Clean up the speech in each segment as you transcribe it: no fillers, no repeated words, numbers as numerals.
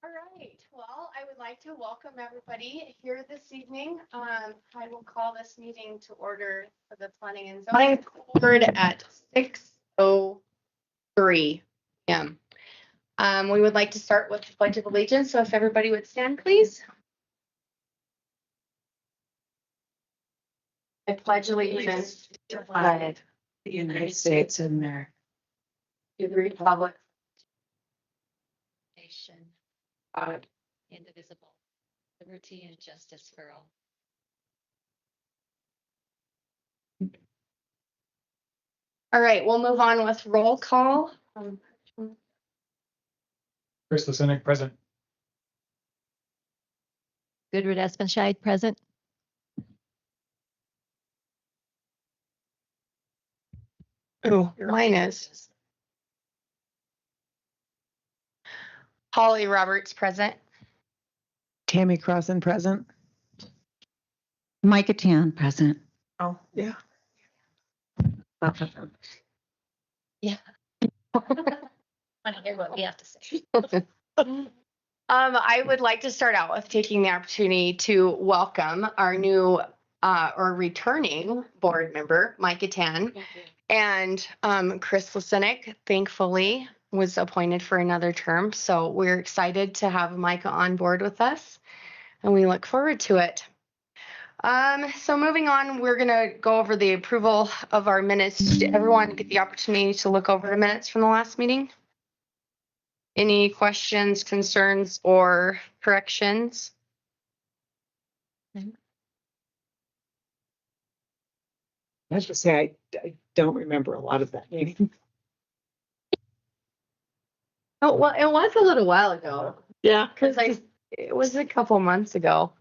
All right, well, I would like to welcome everybody here this evening. I will call this meeting to order for the Planning and Zoning Board at 6:03 p.m. We would like to start with the Pledge of Allegiance, so if everybody would stand, please. I pledge allegiance to the flag of the United States of America, the Republic, nation, indivisible, liberty and justice for all. All right, we'll move on with roll call. Chris Lisenik, present. Gudrun Espenscheid, present. Oh, mine is. Holly Roberts, present. Tammy Crossan, present. Micah Tan, present. Oh, yeah. Yeah. Want to hear what we have to say? I would like to start out with taking the opportunity to welcome our new or returning board member, Micah Tan, and Chris Lisenik, thankfully, was appointed for another term. So we're excited to have Micah on board with us, and we look forward to it. So moving on, we're going to go over the approval of our minutes. Did everyone get the opportunity to look over the minutes from the last meeting? Any questions, concerns, or corrections? I have to say, I don't remember a lot of that meeting. Oh, well, it was a little while ago. Yeah. Because it was a couple months ago.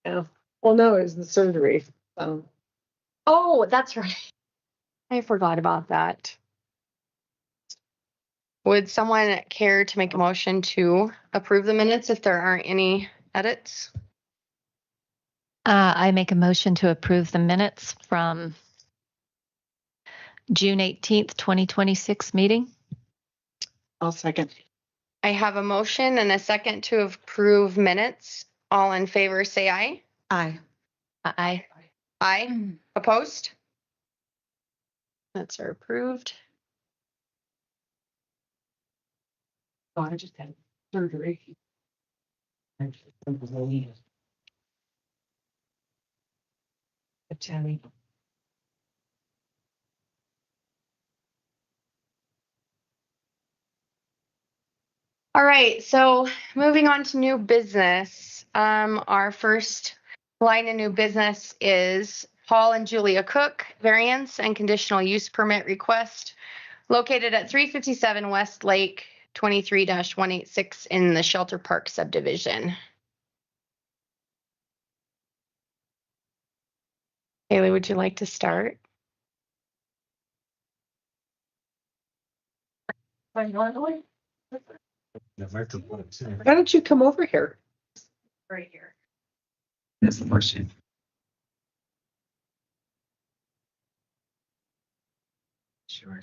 Yeah. Well, no, it was the surgery. Oh, that's right. I forgot about that. Would someone care to make a motion to approve the minutes if there aren't any edits? I make a motion to approve the minutes from June 18th, 2026 meeting. I'll second. I have a motion and a second to approve minutes. All in favor, say aye. Aye. Aye. Aye. Opposed? Minutes are approved. Oh, I just had surgery. Tammy. All right, so moving on to new business. Our first line of new business is Paul and Julia Cook variance and conditional use permit request located at 357 West Lake 23-186 in the Shelter Park subdivision. Haley, would you like to start? Why don't you come over here? Right here. That's the portion. Sure.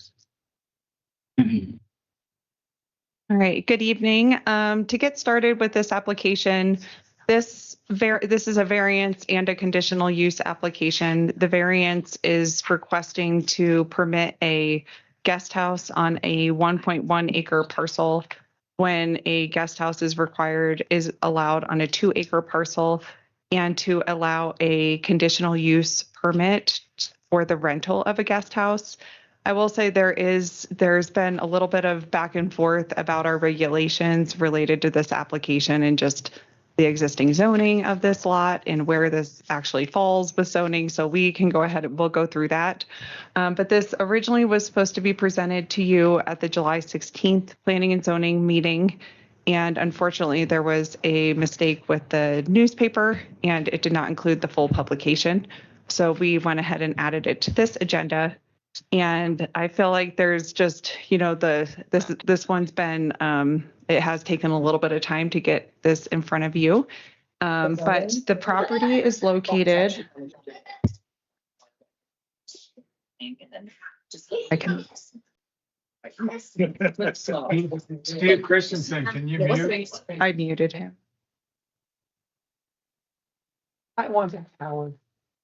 All right, good evening. To get started with this application, this is a variance and a conditional use application. The variance is requesting to permit a guest house on a 1.1 acre parcel when a guest house is allowed on a 2 acre parcel, and to allow a conditional use permit for the rental of a guest house. I will say there's been a little bit of back and forth about our regulations related to this application and just the existing zoning of this lot and where this actually falls with zoning. So we can go ahead and we'll go through that. But this originally was supposed to be presented to you at the July 16th Planning and Zoning meeting. And unfortunately, there was a mistake with the newspaper and it did not include the full publication. So we went ahead and added it to this agenda. And I feel like there's just, this one's been, it has taken a little bit of time to get this in front of you. But the property is located. Steve Christensen, can you mute? I muted him. I want that power.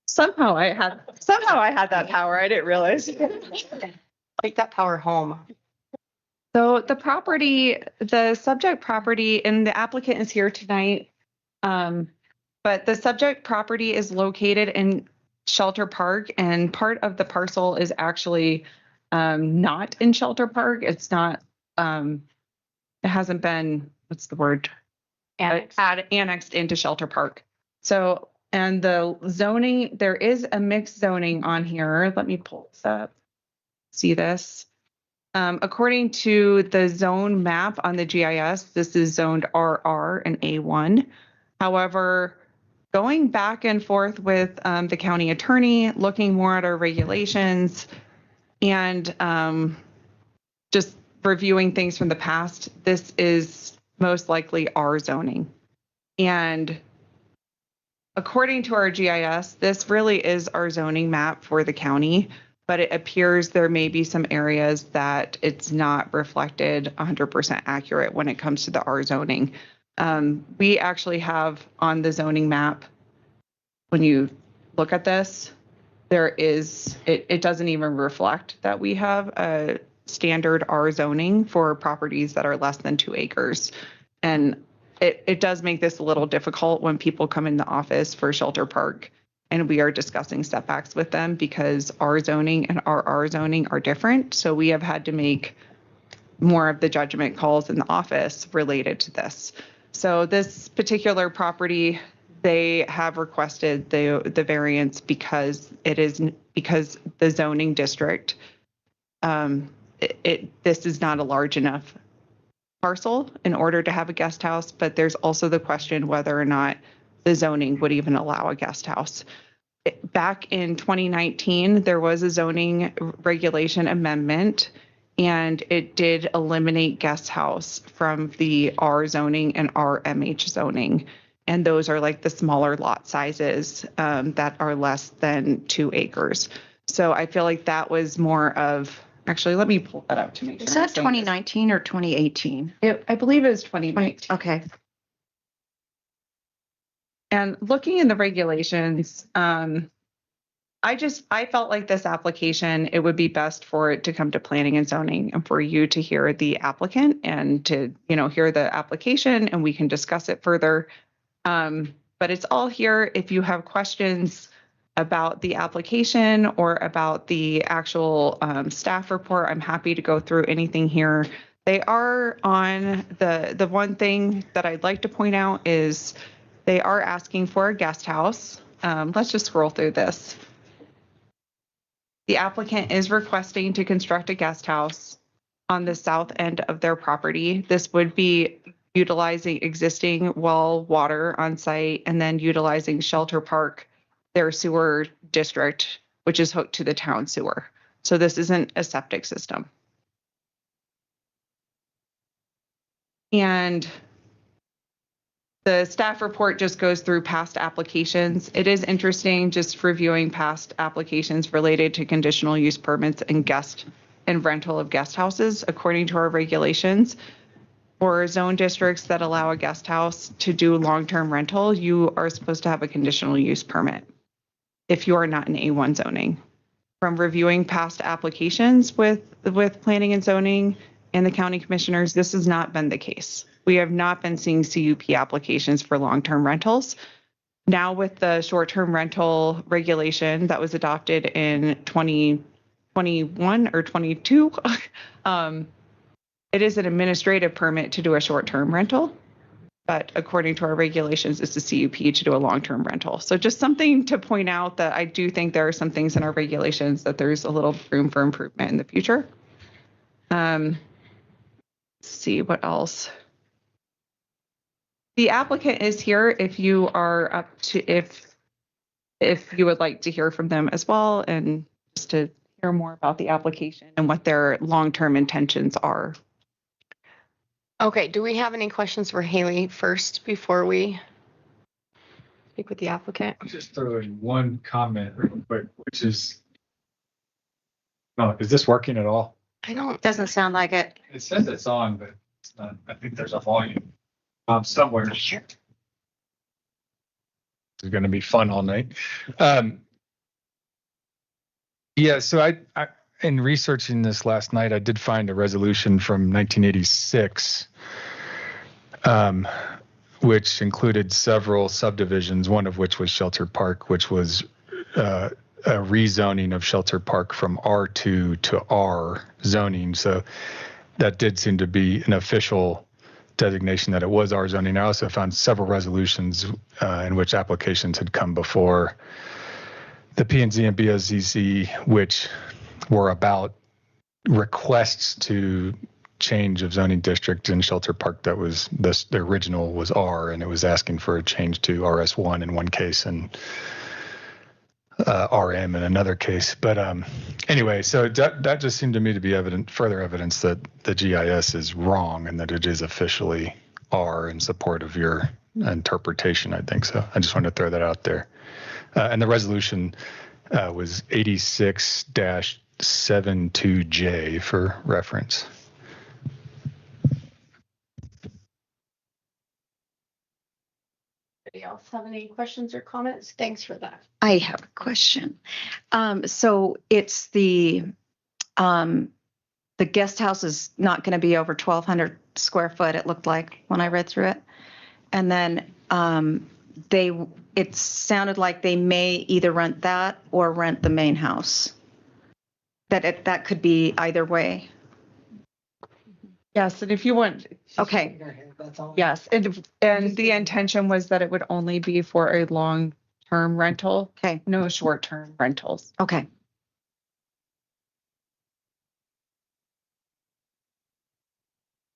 Somehow I had that power. I didn't realize. Take that power home. So the subject property, and the applicant is here tonight. But the subject property is located in Shelter Park, and part of the parcel is actually not in Shelter Park. It's not, it hasn't been, what's the word? Annexed into Shelter Park. So, and the zoning, there is a mixed zoning on here. Let me pull this up. See this? According to the zone map on the GIS, this is zoned RR and A1. However, going back and forth with the county attorney, looking more at our regulations, and just reviewing things from the past, this is most likely R zoning. And according to our GIS, this really is our zoning map for the county, but it appears there may be some areas that it's not reflected 100% accurate when it comes to the R zoning. We actually have on the zoning map, when you look at this, it doesn't even reflect that we have a standard R zoning for properties that are less than 2 acres. And it does make this a little difficult when people come in the office for Shelter Park and we are discussing setbacks with them, because our zoning and our zoning are different. So we have had to make more of the judgment calls in the office related to this. So this particular property, they have requested the variance because the zoning district, this is not a large enough parcel in order to have a guest house, but there's also the question whether or not the zoning would even allow a guest house. Back in 2019, there was a zoning regulation amendment, and it did eliminate guest house from the R zoning and RMH zoning. And those are like the smaller lot sizes that are less than 2 acres. So I feel like that was more of, actually, let me pull that up to make sure. Is that 2019 or 2018? I believe it was 2019. Okay. And looking in the regulations, I felt like this application, it would be best for it to come to planning and zoning and for you to hear the applicant and to, hear the application, and we can discuss it further. But it's all here. If you have questions about the application or about the actual staff report, I'm happy to go through anything here. They are on the one thing that I'd like to point out is they are asking for a guest house. Let's just scroll through this. The applicant is requesting to construct a guest house on the south end of their property. This would be utilizing existing well water on site and then utilizing Shelter Park, their sewer district, which is hooked to the town sewer. So this isn't a septic system. And the staff report just goes through past applications. It is interesting just reviewing past applications related to conditional use permits and rental of guest houses. According to our regulations, for zone districts that allow a guest house to do long-term rental, you are supposed to have a conditional use permit if you are not in A1 zoning. From reviewing past applications with planning and zoning and the county commissioners, this has not been the case. We have not been seeing CUP applications for long-term rentals. Now with the short-term rental regulation that was adopted in 2021 or 22, it is an administrative permit to do a short-term rental, but according to our regulations, it's a CUP to do a long-term rental. So just something to point out that I do think there are some things in our regulations that there's a little room for improvement in the future. Let's see what else. The applicant is here if you are up to, if you would like to hear from them as well, and just to hear more about the application and what their long-term intentions are. Okay, do we have any questions for Haley first before we speak with the applicant? I'll just throw in one comment real quick, which is, is this working at all? I don't. Doesn't sound like it. It says it's on, but it's not. I think there's a volume somewhere. Sure. It's going to be fun all night. Yeah, so I in researching this last night, I did find a resolution from 1986, which included several subdivisions, one of which was Shelter Park, which was a rezoning of Shelter Park from R2 to R zoning. So that did seem to be an official designation that it was R zoning. I also found several resolutions in which applications had come before the P&Z and BOZC, which were about requests to change of zoning district in Shelter Park. That was the original was R, and it was asking for a change to RS1 in one case and RM in another case. But anyway, so that just seemed to me to be further evidence that the GIS is wrong and that it is officially R in support of your interpretation, I think. So I just wanted to throw that out there. And the resolution was 86-72J for reference. Anybody else have any questions or comments? Thanks for that. I have a question. So it's the guest house is not going to be over 1,200 square foot, it looked like when I read through it. And then it sounded like they may either rent that or rent the main house. That could be either way. Yes, and if you want, Okay. yes, and the intention was that it would only be for a long-term rental, Okay. no short-term rentals. Okay.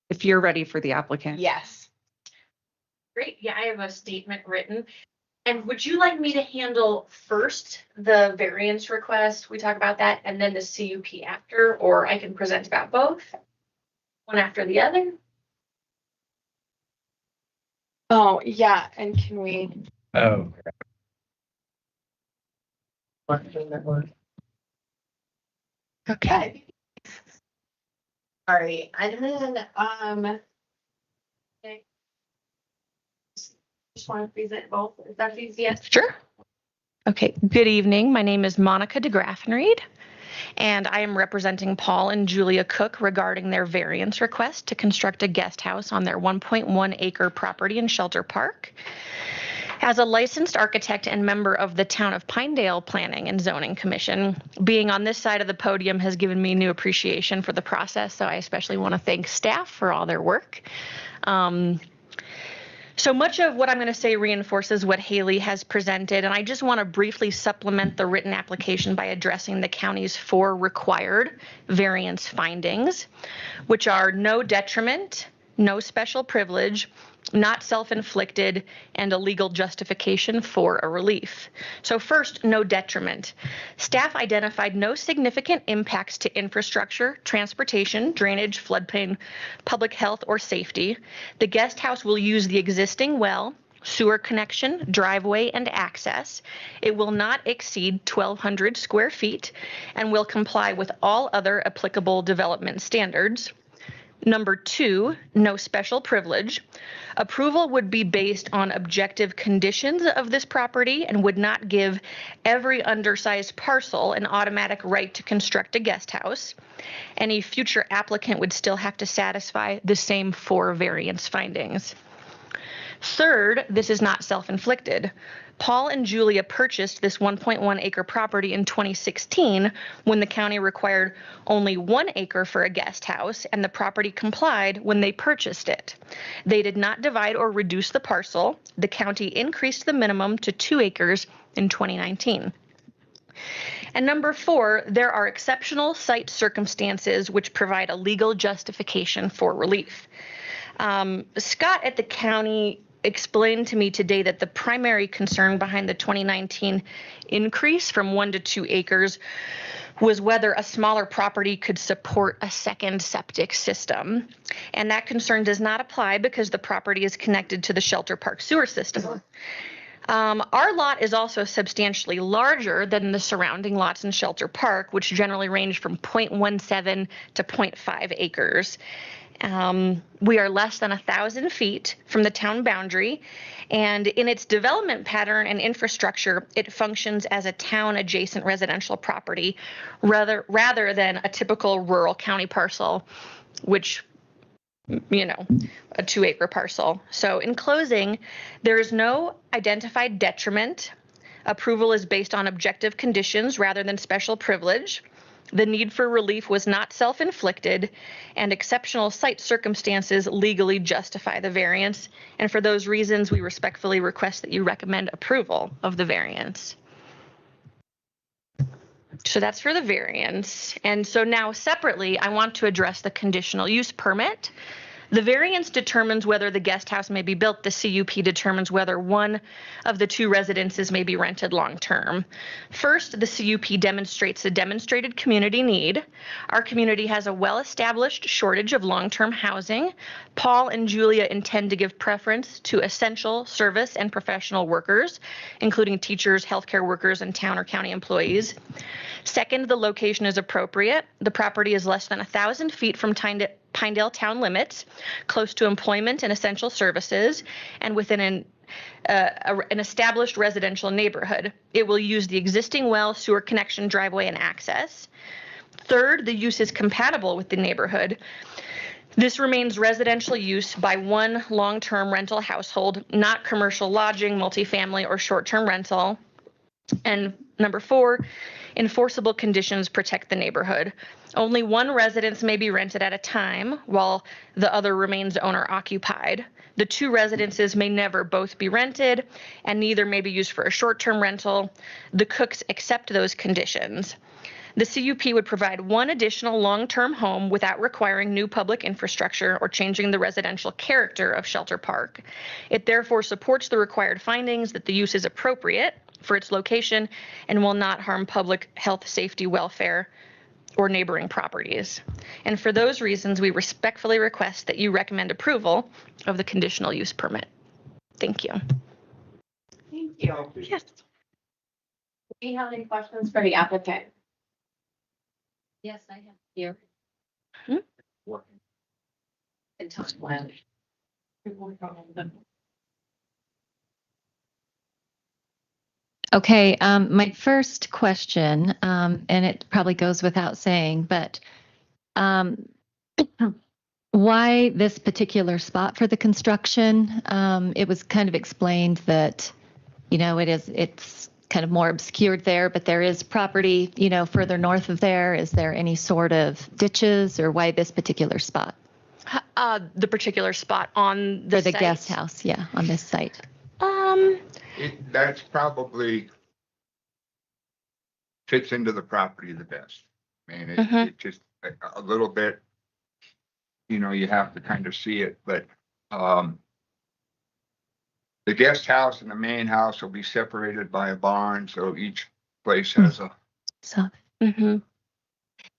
If you're ready for the applicant. Yes. Great. Yeah, I have a statement written. And would you like me to handle first the variance request? We talk about that and then the CUP after, or I can present about both, one after the other. Oh, yeah. And can we? Oh. Okay. All right. And then, okay. Just want to present both. Is that easiest? Sure. Okay, good evening. My name is Monica DeGraffenried, and I am representing Paul and Julia Cook regarding their variance request to construct a guest house on their 1.1 acre property in Shelter Park. As a licensed architect and member of the Town of Pinedale Planning and Zoning Commission, being on this side of the podium has given me new appreciation for the process, so I especially want to thank staff for all their work. So much of what I'm going to say reinforces what Haley has presented, and I just want to briefly supplement the written application by addressing the county's 4 required variance findings, which are no detriment, no special privilege, not self-inflicted, and a legal justification for a relief. So first, no detriment. Staff identified no significant impacts to infrastructure, transportation, drainage, floodplain, public health, or safety. The guest house will use the existing well, sewer connection, driveway, and access. It will not exceed 1,200 square feet and will comply with all other applicable development standards. Number 2, no special privilege. Approval would be based on objective conditions of this property and would not give every undersized parcel an automatic right to construct a guest house. Any future applicant would still have to satisfy the same 4 variance findings. Third, this is not self-inflicted. Paul and Julia purchased this 1.1 acre property in 2016 when the county required only 1 acre for a guest house, and the property complied when they purchased it. They did not divide or reduce the parcel. The county increased the minimum to 2 acres in 2019. And number 4, there are exceptional site circumstances which provide a legal justification for relief. Scott at the county explained to me today that the primary concern behind the 2019 increase from 1 to 2 acres was whether a smaller property could support a second septic system. And that concern does not apply because the property is connected to the Shelter Park sewer system. Our lot is also substantially larger than the surrounding lots in Shelter Park, which generally range from 0.17 to 0.5 acres. We are less than 1,000 feet from the town boundary, and in its development pattern and infrastructure, it functions as a town-adjacent residential property rather than a typical rural county parcel, which, you know, a 2-acre parcel. So in closing, there is no identified detriment. Approval is based on objective conditions rather than special privilege. The need for relief was not self-inflicted, and exceptional site circumstances legally justify the variance. And for those reasons, we respectfully request that you recommend approval of the variance. So that's for the variance. And so now separately, I want to address the conditional use permit. The variance determines whether the guest house may be built. The CUP determines whether one of the 2 residences may be rented long term. First, the CUP demonstrates a demonstrated community need. Our community has a well-established shortage of long-term housing. Paul and Julia intend to give preference to essential service and professional workers, including teachers, healthcare workers, and town or county employees. Second, the location is appropriate. The property is less than 1,000 feet from Pinedale town limits, close to employment and essential services, and within an established residential neighborhood. It will use the existing well, sewer connection, driveway, and access. Third, the use is compatible with the neighborhood. This remains residential use by one long-term rental household, not commercial lodging, multifamily, or short-term rental. And number 4, enforceable conditions protect the neighborhood. Only one residence may be rented at a time, while the other remains owner occupied. The 2 residences may never both be rented, and neither may be used for a short-term rental. The Cooks accept those conditions. The CUP would provide one additional long-term home without requiring new public infrastructure or changing the residential character of Shelter Park. It therefore supports the required findings that the use is appropriate for its location and will not harm public health, safety, welfare, or neighboring properties. And for those reasons, we respectfully request that you recommend approval of the conditional use permit. Thank you. Thank you. Yes. Do you have any questions for the applicant? Yes, I have here. Okay, my first question, and it probably goes without saying, but why this particular spot for the construction? It was kind of explained that, you know, it's kind of more obscured there, but there is property, you know, further north of there. Is there any sort of ditches, or why this particular spot? The particular spot on the For the site. guest house, yeah, on this site. That's probably fits into the property the best. I mean, it just a little bit, you know, you have to kind of see it, but the guest house and the main house will be separated by a barn, so each place has So,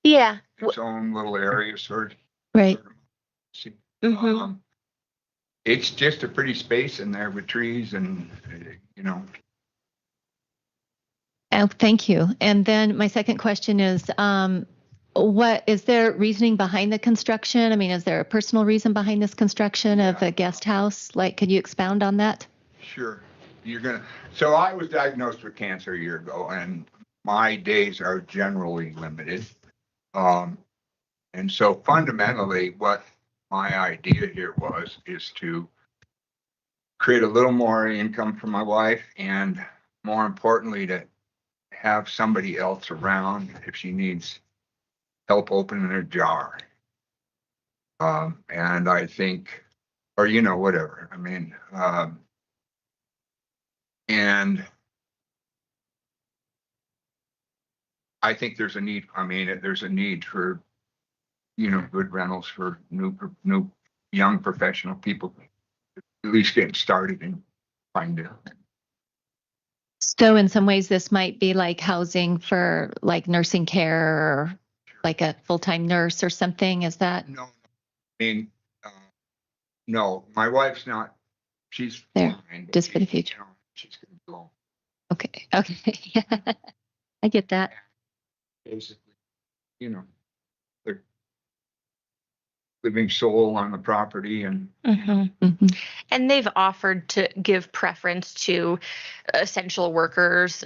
Yeah. its own little area, sort of. right. See. Mm-hmm. It's just a pretty space in there with trees and, you know. Oh, thank you. And then my second question is, what is there reasoning behind the construction? I mean, is there a personal reason behind this construction of the guest house? Like, could you expound on that? Sure. So I was diagnosed with cancer a year ago, and my days are generally limited. And so fundamentally what my idea here is to create a little more income for my wife, and more importantly, to have somebody else around if she needs help opening a jar. And I think, or, you know, whatever. I mean, and I think there's a need. I mean, there's a need for, you know, good rentals for new young professional people, at least getting started and find it. So in some ways, this might be like housing for like nursing care, or like a full-time nurse or something. Is that? No, I mean, no, my wife's not. She's There, fine, but just for the she, future. you know, she's Okay. Okay. I get that. Basically, you know, the living soul on the property and Mhm. And they've offered to give preference to essential workers,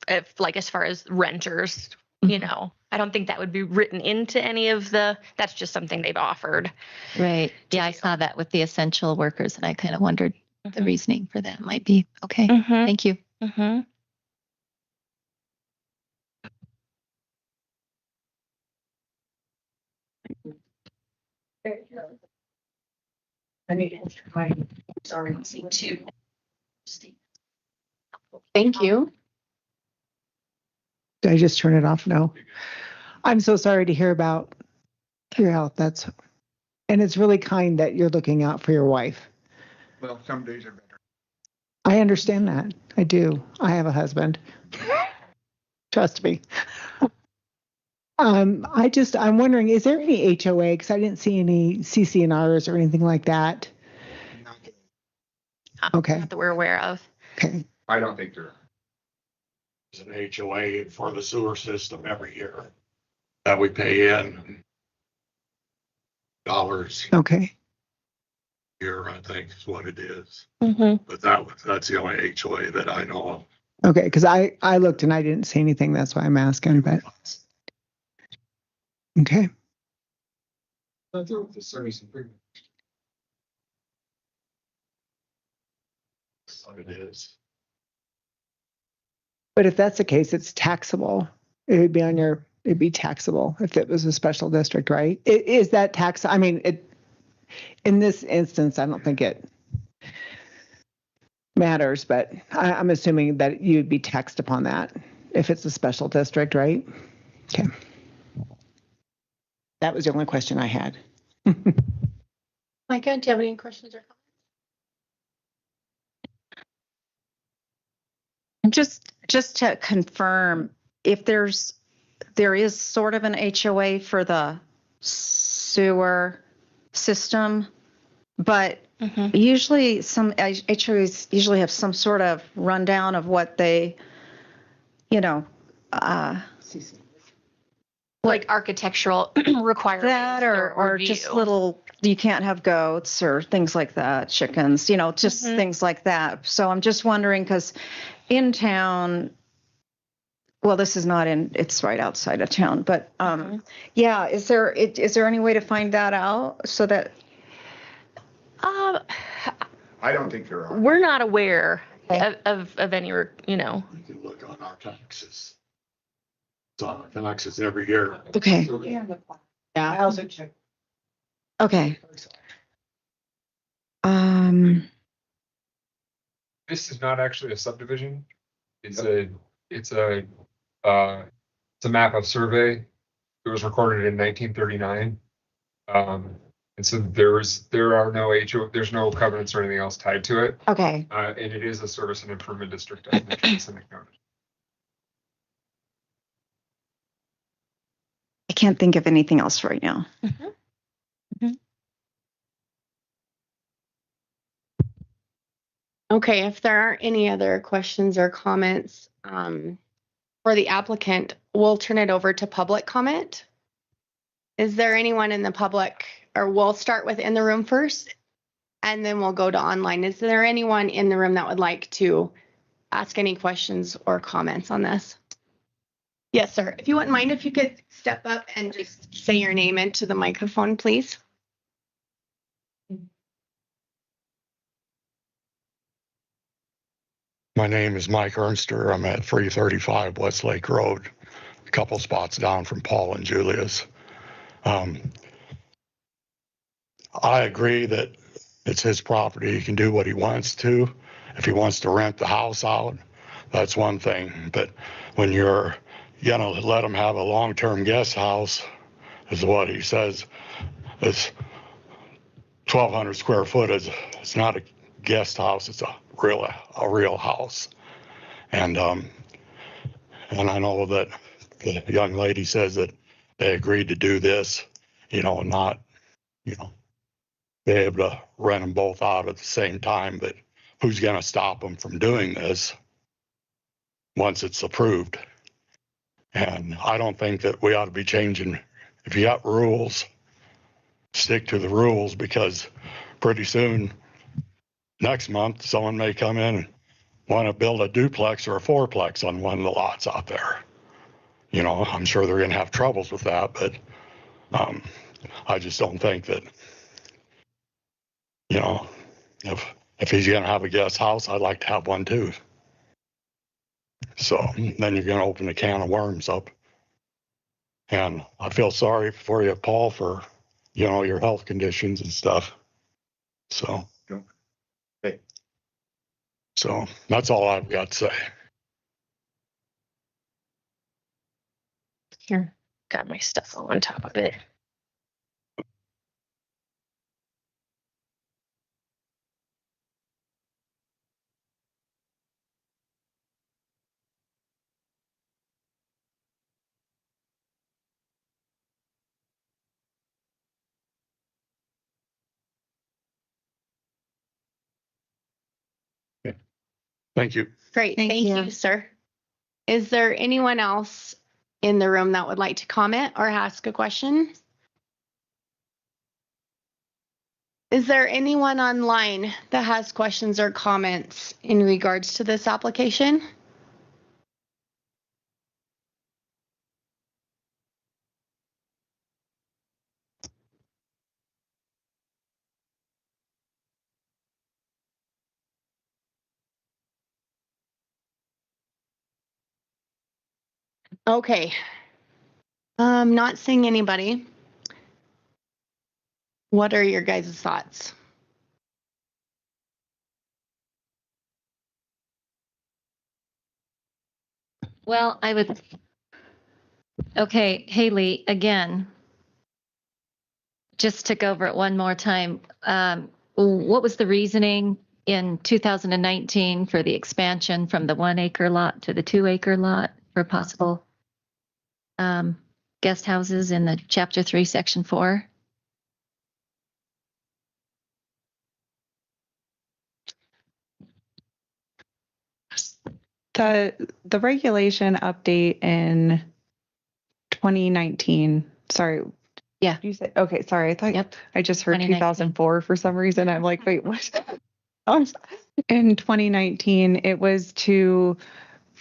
if like as far as renters, you know, I don't think that would be written into any of that's just something they've offered. Right. Yeah, I saw that with the essential workers, and I kind of wondered the reasoning for that might be. Okay. Mm-hmm. Thank you. Mm-hmm. I need to enter my, sorry, too. Thank you. Did I just turn it off? No. I'm so sorry to hear about your health. And it's really kind that you're looking out for your wife. well, some days are better. I understand that. I do. I have a husband. Trust me. I'm wondering, is there any HOA? Because I didn't see any CCNRs or anything like that. Okay. Not that we're aware of. Okay. I don't think there are. An HOA for the sewer system every year that we pay in dollars Okay. a year, I think is what it is. Mm-hmm. But that's the only HOA that I know of. Okay. Because I looked and I didn't see anything. That's why I'm asking. But okay. The service improvement. That's what it is. But if that's the case, it's taxable. It'd be taxable if it was a special district, right? Is that tax? I mean, in this instance, I don't think it matters, but I'm assuming that you'd be taxed upon that if it's a special district, right? Okay. That was the only question I had. Micah, do you have any questions or comments? Just to confirm, if there is sort of an HOA for the sewer system, but usually some HOAs usually have some sort of rundown of what they, Like architectural requirements that or just review. little, you can't have goats or things like that, chickens, just things like that. So I'm just wondering, because in town, well, this is not it's right outside of town, but yeah, is there any way to find that out so that I don't think there are. We're not aware of any, You can look on our taxes. It's on our taxes every year. okay. Yeah. I also checked. Okay. This is not actually a subdivision. It's a map of survey. It was recorded in 1939. And so there are no there's no covenants or anything else tied to it. Okay. And it is a service and improvement district, as Mr. Cynic noted. I can't think of anything else right now. Okay, if there aren't any other questions or comments for the applicant, we'll turn it over to public comment. Is there anyone in the public, or we'll start with in the room first, and then we'll go to online. Is there anyone in the room that would like to ask any questions or comments on this? Yes, sir. If you wouldn't mind, if you could step up and just say your name into the microphone, please. My name is Mike Ernster. I'm at 335 Westlake Road, a couple spots down from Paul and Julia's. I agree that it's his property. He can do what he wants to. If he wants to rent the house out, that's one thing. But when you're, let him have a long-term guest house, is what he says. It's 1,200 square foot. It's not a guest house. It's a real house. And I know that the young lady says that they agreed to do this, not, be able to rent them both out at the same time. But who's going to stop them from doing this once it's approved? And I don't think that we ought to be changing. If you got rules, stick to the rules, because pretty soon, next month, someone may come in and want to build a duplex or a fourplex on one of the lots out there. You know, I'm sure they're going to have troubles with that, but I just don't think that, you know, if he's going to have a guest house, I'd like to have one too. So then you're going to open a can of worms up. And I feel sorry for you, Paul, for, you know, your health conditions and stuff. So, Okay. so that's all I've got to say. Here, got my stuff all on top of it. Thank you. Great. Thank Thank you. you, sir. Is there anyone else in the room that would like to comment or ask a question? Is there anyone online that has questions or comments in regards to this application? Okay. Not seeing anybody. What are your guys' thoughts? Well, okay, Haley, again, just to go over it one more time. What was the reasoning in 2019 for the expansion from the 1 acre lot to the 2 acre lot for possible guest houses in the chapter 3, section 4? The regulation update in 2019. Sorry. Yeah. You said, okay, sorry. I thought Yep. I just heard 2019. 2004 for some reason. I'm like, wait, what? In 2019, it was to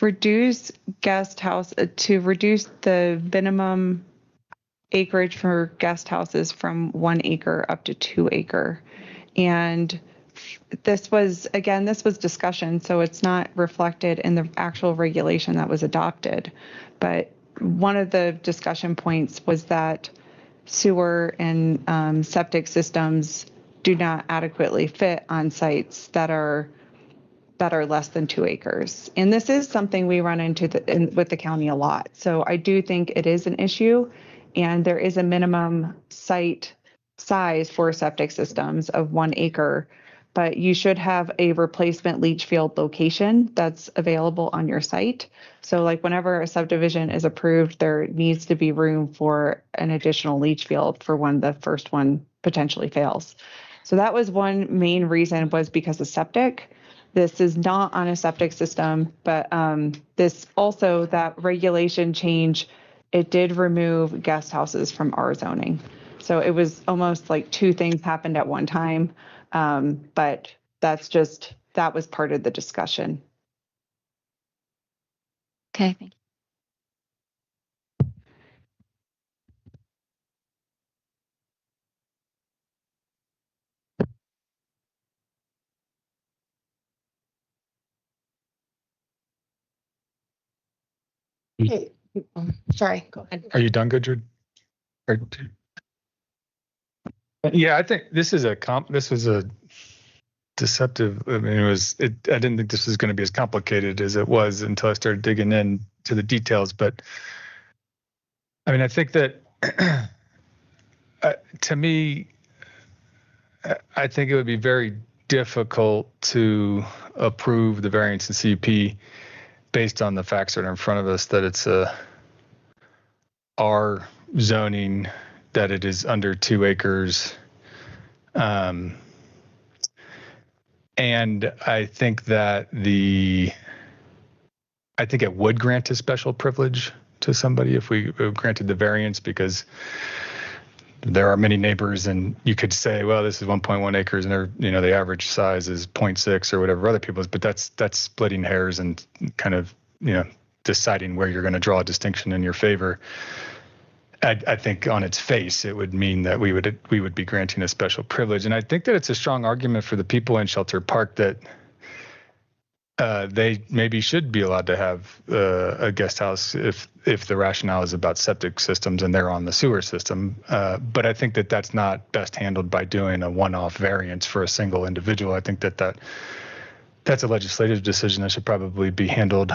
reduce to reduce the minimum acreage for guest houses from 1 acre up to 2 acre. And this was discussion, so it's not reflected in the actual regulation that was adopted. But one of the discussion points was that sewer and septic systems do not adequately fit on sites that are less than 2 acres. And this is something we run into with the county a lot. So I do think it is an issue, and there is a minimum site size for septic systems of 1 acre, but you should have a replacement leach field location that's available on your site. So like whenever a subdivision is approved, there needs to be room for an additional leach field for when the first one potentially fails. So that was one main reason, was because of septic. This is not on a septic system, but this also, that regulation change, it did remove guest houses from our zoning. So it was almost like two things happened at one time. But that was part of the discussion. Okay, thank Okay. Sorry, go ahead. Are you done, Gudrid? Yeah, I think this is this was a deceptive. I mean, I didn't think this was going to be as complicated as it was until I started digging into the details. But I mean, I think that to me, I think it would be very difficult to approve the variance in CUP based on the facts that are in front of us, that it's R zoning, that it is under 2 acres. And I think that I think it would grant a special privilege to somebody if we granted the variance, because there are many neighbors, and you could say, well, this is 1.1 acres, and the average size is 0.6 or whatever other people's, but that's splitting hairs and kind of, deciding where you're going to draw a distinction in your favor. I think on its face, it would mean that we would be granting a special privilege. And I think that it's a strong argument for the people in Shelter Park that they maybe should be allowed to have a guest house if the rationale is about septic systems and they're on the sewer system. But I think that that's not best handled by doing a one-off variance for a single individual. I think that that's a legislative decision that should probably be handled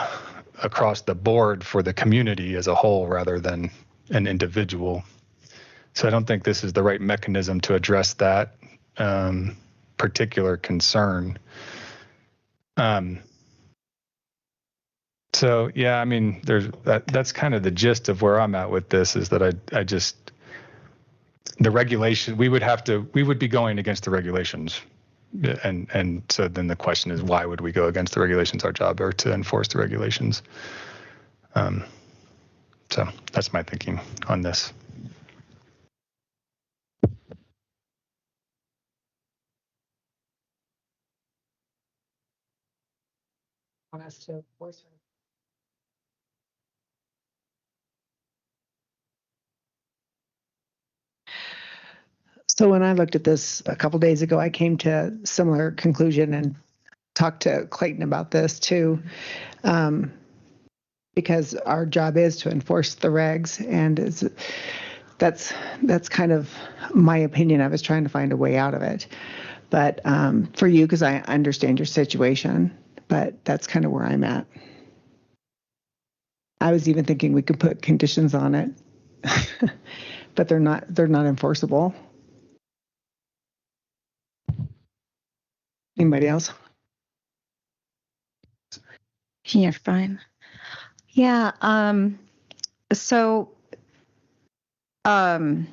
across the board for the community as a whole rather than an individual. So I don't think this is the right mechanism to address that particular concern. So yeah, I mean, that's kind of the gist of where I'm at with this, is that I just, the regulation, we would be going against the regulations. And so then the question is, why would we go against the regulations? Our job are to enforce the regulations. So that's my thinking on this. Want us to voice. So when I looked at this a couple days ago, I came to a similar conclusion and talked to Clayton about this too, because our job is to enforce the regs, and that's kind of my opinion. I was trying to find a way out of it, but for you, because I understand your situation, but that's kind of where I'm at. I was even thinking we could put conditions on it, but they're not enforceable. Anybody else? You're fine. Yeah. So, I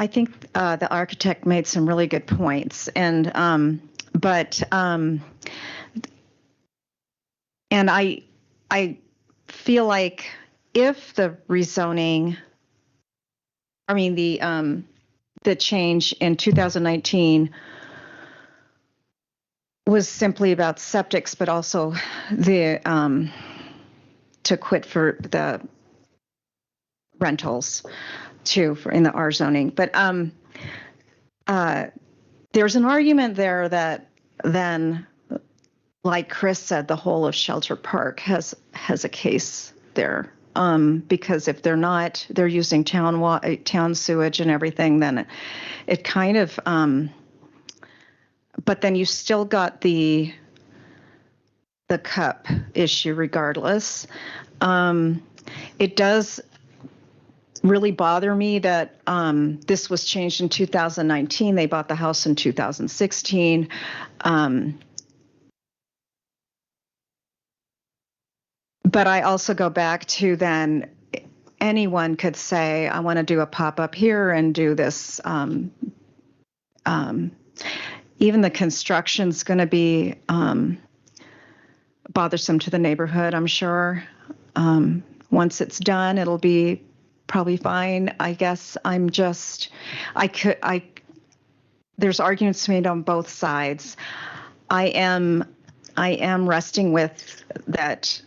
think the architect made some really good points, and I feel like if the rezoning, I mean the change in 2019 was simply about septics, but also the to quit for the rentals too in the R zoning. But there's an argument there that then, like Chris said, the whole of Shelter Park has a case there. Because if they're using town sewage and everything, then it kind of, but then you still got the cup issue regardless. It does really bother me that this was changed in 2019. They bought the house in 2016. But I also go back to then anyone could say, I want to do a pop-up here and do this. Even the construction's going to be bothersome to the neighborhood, I'm sure. Once it's done, it'll be probably fine. I guess there's arguments made on both sides. I am resting with that.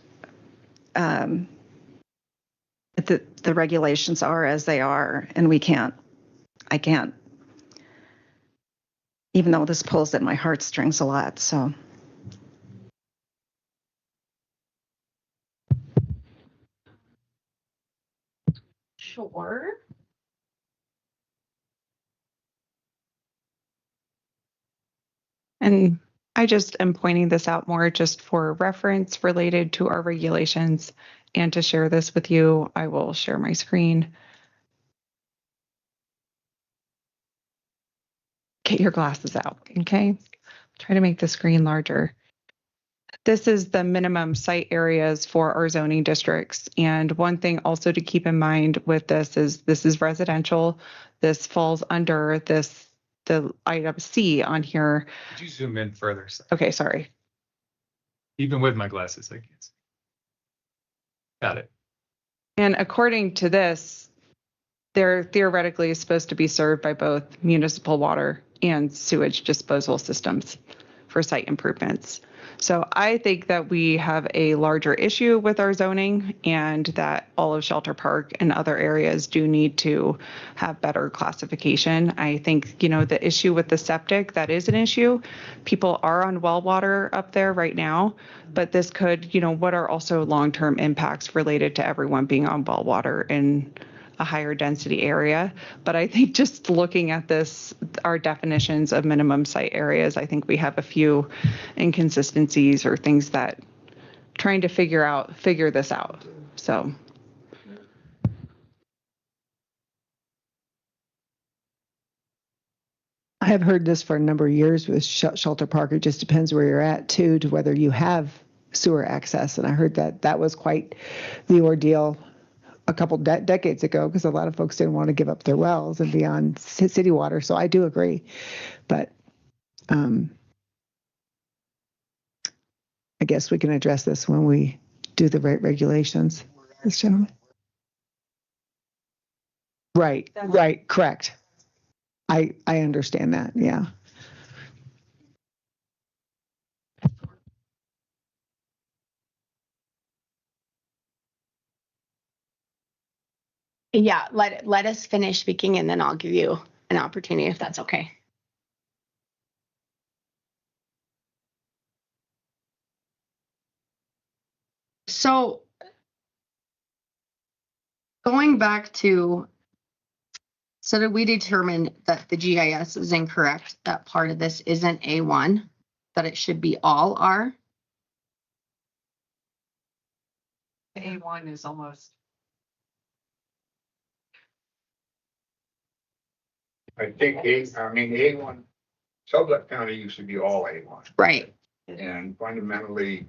The regulations are as they are, and I can't, even though this pulls at my heartstrings a lot. So. Sure. And I just am pointing this out more just for reference related to our regulations. And to share this with you, I will share my screen. Get your glasses out, okay? Try to make the screen larger. This is the minimum site areas for our zoning districts. And one thing also to keep in mind with this is residential. This falls under the item C on here. Could you zoom in further? Okay, sorry. Even with my glasses, I can't see. Got it. And according to this, they're theoretically supposed to be served by both municipal water and sewage disposal systems for site improvements. So I think that we have a larger issue with our zoning and that all of Shelter Park and other areas do need to have better classification. I think, the issue with the septic, that is an issue. People are on well water up there right now, but this could, what are also long-term impacts related to everyone being on well water in a higher density area. But I think just looking at this, our definitions of minimum site areas, I think we have a few inconsistencies or things that trying to figure this out. So. I have heard this for a number of years with Shelter Park. It just depends where you're at too, to whether you have sewer access. And I heard that was quite the ordeal a couple decades ago, because a lot of folks didn't want to give up their wells and be on city water. So I do agree, but I guess we can address this when we do the regulations. This gentleman. Right, correct. I understand that. Yeah. Yeah, let us finish speaking and then I'll give you an opportunity if that's okay. So going back to, so did we determine that the GIS is incorrect, that part of this isn't A1, that it should be all R? A1 is almost. I think A1, Sublette County used to be all A1. Right. And fundamentally,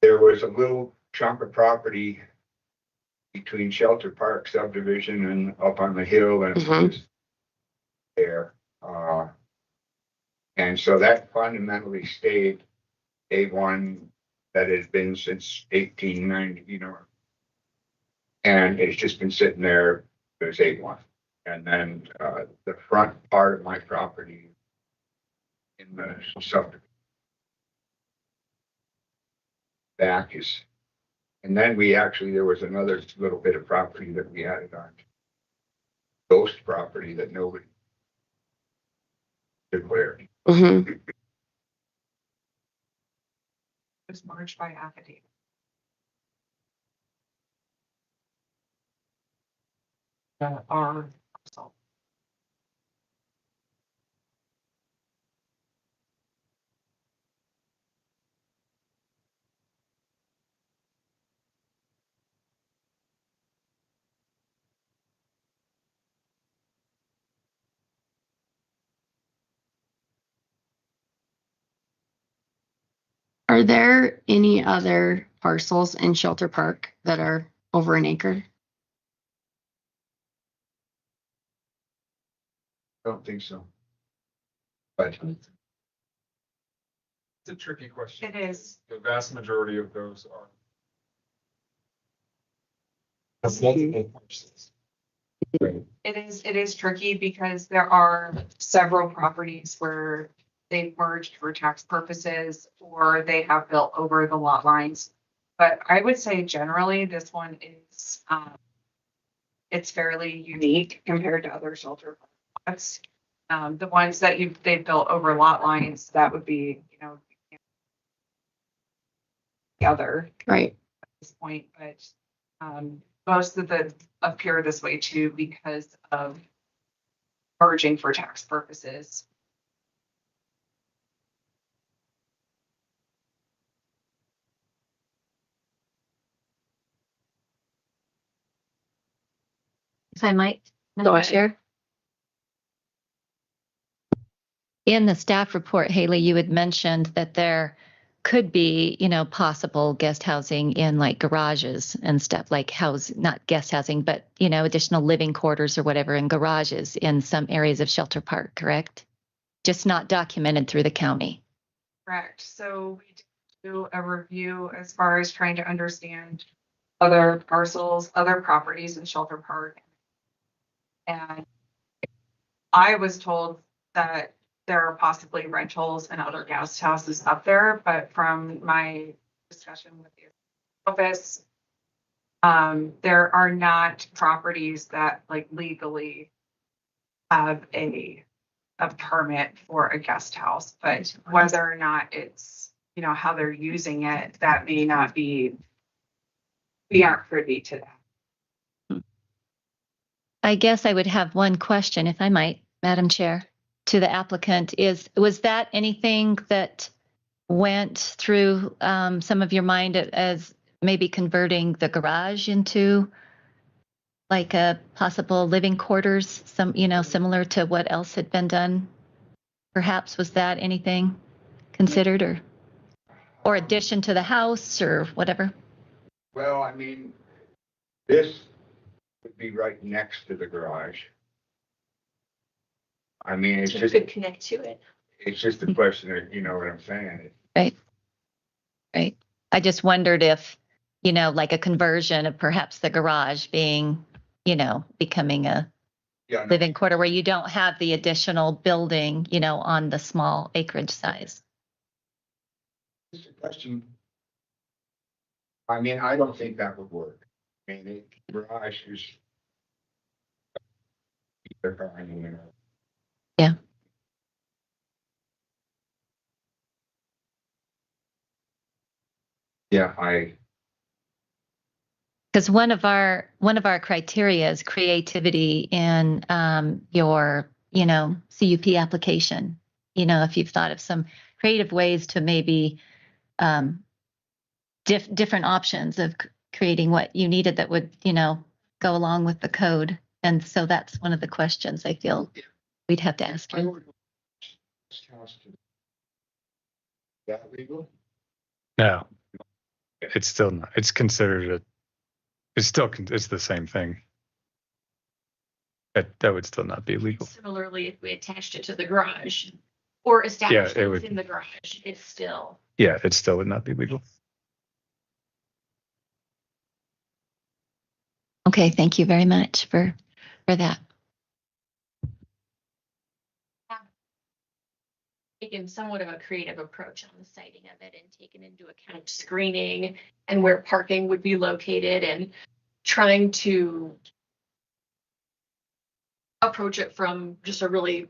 there was a little chunk of property between Shelter Park subdivision and up on the hill and just there. And so that fundamentally stayed A1 that has been since 1890, and it's just been sitting there as A1. And then the front part of my property in the subdivision back is, and then there was another little bit of property that we added on. Ghost property that nobody declared. Mm-hmm. Was merged by affidavit. Are Are there any other parcels in Shelter Park that are over an acre? I don't think so. But It's a tricky question. It is. The vast majority of those are. That's multiple parcels. Right. It is tricky because there are several properties where they've merged for tax purposes or they have built over the lot lines. But I would say generally this one is it's fairly unique compared to other shelter lots. The ones that they've built over lot lines, that would be, the other Right. at this point, but most of the appear this way too because of merging for tax purposes. If I might, Go Madam ahead. Chair. in the staff report, Haley, you had mentioned that there could be, possible guest housing in like garages and stuff, like not guest housing, but, additional living quarters or whatever in garages in some areas of Shelter Park, correct? Just not documented through the county. Correct. So we do a review as far as trying to understand other parcels, other properties in Shelter Park. And I was told that there are possibly rentals and other guest houses up there, but from my discussion with the office, there are not properties that like legally have a permit for a guest house, but whether or not it's, how they're using it, that may not be, we aren't privy to that. I guess I would have one question, if I might, Madam Chair, to the applicant was that anything that went through some of your mind as maybe converting the garage into like a possible living quarters, similar to what else had been done? Perhaps was that anything considered or addition to the house or whatever? Well, I mean, this would be right next to the garage. I mean, it's So you just, could connect to it. it's just a question of, you know what I'm saying? Right. I just wondered if, like a conversion of perhaps the garage being, becoming a Yeah, no, living quarter where you don't have the additional building, on the small acreage size. it's a question. I mean, I don't think that would work. I mean, the garage is. Yeah. Yeah, Because one of our criteria is creativity in your CUP application. If you've thought of some creative ways to maybe different options of creating what you needed that would go along with the code, and so that's one of the questions I feel we'd have to ask you. Is that legal? No, it's still not. It's considered it's the same thing. That would still not be legal. Similarly, if we attached it to the garage or established it it would. within the garage, it's still. Yeah, it still would not be legal. Okay, thank you very much for that. Taken somewhat of a creative approach on the siting of it and taken into account screening and where parking would be located and trying to approach it from just a really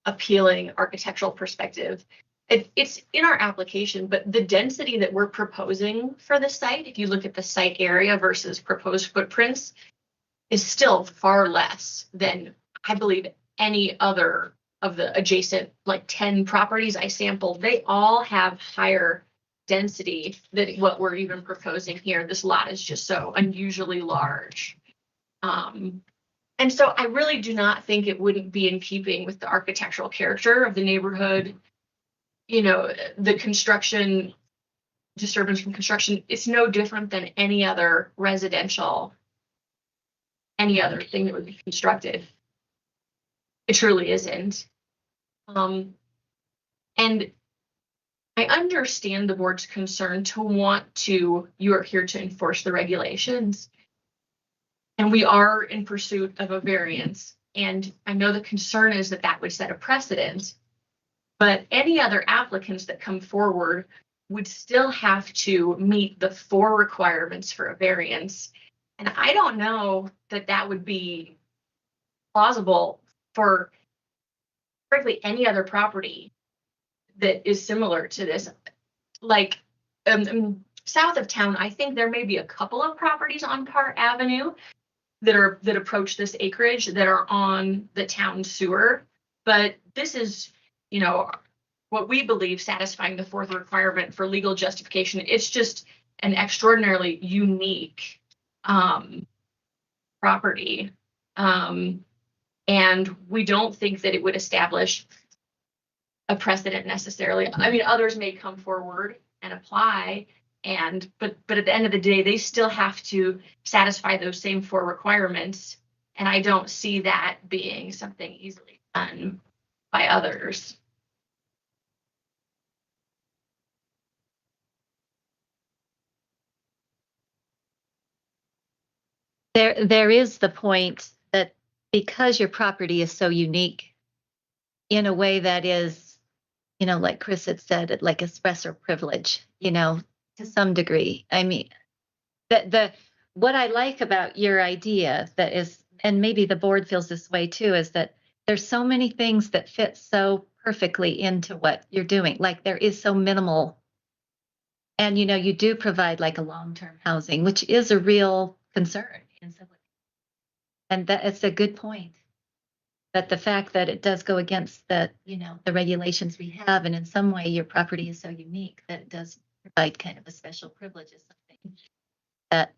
appealing architectural perspective. It's in our application, but the density that we're proposing for the site, if you look at the site area versus proposed footprints, is still far less than I believe any other of the adjacent like 10 properties I sampled. They all have higher density than what we're even proposing here. This lot is just so unusually large. And so I really do not think it wouldn't be in keeping with the architectural character of the neighborhood. The construction, disturbance from construction, it's no different than any other residential, any other thing that would be constructed. It truly isn't. And I understand the board's concern to want to, you are here to enforce the regulations. And we are in pursuit of a variance. And I know the concern is that that would set a precedent. But any other applicants that come forward would still have to meet the 4 requirements for a variance. And I don't know that that would be plausible for, frankly, any other property that is similar to this. Like south of town, I think there may be a couple of properties on Park Avenue that approach this acreage that are on the town sewer. But this is, what we believe satisfying the 4th requirement for legal justification. It's just an extraordinarily unique property. And we don't think that it would establish a precedent necessarily. I mean, others may come forward and apply, but at the end of the day, they still have to satisfy those same 4 requirements. And I don't see that being something easily done by others. There is the point that because your property is so unique in a way that is, like Chris had said, like express or privilege, to some degree. I mean, what I like about your idea that is, and maybe the board feels this way too, is that there's so many things that fit so perfectly into what you're doing. Like there is so minimal, and you do provide like a long-term housing, which is a real concern in some way. And that it's a good point. But the fact that it does go against the regulations we have, and in some way your property is so unique that it does provide kind of a special privilege is something that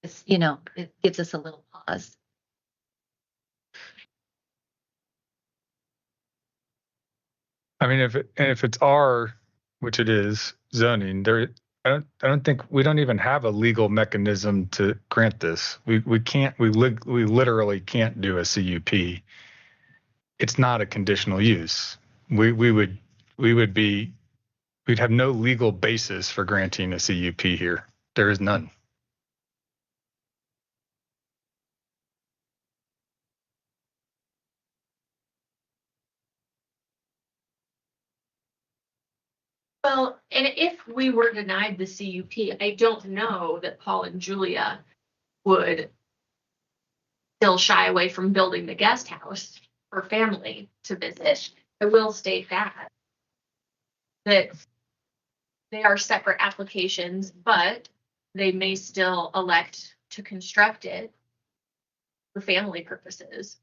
is, it gives us a little pause. I mean, if it's R, which it is, zoning, I don't think we don't even have a legal mechanism to grant this. We literally can't do a CUP. It's not a conditional use. We'd have no legal basis for granting a CUP here. There is none. Well, and if we were denied the CUP, I don't know that Paul and Julia would still shy away from building the guest house for family to visit. I will state that they are separate applications, but they may still elect to construct it for family purposes.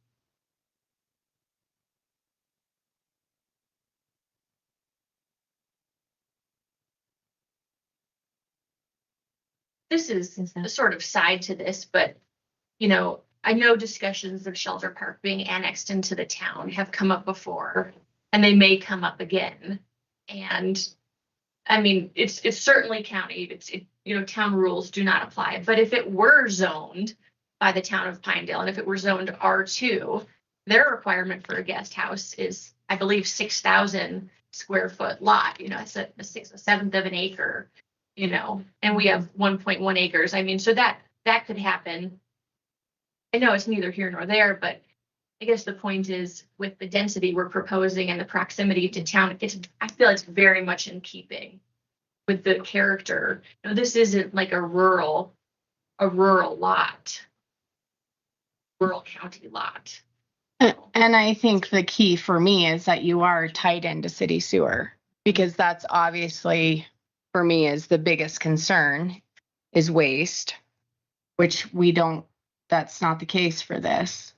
This is a sort of side to this, but I know discussions of Shelter Park being annexed into the town have come up before, and they may come up again. And I mean, it's certainly county. Town rules do not apply. But if it were zoned by the town of Pinedale, and if it were zoned R2, their requirement for a guest house is, I believe, 6,000 square foot lot. It's a seventh of an acre. And we have 1.1 acres. I mean, so that could happen. I know it's neither here nor there, but I guess the point is with the density we're proposing and the proximity to town, I feel it's very much in keeping with the character. This isn't like a rural lot, rural county lot. And I think the key for me is that you are tied into city sewer, because that's obviously, for me, is the biggest concern is waste, which that's not the case for this.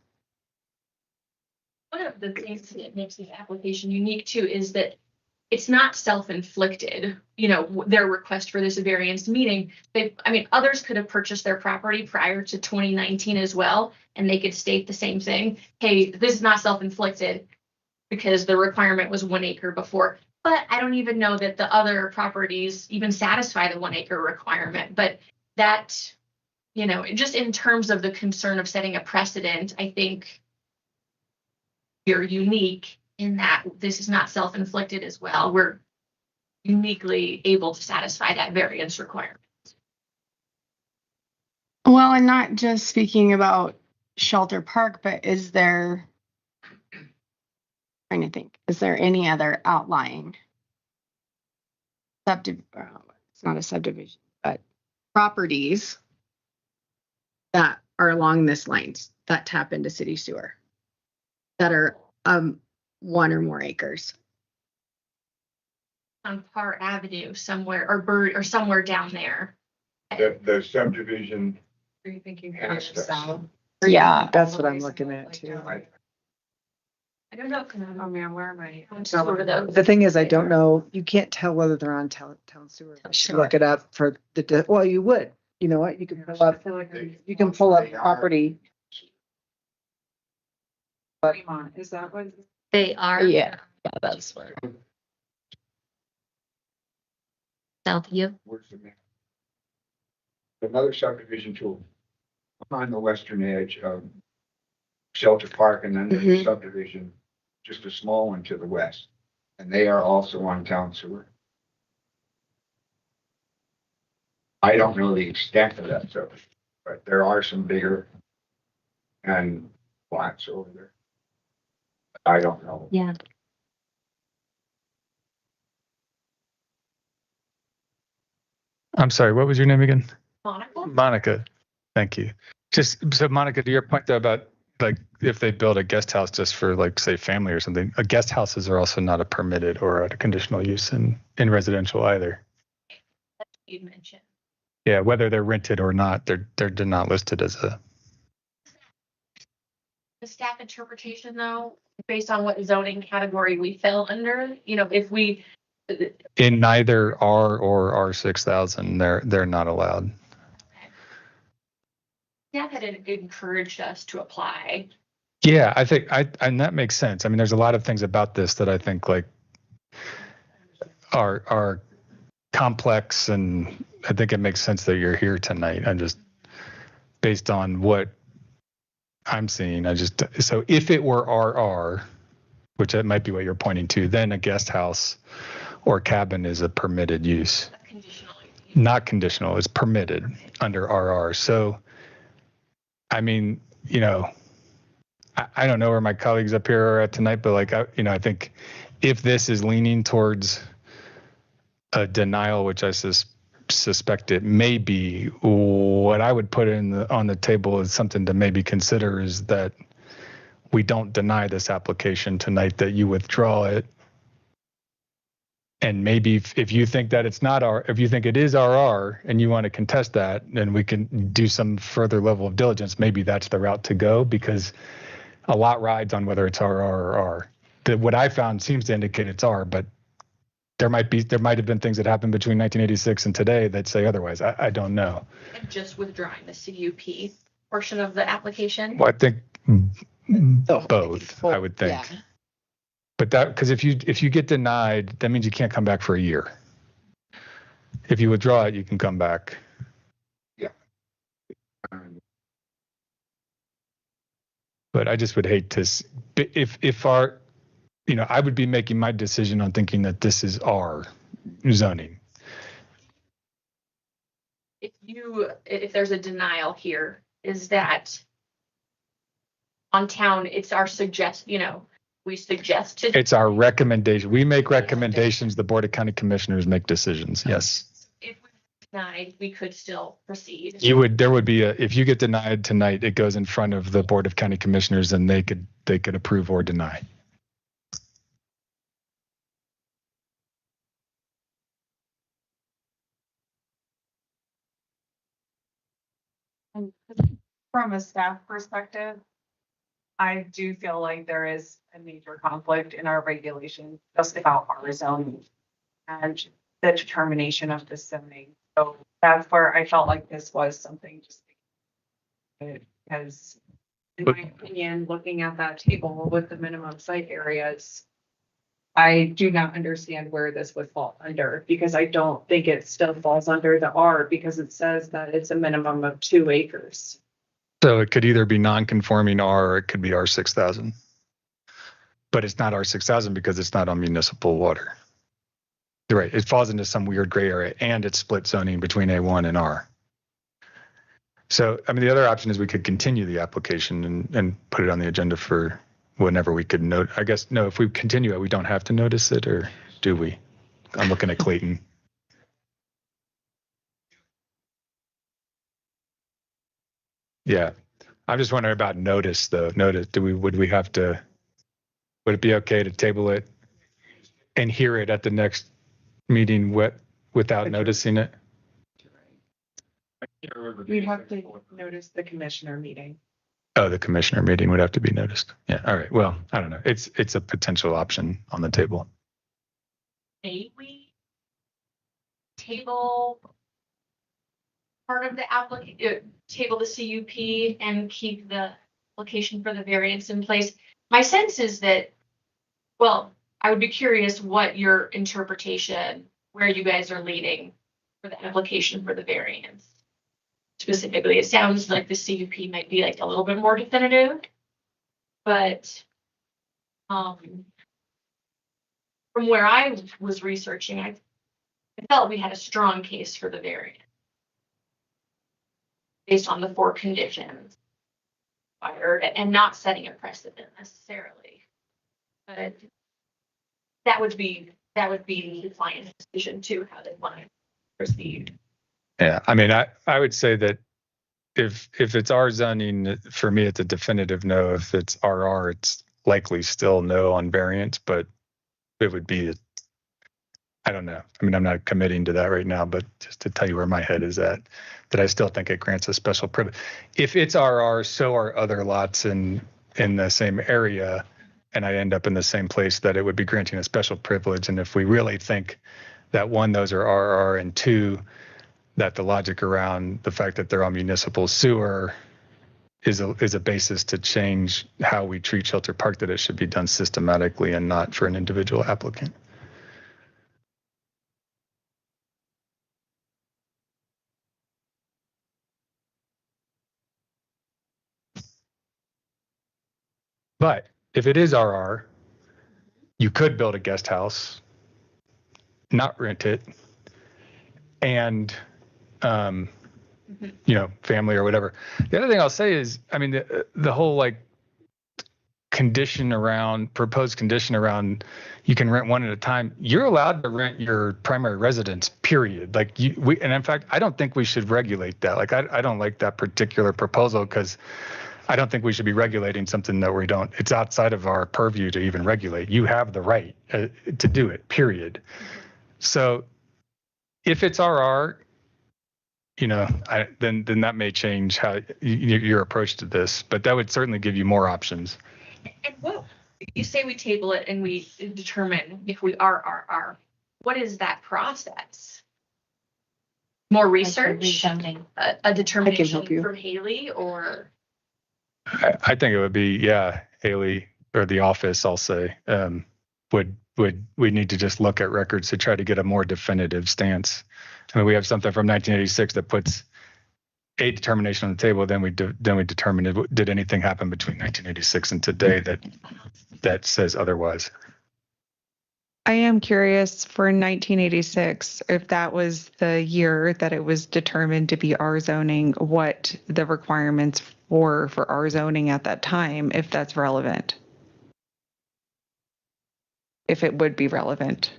One of the things that makes this application unique too is that it's not self-inflicted, their request for this variance, meaning others could have purchased their property prior to 2019 as well, and they could state the same thing. Hey, this is not self-inflicted because the requirement was 1 acre before. But I don't even know that the other properties even satisfy the 1 acre requirement. But that, just in terms of the concern of setting a precedent, I think you're unique in that this is not self-inflicted as well. We're uniquely able to satisfy that variance requirement. Well, and not just speaking about Shelter Park, but trying to think, is there any other outlying it's not a subdivision, but properties that are along this lines that tap into city sewer that are 1 or more acres? On Parr Avenue somewhere, or somewhere down there. The subdivision. Are you thinking Access. south? Yeah, That's what I'm looking at too. I don't know. Oh man, where am I? The thing is, I don't know, you can't tell whether they're on town sewer. You should look it up for well, you would, you know what, you can pull up property. Fremont, is that what? They are. Yeah. Yeah, that's where. South of you. Where's the map? Another subdivision too. I'm on the western edge of Shelter Park, and then there's a subdivision, just a small one to the west. And they are also on town sewer. I don't know the extent of that subdivision, but there are some bigger and flats over there. I don't know. Yeah. I'm sorry, what was your name again? Monica? Monica. Thank you. Just so Monica, to your point though about like if they build a guest house just for like say family or something, guest houses are also not a permitted or a conditional use in residential either. You mentioned. Yeah, whether they're rented or not, they're not listed as a. The staff interpretation though, based on what zoning category we fell under, if we. In neither R or R6000, they're not allowed. Staff had encouraged us to apply. Yeah, I think and that makes sense. I mean, there's a lot of things about this that I think like are complex, and I think it makes sense that you're here tonight. I'm just based on what I'm seeing. So if it were RR, which it might be what you're pointing to, then a guest house or cabin is a permitted use. Conditional. Not conditional, it's permitted under RR. So, I mean, I don't know where my colleagues up here are at tonight, but like, I think if this is leaning towards a denial, which I suspect it may be, what I would put on the table is something to maybe consider is that we don't deny this application tonight, that you withdraw it. And maybe if you think that it's not if you think it is RR and you want to contest that, then we can do some further level of diligence. Maybe that's the route to go, because a lot rides on whether it's RR or R. What I found seems to indicate it's R, but there might have been things that happened between 1986 and today that say otherwise. I don't know. And just withdrawing the CUP portion of the application. Well, I think both. I would think. Yeah. But because if you get denied, that means you can't come back for a year. If you withdraw it, you can come back. Yeah. But I just would hate to, if our, I would be making my decision on thinking that this is our zoning. If there's a denial here, is that on town, it's our we suggest to. It's our recommendation. We make recommendations. The Board of County Commissioners make decisions. Yes. If we're denied, we could still proceed. There would be if you get denied tonight, it goes in front of the Board of County Commissioners and they could approve or deny. And from a staff perspective, I do feel like there is a major conflict in our regulations just about our zoning and the determination of the zoning. So that's where I felt like this was something just because, in my opinion, looking at that table with the minimum site areas, I do not understand where this would fall under, because I don't think it still falls under the R, because it says that it's a minimum of 2 acres. So it could either be non-conforming R or it could be R6000. But it's not R6000 because it's not on municipal water. You're right. It falls into some weird gray area, and it's split zoning between A1 and R. So, I mean, the other option is we could continue the application and put it on the agenda for whenever we could note. I guess, no, if we continue it, we don't have to notice it, or do we? I'm looking at Clayton. Yeah. I'm just wondering about notice, though. Would it be okay to table it and hear it at the next meeting without noticing it? We have to notice the commissioner meeting. Oh, the commissioner meeting would have to be noticed. Yeah. All right. Well, I don't know. It's a potential option on the table. May we table part of the table the CUP and keep the application for the variance in place? My sense is that Well, I would be curious what your interpretation, where you guys are leading for the application for the variance. Specifically, it sounds like the CUP might be like a little bit more definitive, but from where I was researching, I felt we had a strong case for the variance based on the 4 conditions required and not setting a precedent necessarily. But that would be the client's decision too, how they want to proceed. Yeah, I mean, I would say that if it's R zoning, for me, it's a definitive no. If it's RR, it's likely still no on variance, but it would be, I don't know. I mean, I'm not committing to that right now, but just to tell you where my head is at, that I still think it grants a special privilege. If it's RR, so are other lots in the same area, and I end up in the same place, that it would be granting a special privilege. And if we really think that 1, those are RR, and 2, that the logic around the fact that they're on municipal sewer is a basis to change how we treat Shelter Park, that it should be done systematically and not for an individual applicant. But if it is RR, you could build a guest house, not rent it, and family or whatever. The other thing I'll say is, I mean, the whole like proposed condition around you can rent one at a time. You're allowed to rent your primary residence, period. Like and in fact, I don't think we should regulate that. Like I don't like that particular proposal, because I don't think we should be regulating something that we don't. It's outside of our purview to even regulate. You have the right to do it, period. So if it's RR, then that may change how your approach to this, but that would certainly give you more options. And what you say we table it and we determine if we are RR. What is that process? More research, a determination from Haley, or I think it would be, Haley or the office, I'll say, we need to just look at records to try to get a more definitive stance. I mean, we have something from 1986 that puts a determination on the table. Then we determine did anything happen between 1986 and today that says otherwise. I am curious for 1986, if that was the year that it was determined to be R zoning, what the requirements were for R zoning at that time, if that's relevant. If it would be relevant.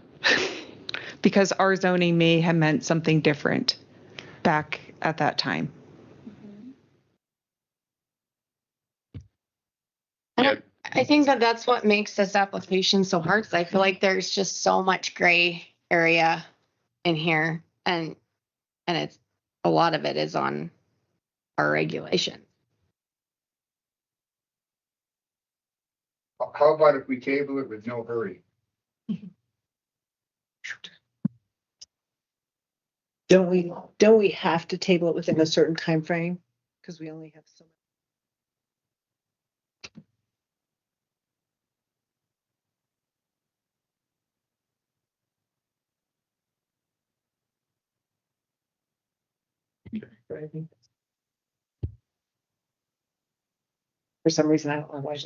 Because R zoning may have meant something different back at that time. I think that's what makes this application so hard, because I feel like there's just so much gray area in here, and it's a lot of it is on our regulation. How about if we table it with no hurry? Don't we have to table it within a certain time frame? Because we only have so much. For some reason, I don't know why.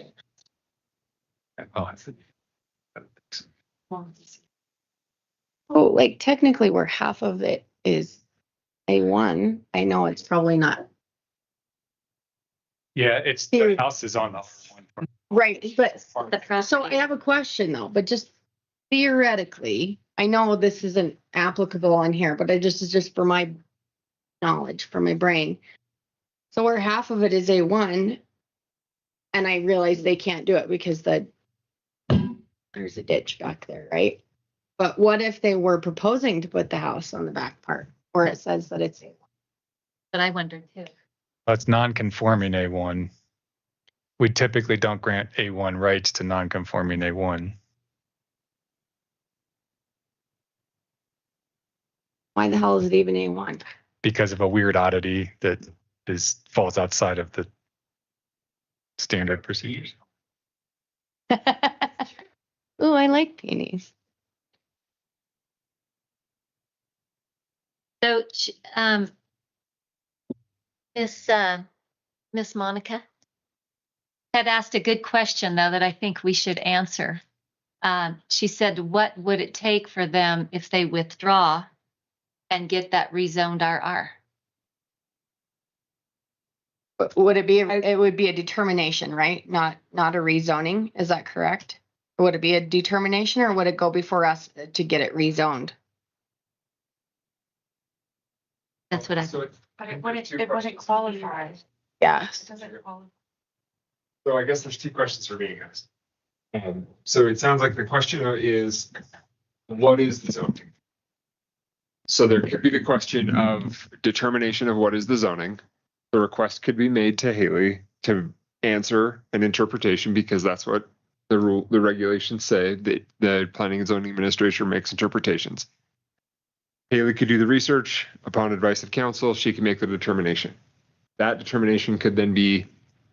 Oh, like technically where half of it is A1. I know it's probably not. Yeah, it's the house is on the one. Right, but so I have a question though, but just theoretically, I know this isn't applicable on here, but it's just for my knowledge, for my brain. So where half of it is A1, and I realize they can't do it because there's a ditch back there, right? But what if they were proposing to put the house on the back part, where it says that it's A1? But I wondered too. That's non-conforming A1. We typically don't grant A1 rights to non-conforming A1. Why the hell is it even A1? Because of a weird oddity that falls outside of the standard procedures. Ooh, I like peonies. So, Miss Monica had asked a good question, though, that I think we should answer. She said, what would it take for them if they withdraw and get that rezoned RR? But would it be, it would be a determination, right? Not a rezoning. Is that correct? Would it be a determination or would it go before us to get it rezoned? That's what I. So But it wouldn't qualify. Yeah. It doesn't qualify. So I guess there's two questions for being asked. So it sounds like the question is, what is the zoning? So there could be the question of determination of what is the zoning. The request could be made to Haley to answer an interpretation because that's what the regulations say, that the planning and zoning administrator makes interpretations. Haley could do the research. Upon advice of counsel, she can make the determination. That determination could then be,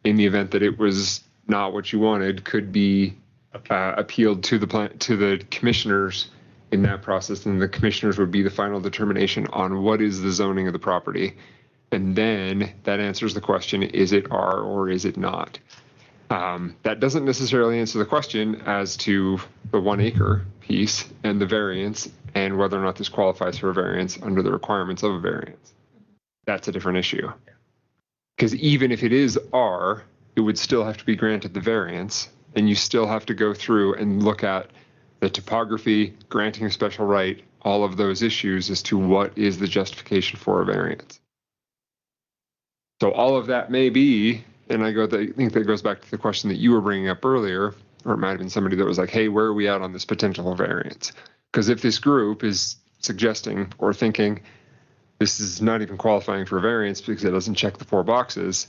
in the event that it was not what you wanted, could be appealed to the commissioners in that process, and the commissioners would be the final determination on what is the zoning of the property. And then that answers the question, is it R or is it not? That doesn't necessarily answer the question as to the 1 acre piece and the variance and whether or not this qualifies for a variance under the requirements of a variance. That's a different issue. Because even if it is R, it would still have to be granted the variance, and you still have to go through and look at the topography, granting a special right, all of those issues as to what is the justification for a variance. So all of that may be, and I think that goes back to the question that you were bringing up earlier, or it might have been somebody that was like, hey, where are we at on this potential variance? Because if this group is suggesting or thinking this is not even qualifying for a variance because it doesn't check the 4 boxes,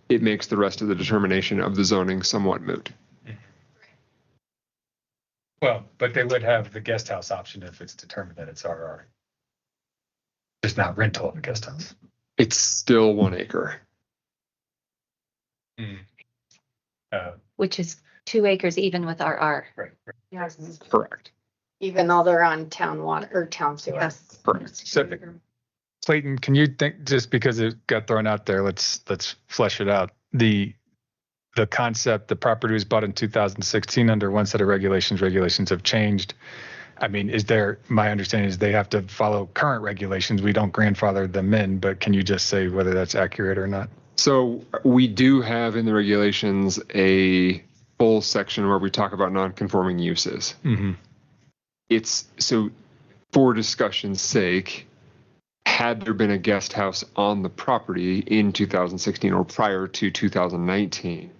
it makes the rest of the determination of the zoning somewhat moot. Well, but they would have the guest house option if it's determined that it's RR. Just not rental of a guest house. It's still 1 acre. Which is 2 acres even with RR. Right. Yes. Correct. Even though they're on town water or town sewer. Yes. Correct. So, Clayton, can you think, just because it got thrown out there, let's flesh it out. The concept, the property was bought in 2016 under one set of regulations. Regulations have changed. I mean, my understanding is they have to follow current regulations. We don't grandfather them in, but can you just say whether that's accurate or not? So we do have in the regulations a full section where we talk about non-conforming uses. Mm-hmm. It's so, for discussion's sake, had there been a guest house on the property in 2016 or prior to 2019,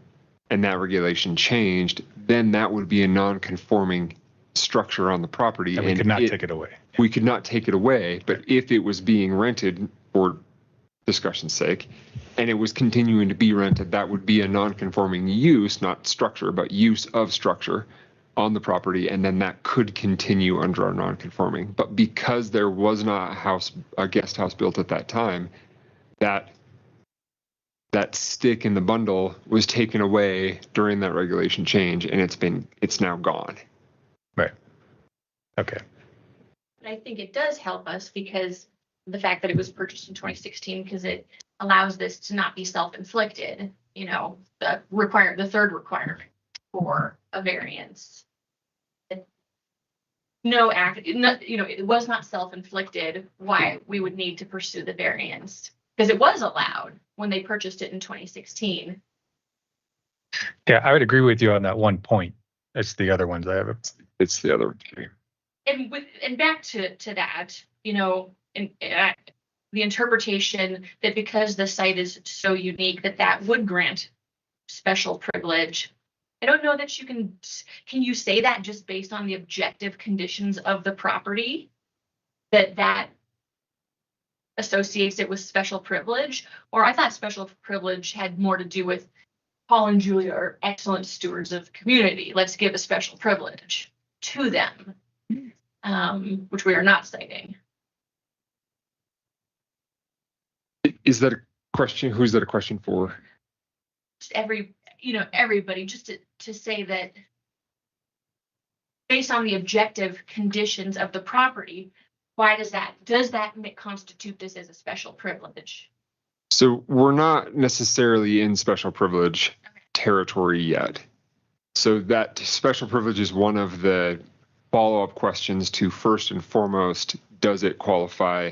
and that regulation changed, then that would be a non-conforming structure on the property. And we could not take it away. We could not take it away, but if it was being rented for discussion's sake, and it was continuing to be rented, that would be a non-conforming use, not structure, but use of structure on the property, and then that could continue under our non-conforming. But because there was not a guest house built at that time, that stick in the bundle was taken away during that regulation change, and it's now gone. Right. Okay. But I think it does help us because the fact that it was purchased in 2016, because it allows this to not be self-inflicted, the third requirement for a variance. It was not self-inflicted why we would need to pursue the variance, because it was allowed when they purchased it in 2016. Yeah, I would agree with you on that one point. It's the other ones I have. It's the other three. And back to that, the interpretation that because the site is so unique that would grant special privilege. I don't know that can you say that just based on the objective conditions of the property, that associates it with special privilege? Or I thought special privilege had more to do with Paul and Julia are excellent stewards of community. Let's give a special privilege to them, which we are not citing. Is that a question? Who's that a question for? Just everybody, just to say that based on the objective conditions of the property, why does that constitute this as a special privilege? So we're not necessarily in special privilege territory yet. So that special privilege is one of the follow-up questions to, first and foremost, does it qualify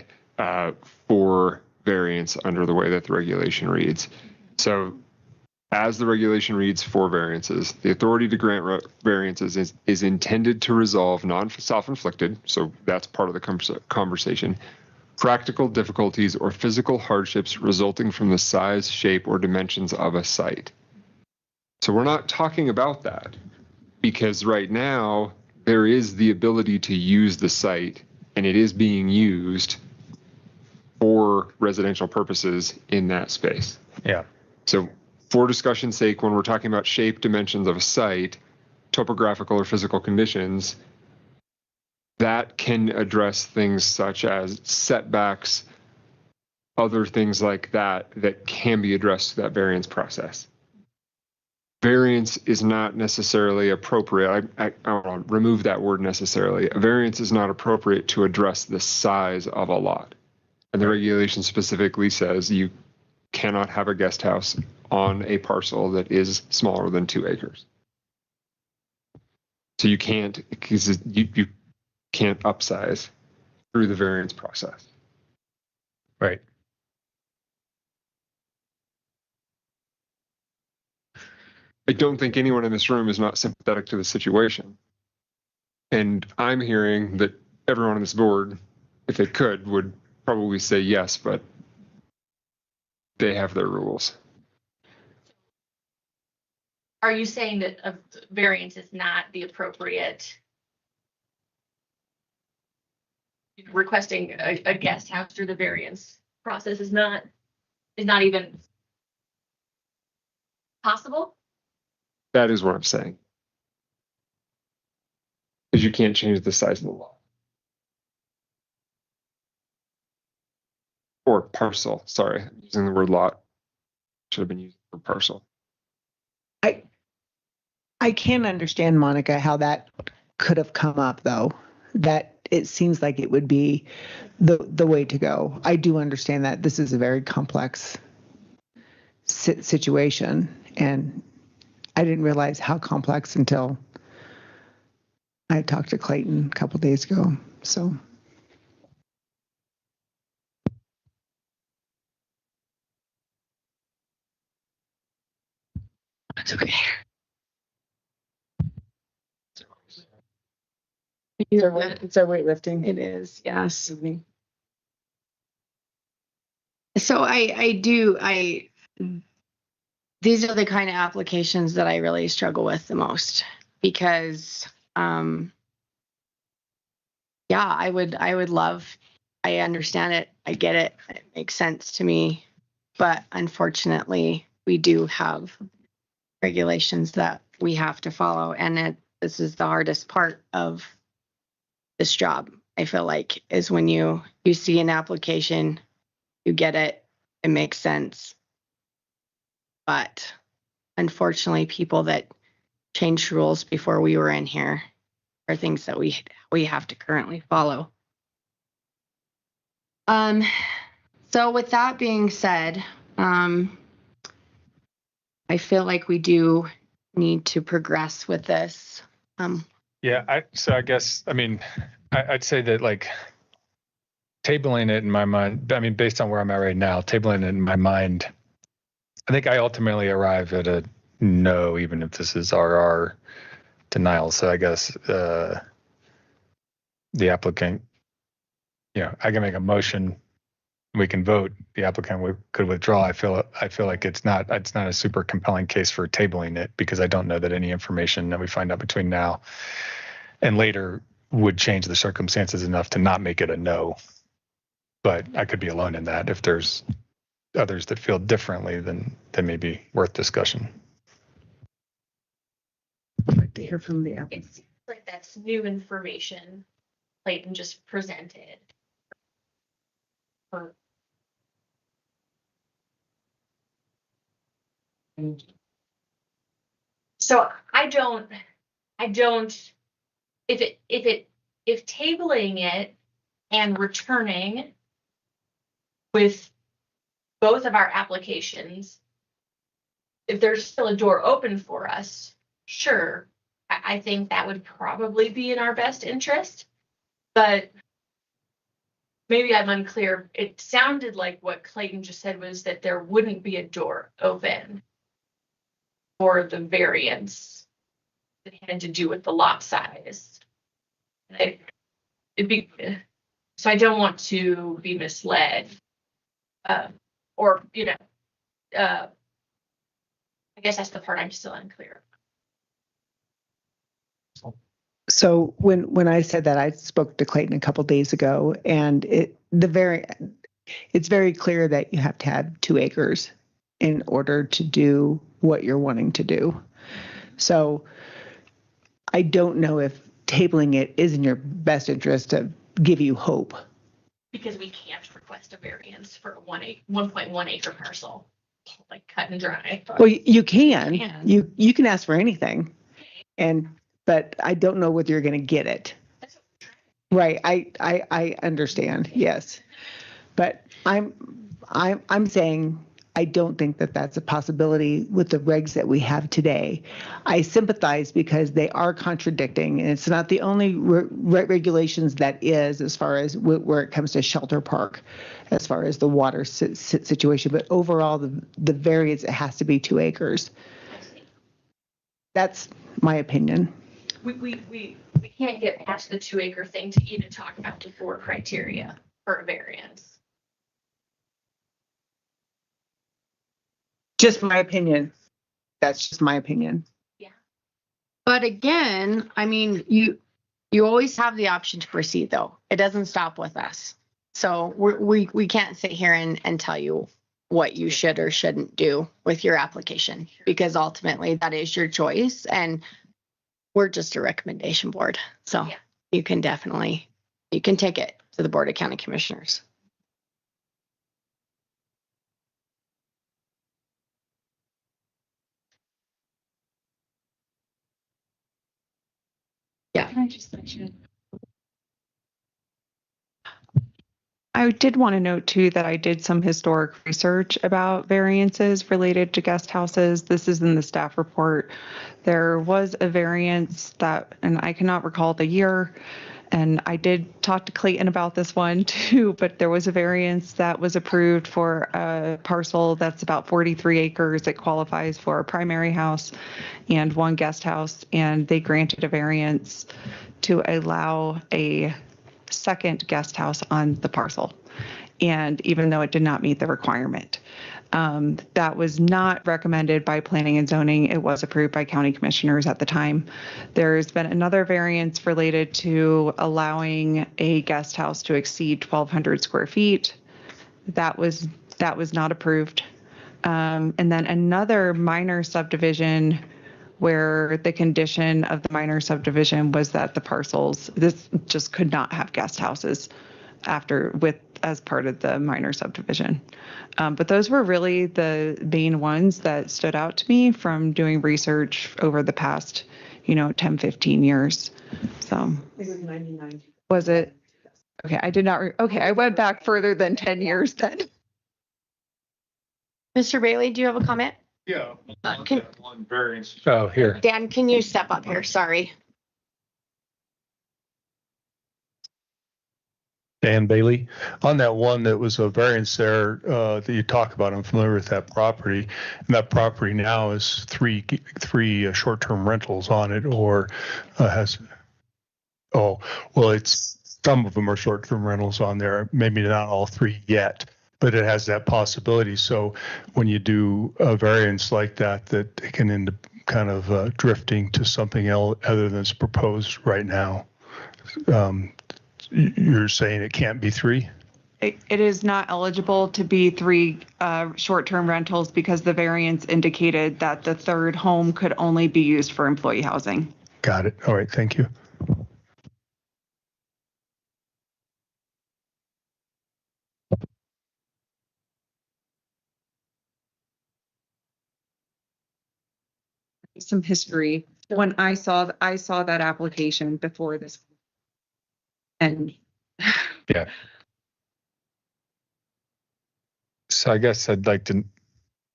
for variance under the way that the regulation reads? So as the regulation reads for variances, the authority to grant variances is intended to resolve non-self-inflicted, so that's part of the conversation, practical difficulties or physical hardships resulting from the size, shape, or dimensions of a site. So we're not talking about that, because right now there is the ability to use the site, and it is being used for residential purposes in that space. Yeah. So for discussion's sake, when we're talking about shape, dimensions of a site, topographical or physical conditions, that can address things such as setbacks, other things like that, that can be addressed through that variance process. Variance is not necessarily appropriate. I want to remove that word necessarily. A variance is not appropriate to address the size of a lot. And the regulation specifically says you cannot have a guest house on a parcel that is smaller than 2 acres. So you can't, because you can't upsize through the variance process. Right. I don't think anyone in this room is not sympathetic to the situation. And I'm hearing that everyone on this board, if they could, would probably say yes, but they have their rules. Are you saying that a variance is not the appropriate, requesting a guest house through the variance process is not even possible? That is what I'm saying. Because you can't change the size of the lot. Or parcel, sorry, I'm using the word lot. Should have been used for parcel. I can understand, Monica, how that could have come up, though. That it seems like it would be the way to go. I do understand that this is a very complex situation, and I didn't realize how complex until I talked to Clayton a couple days ago. So. It's okay. It's our weightlifting. It is, yes. So these are the kind of applications that I really struggle with the most, because I would love, I understand it, I get it, it makes sense to me, but unfortunately we do have regulations that we have to follow, and this is the hardest part of this job, I feel like, is when you see an application, you get it, it makes sense. But unfortunately, people that changed rules before we were in here are things that we have to currently follow. So with that being said, I feel like we do need to progress with this. I guess, I mean, I'd say that, like, tabling it in my mind, I mean, based on where I'm at right now, tabling it in my mind, I think I ultimately arrive at a no, even if this is RR denial. So I guess the applicant, I can make a motion, we can vote. The applicant could withdraw. I feel like it's not a super compelling case for tabling it, because I don't know that any information that we find out between now and later would change the circumstances enough to not make it a no. But I could be alone in that. If there's others that feel differently, then they may be worth discussion. I'd like to hear from the applicant. It seems like that's new information Clayton just presented. So I don't if tabling it and returning with both of our applications, if there's still a door open for us, sure, I think that would probably be in our best interest. But maybe I'm unclear. It sounded like what Clayton just said was that there wouldn't be a door open for the variance that had to do with the lot size. So I don't want to be misled, or I guess that's the part I'm still unclear. So when I said that, I spoke to Clayton a couple days ago, and it's very clear that you have to have 2 acres in order to do what you're wanting to do. So I don't know if tabling it is in your best interest to give you hope. Because we can't request a variance for a 1.1 acre parcel, like cut and dry. Well, you can. You can ask for anything, but I don't know whether you're going to get it. Right. I understand. Yes, but I'm saying I don't think that that's a possibility with the regs that we have today. I sympathize because they are contradicting, and it's not the only regulations that is as far as where it comes to shelter park, as far as the water situation. But overall, the variance, it has to be 2 acres. That's my opinion. We can't get past the 2 acre thing to even talk about the 4 criteria for a variance. Just my opinion. That's just my opinion. Yeah. But again, I mean, you always have the option to proceed, though. It doesn't stop with us. So we can't sit here and tell you what you should or shouldn't do with your application, because ultimately that is your choice, and we're just a recommendation board. So Yeah. you can take it to the Board of County Commissioners. Yeah. Can I just mention? I did want to note too that I did some historic research about variances related to guest houses. This is in the staff report. There was a variance that, and I cannot recall the year, and I did talk to Clayton about this one too, but there was a variance that was approved for a parcel that's about 43 acres. It qualifies for a primary house and 1 guest house, and they granted a variance to allow a second guest house on the parcel. And even though it did not meet the requirement, that was not recommended by planning and zoning. It was approved by county commissioners at the time. There's been another variance related to allowing a guest house to exceed 1,200 square feet. That was not approved. And then another minor subdivision where the condition of the minor subdivision was that the parcels, this just could not have guest houses as part of the minor subdivision. But those were really the main ones that stood out to me from doing research over the past, 10, 15 years. So It was 99. was it? Okay, I did not. Okay, I went back further than 10 years then. Mr. Bailey, do you have a comment? Yeah. Can- One variance. Oh, here. Dan, can you step up here? Sorry. Dan Bailey. On that one that was a variance there that you talk about, I'm familiar with that property. And that property now is three short-term rentals on it, or it's some of them are short-term rentals on there. Maybe not all 3 yet, but it has that possibility. So when you do a variance like that, that it can end up kind of drifting to something else other than it's proposed right now. You're saying it can't be 3? It is not eligible to be 3 short-term rentals because the variance indicated that the third home could only be used for employee housing. Got it. All right. Thank you. some history when I saw that application before this. And Yeah. So I guess I'd like to,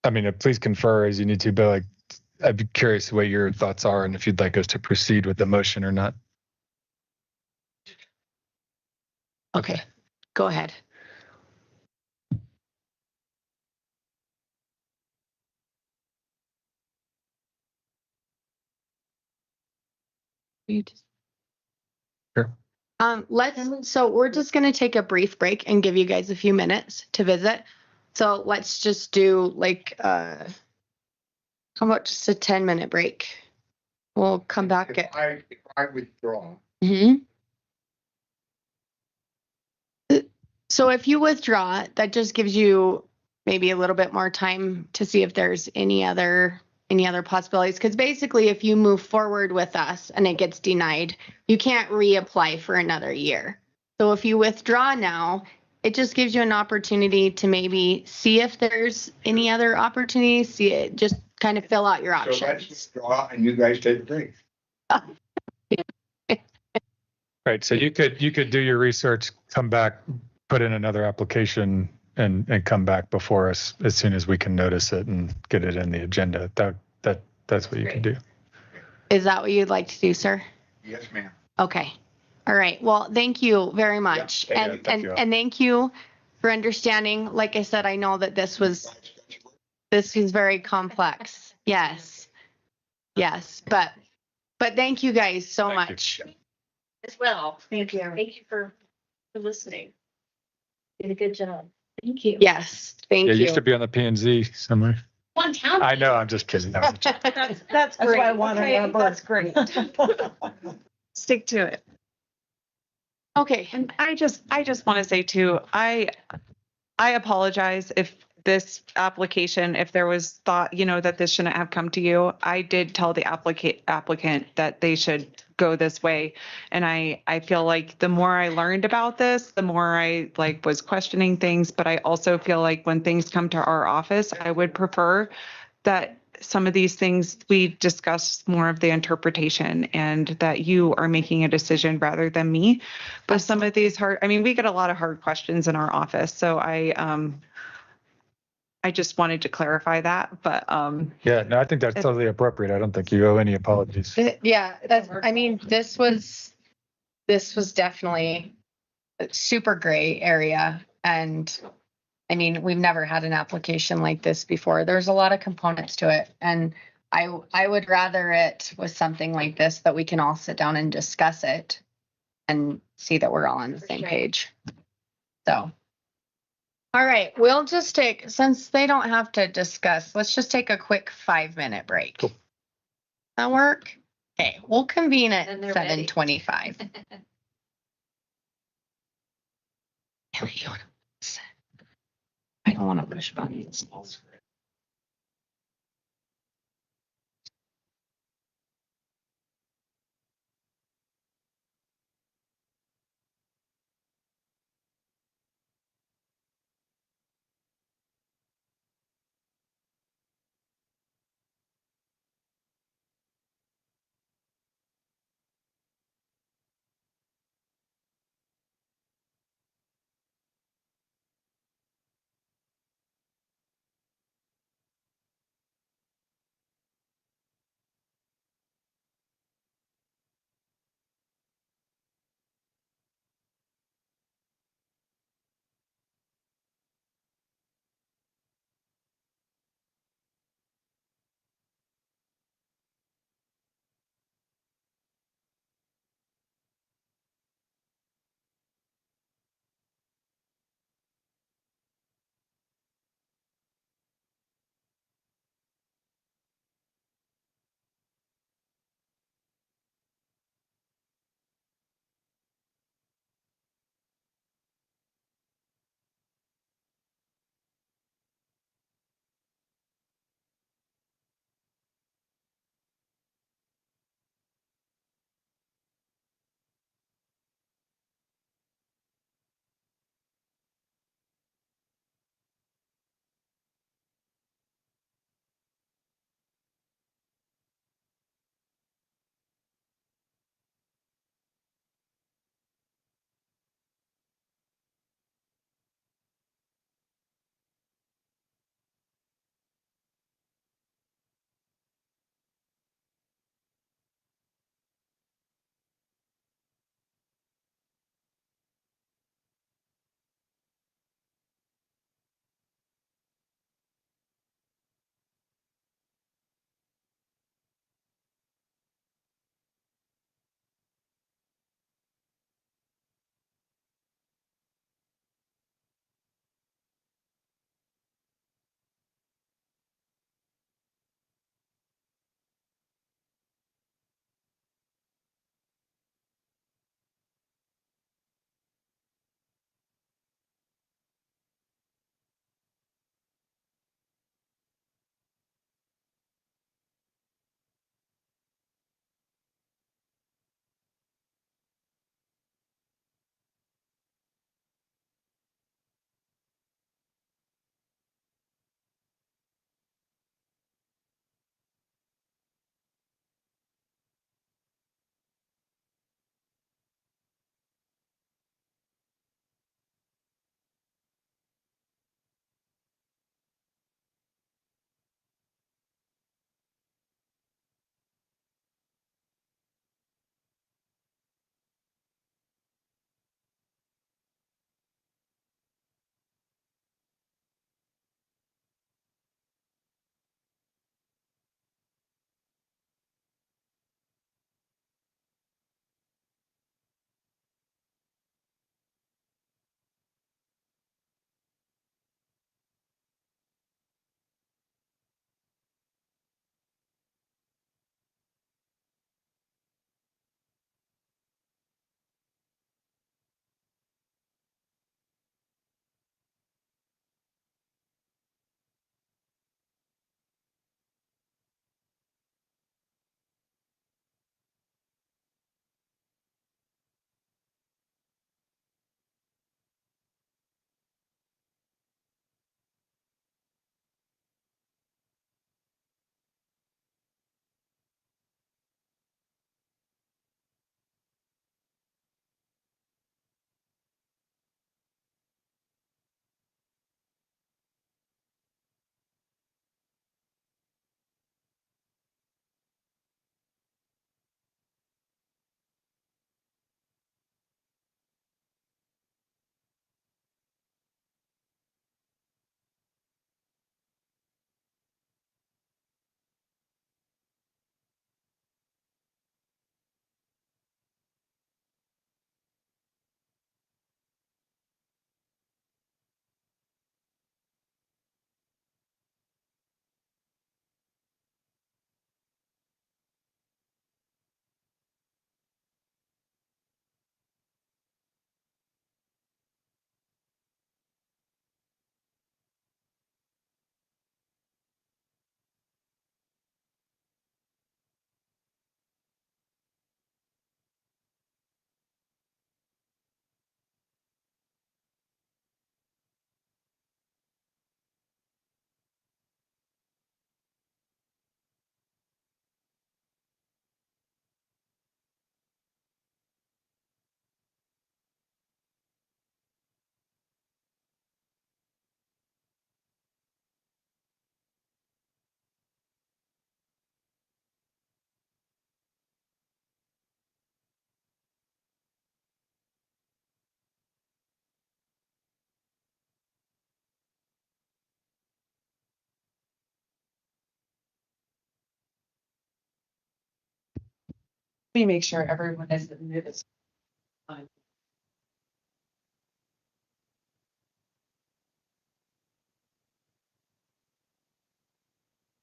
I mean, please confer as you need to, but like, I'd be curious what your thoughts are and if you'd like us to proceed with the motion or not. Okay, go ahead. Sure. So we're just gonna take a brief break and give you guys a few minutes to visit. So let's just do like, how about just a 10-minute break? We'll come back If I withdraw, Mhm. So if you withdraw, that just gives you maybe a little bit more time to see if there's any other possibilities. Because basically, if you move forward with us and it gets denied, you can't reapply for another year. So if you withdraw now, it just gives you an opportunity to maybe see if there's any other opportunities. See it, just kind of fill out your so let's options. withdraw and you guys take a break. Right. So you could do your research, come back, put in another application and come back before us as soon as we can notice it and get it in the agenda. That's what you can do. Is that what you'd like to do, sir? Yes, ma'am. Okay. All right. Well, thank you very much. Yeah, And thank you. and thank you for understanding. Like I said, I know that this is very complex. Yes. Yes. But thank you guys so Thank you. much. As well. Thank you. Thank you for listening. Did a good job. Thank you. Yes. Thank Yeah, you. you used to be on the P and Z somewhere. One town. I know. I'm just kidding. That was a joke. that's great. why I wanted Okay, our board. that's great. Stick to it. Okay. And I just want to say too, I apologize if this application, if there was thought, that this shouldn't have come to you. I did tell the applicant that they should go this way. And I feel like the more I learned about this, the more I was questioning things. But I also feel like when things come to our office, I would prefer that some of these things we discuss more of the interpretation and that you are making a decision rather than me. But some of these we get a lot of hard questions in our office. So I just wanted to clarify that, but Yeah, no, I think that's totally appropriate. I don't think you owe any apologies. Yeah. This was definitely a super gray area. And we've never had an application like this before. There's a lot of components to it. And I would rather it was something like this that we can all sit down and discuss it and see that we're all on the same page. So, all right, we'll just since they don't have to discuss, let's just take a quick 5-minute break. Cool. That work? Okay, we'll convene at And they're ready. 7:25. I don't want to push buttons. Let me make sure everyone is admitted.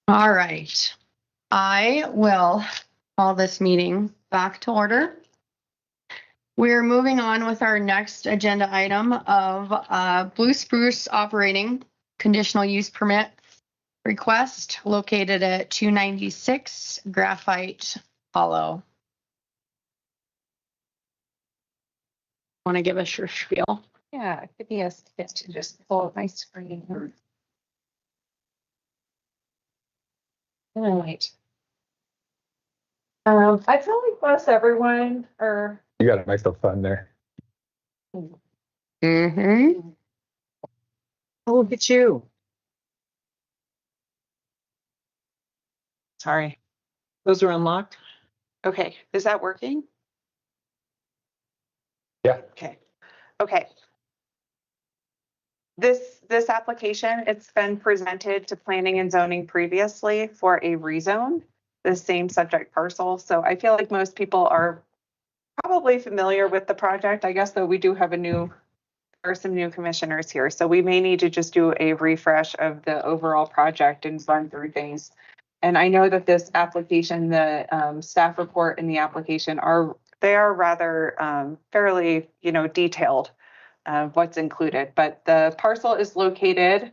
All right. I will call this meeting back to order. We're moving on with our next agenda item of Blue Spruce operating conditional use permit request located at 296 Graphite Hollow. Want to give us your spiel? Yeah, give me a second to just pull up my screen here. All right. I feel like most everyone are. You got a nice little fun there. Mm-hmm. Oh, look at you. Sorry. Those are unlocked? Okay, is that working? Yeah. Okay. Okay. This application, it's been presented to planning and zoning previously for a rezone, the same subject parcel. So I feel like most people are probably familiar with the project. I guess though we do have there are some new commissioners here. So we may need to just do a refresh of the overall project and run through things. And I know that this application, the staff report and the application they are rather fairly, detailed what's included. But the parcel is located,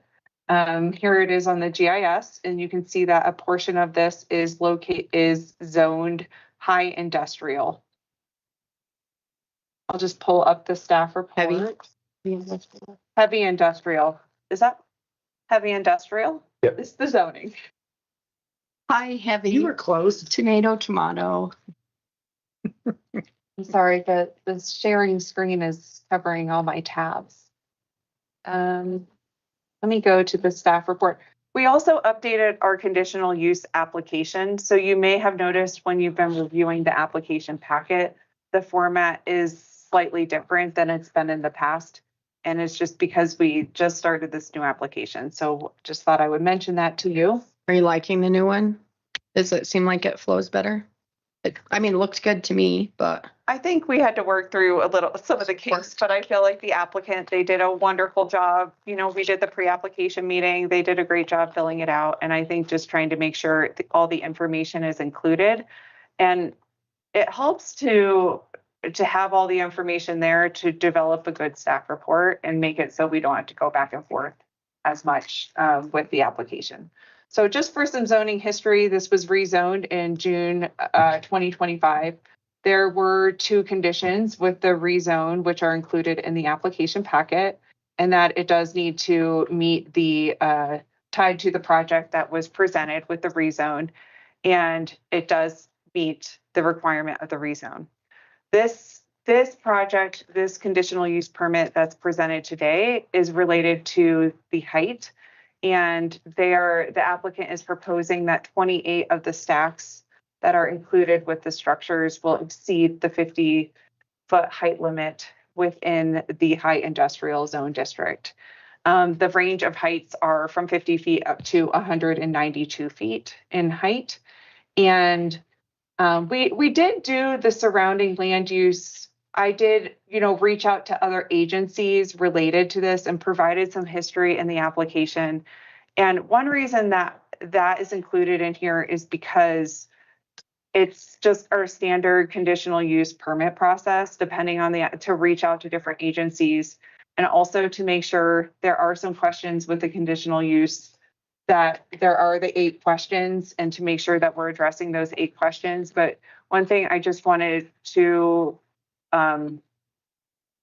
here it is on the GIS, and you can see that a portion of this is zoned high industrial. I'll just pull up the staff report. Heavy industrial. Is that heavy industrial? Yep. It's the zoning. Hi, heavy. You were close. Tomato. I'm sorry, the sharing screen is covering all my tabs. Let me go to the staff report. We also updated our conditional use application. So you may have noticed when you've been reviewing the application packet, the format is slightly different than it's been in the past. And it's just because we just started this new application. So just thought I would mention that to you. Are you liking the new one? Does it seem like it flows better? It looked good to me, but I think we had to work through some of the kinks, but I feel like the applicant, they did a wonderful job. We did the pre-application meeting. They did a great job filling it out. And I think just trying to make sure all the information is included. And it helps to have all the information there to develop a good staff report and make it so we don't have to go back and forth as much with the application. So just for some zoning history, this was rezoned in June 2025. There were 2 conditions with the rezone, which are included in the application packet, and that it does need to meet the tied to the project that was presented with the rezone, and it does meet the requirement of the rezone. This project, this conditional use permit that's presented today is related to the height. And the applicant is proposing that 28 of the stacks that are included with the structures will exceed the 50-foot height limit within the high industrial zone district. The range of heights are from 50 feet up to 192 feet in height. And we did do the surrounding land use. I did, reach out to other agencies related to this and provided some history in the application. And one reason that is included in here is because it's just our standard conditional use permit process, depending on to reach out to different agencies, and also to make sure there are some questions with the conditional use, that there are the 8 questions, and to make sure that we're addressing those 8 questions. But one thing I just wanted to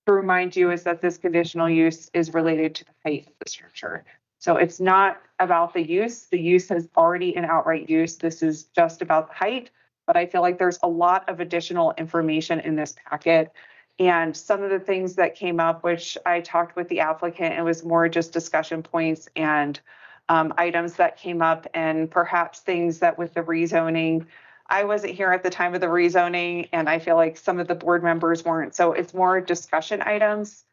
remind you is that this conditional use is related to the height of the structure. So it's not about the use. The use has already an outright use. This is just about the height. But I feel like there's a lot of additional information in this packet. And some of the things that came up, which I talked with the applicant, it was more just discussion points and items that came up, and perhaps things that with the rezoning, I wasn't here at the time of the rezoning, and I feel like some of the board members weren't. So it's more discussion items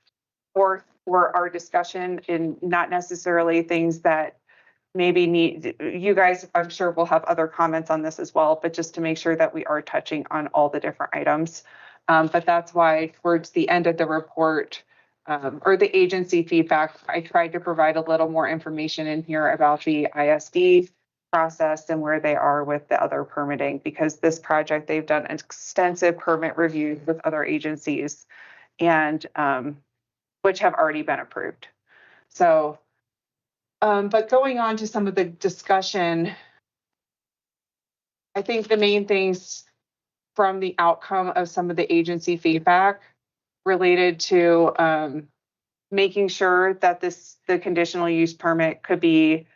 for our discussion, and not necessarily things that maybe need, you guys, I'm sure will have other comments on this as well, but just to make sure that we are touching on all the different items. But that's why towards the end of the report, or the agency feedback, I tried to provide a little more information in here about the ISD process and where they are with the other permitting, because this project, they've done extensive permit reviews with other agencies and which have already been approved. So, but going on to some of the discussion, I think the main things from the outcome of some of the agency feedback related to making sure that the conditional use permit could be,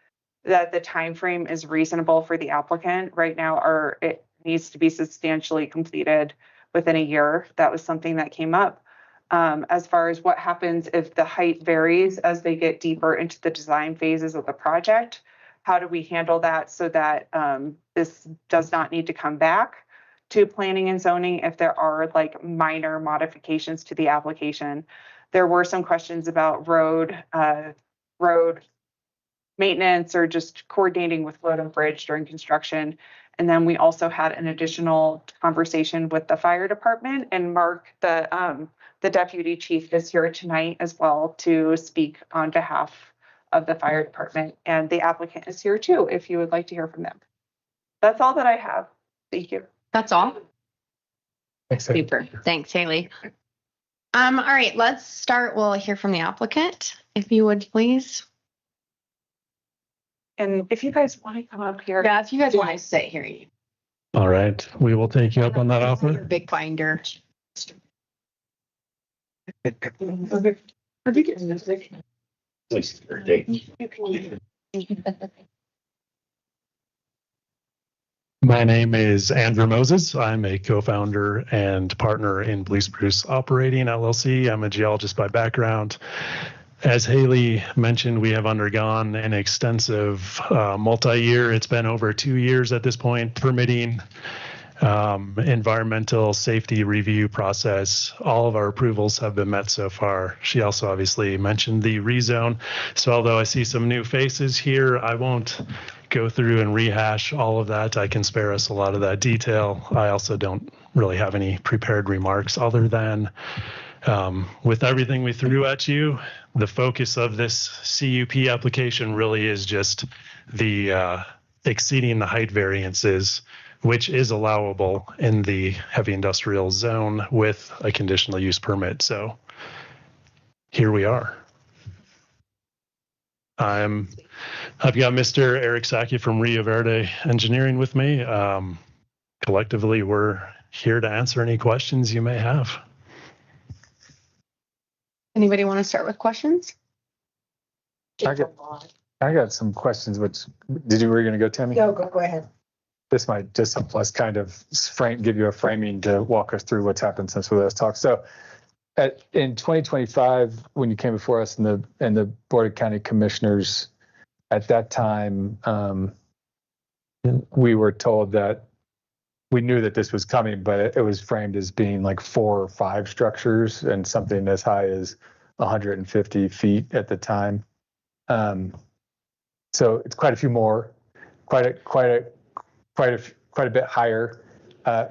that the time frame is reasonable for the applicant. Right now, it needs to be substantially completed within a year. That was something that came up. As far as what happens if the height varies as they get deeper into the design phases of the project, how do we handle that so that this does not need to come back to planning and zoning if there are like minor modifications to the application? There were some questions about road maintenance or just coordinating with road and bridge during construction. And then we also had an additional conversation with the fire department, and Mark, the deputy chief, is here tonight as well to speak on behalf of the fire department, and the applicant is here too if you would like to hear from them. That's all that I have. Thank you. That's all. Thanks. Super. Thanks, Haley. All right, let's start. We'll hear from the applicant, if you would, please. And if you guys want to come up here. Yeah, if you guys want to sit here. All right, we will take you up on that Your offer. big binder. My name is Andrew Moses. I'm a co-founder and partner in Blue Spruce Operating LLC. I'm a geologist by background. As Haley mentioned, we have undergone an extensive multi-year, it's been over 2 years at this point, permitting, environmental safety review process. All of our approvals have been met so far. She also obviously mentioned the rezone. So although I see some new faces here, I won't go through and rehash all of that. I can spare us a lot of that detail. I also don't really have any prepared remarks other than with everything we threw at you, the focus of this CUP application really is just the exceeding the height variances, which is allowable in the heavy industrial zone with a conditional use permit. So here we are. I've got Mr. Eric Saki from Rio Verde Engineering with me. Collectively, we're here to answer any questions you may have. Anybody want to start with questions? I got some questions. Which were you going to go, Tammy? Go ahead. This might just help us kind of give you a framing to walk us through what's happened since we last talked. So, in 2025, when you came before us in the Board of County Commissioners, at that time, we were told that we knew that this was coming, but it was framed as being like 4 or 5 structures and something as high as 150 feet at the time. So it's quite a few more, quite a bit higher.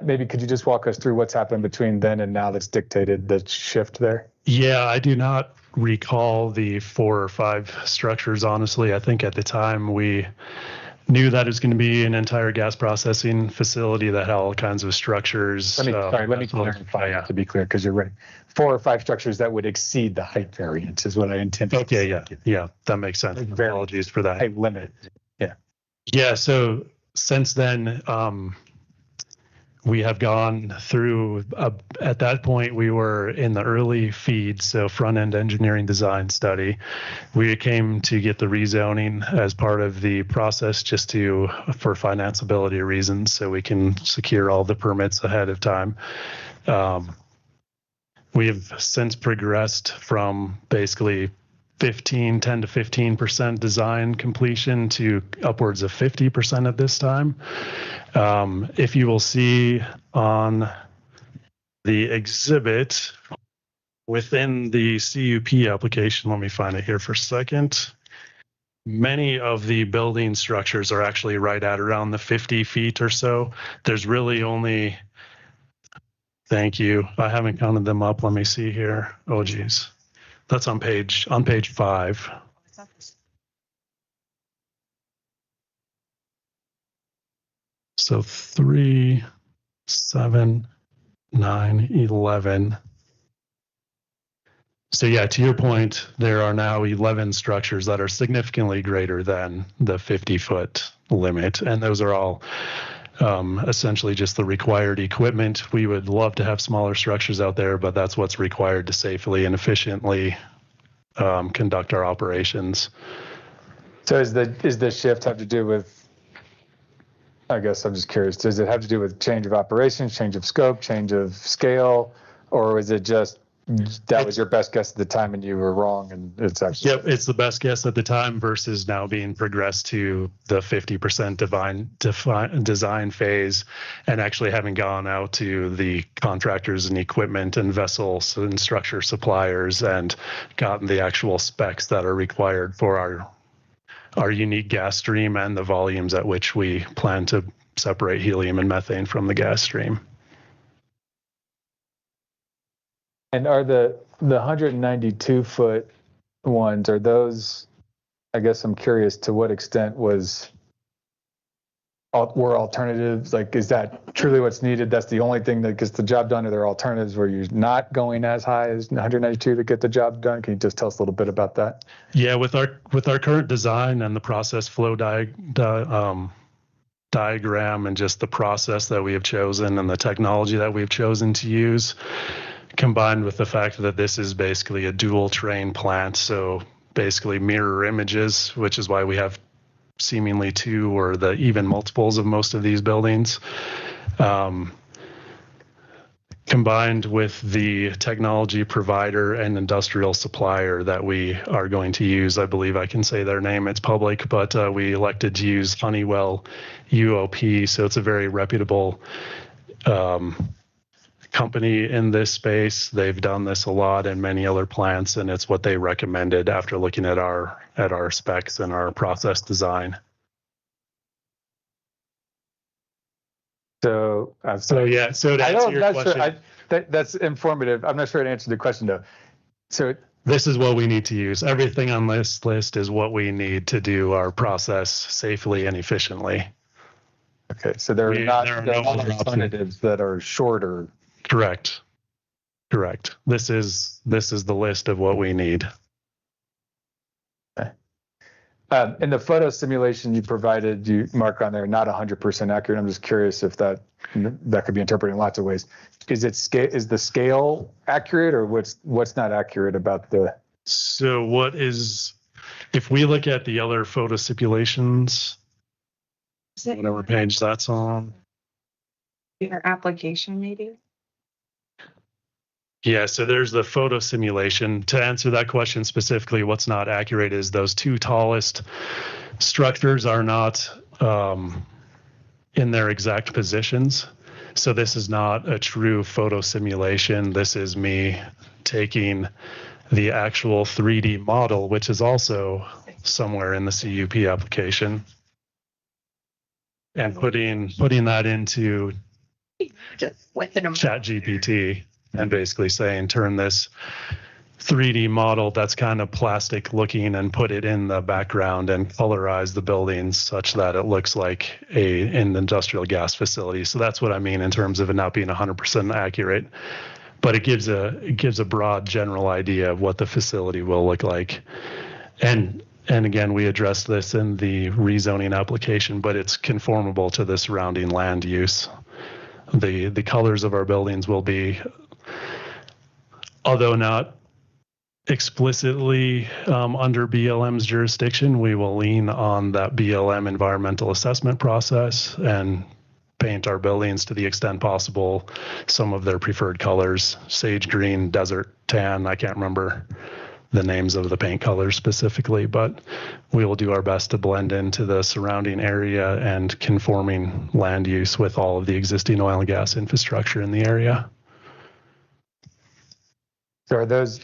Maybe could you just walk us through what's happened between then and now that's dictated the shift there? Yeah, I do not recall the 4 or 5 structures, honestly. I think at the time we knew that it was going to be an entire gas processing facility that had all kinds of structures. Let me clarify to be clear, because you're right. 4 or 5 structures that would exceed the height variance is what I intended. Okay, yeah, that makes sense. Apologies for that. Height limit. Yeah, so since then, we have gone through, at that point, we were in the early feed, so front-end engineering design study. We came to get the rezoning as part of the process just for financeability reasons, so we can secure all the permits ahead of time. We have since progressed from basically 10 to 15% design completion to upwards of 50% at this time. If you will see on the exhibit within the CUP application, let me find it here for a second. Many of the building structures are actually right at around the 50 feet or so. There's really only, thank you. I haven't counted them up. Let me see here. Oh, geez. That's on page 5. So 3, 7, 9, 11. So yeah, to your point, there are now 11 structures that are significantly greater than the 50-foot limit, and those are all essentially just the required equipment. We would love to have smaller structures out there, but that's what's required to safely and efficiently conduct our operations. So is the shift have to do with, I guess I'm just curious, does it have to do with change of operations, change of scope, change of scale, or is it just that was your best guess at the time and you were wrong and it's actually? Yep, it's the best guess at the time versus now being progressed to the 50% design phase and actually having gone out to the contractors and equipment and vessels and structure suppliers and gotten the actual specs that are required for our unique gas stream and the volumes at which we plan to separate helium and methane from the gas stream. And are the 192-foot ones, are those, I guess I'm curious to what extent were alternatives, like is that truly what's needed? That's the only thing that gets the job done, or there are alternatives where you're not going as high as 192 to get the job done? Can you just tell us a little bit about that? Yeah, with our current design and the process flow diagram and just the process that we have chosen and the technology that we've chosen to use, combined with the fact that this is basically a dual train plant, so basically mirror images, which is why we have seemingly 2 or the even multiples of most of these buildings. Combined with the technology provider and industrial supplier that we are going to use, I believe I can say their name, it's public, but we elected to use Honeywell UOP, so it's a very reputable company in this space. They've done this a lot in many other plants, and it's what they recommended after looking at our specs and our process design. So to answer your question, that's informative. I'm not sure it answered the question though. So this is what we need to use. Everything on this list is what we need to do our process safely and efficiently. Okay, so there are no alternatives that are shorter. Correct. This is the list of what we need. Okay. In the photo simulation you provided, you mark on there not 100% accurate. I'm just curious if that could be interpreted in lots of ways. Is the scale accurate, or what's not accurate about the? So if we look at the other photo simulations, whatever page that's on. Your application, maybe? Yeah, so there's the photo simulation. To answer that question specifically, what's not accurate is those 2 tallest structures are not in their exact positions. So this is not a true photo simulation. This is me taking the actual 3D model, which is also somewhere in the CUP application, and putting that into ChatGPT and basically saying, turn this 3D model that's kind of plastic looking and put it in the background and colorize the buildings such that it looks like an industrial gas facility. So that's what I mean in terms of it not being 100% accurate, but it gives a broad general idea of what the facility will look like. And again, we addressed this in the rezoning application, but it's conformable to the surrounding land use. The colors of our buildings will be, although not explicitly under BLM's jurisdiction, we will lean on that BLM environmental assessment process and paint our buildings to the extent possible some of their preferred colors: sage green, desert tan. I can't remember the names of the paint colors specifically, but we will do our best to blend into the surrounding area and conforming land use with all of the existing oil and gas infrastructure in the area. So are those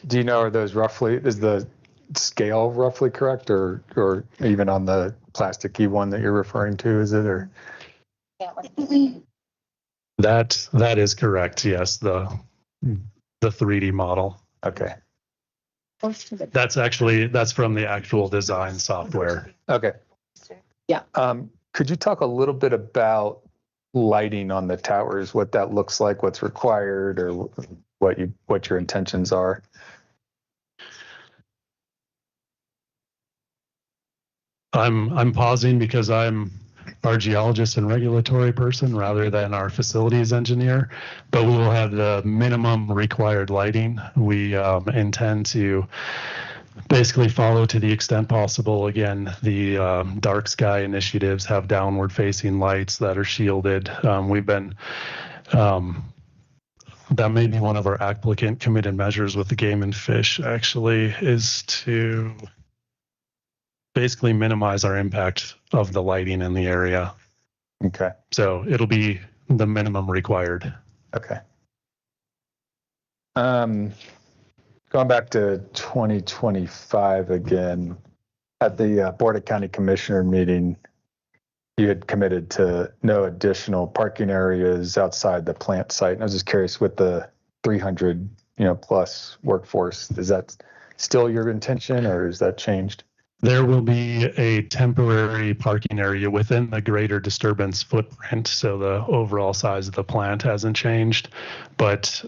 roughly, is the scale roughly correct, or even on the plasticky one that you're referring to, is it, or? That is correct. Yes, the 3D model. Okay. That's from the actual design software. Okay. Yeah. Could you talk a little bit about lighting on the towers, what that looks like, what's required, or what your intentions are? I'm pausing because I'm our geologist and regulatory person rather than our facilities engineer, but we will have the minimum required lighting. We intend to basically follow to the extent possible. Again, the dark sky initiatives have downward facing lights that are shielded. We've been that may be one of our applicant committed measures with the game and fish, actually, is to basically minimize our impact of the lighting in the area. Okay. So it'll be the minimum required. Okay. Going back to 2025 again, at the Board of County Commissioner meeting, you had committed to no additional parking areas outside the plant site. And I was just curious, with the 300, plus workforce, is that still your intention, or is that changed? There will be a temporary parking area within the greater disturbance footprint. So the overall size of the plant hasn't changed. But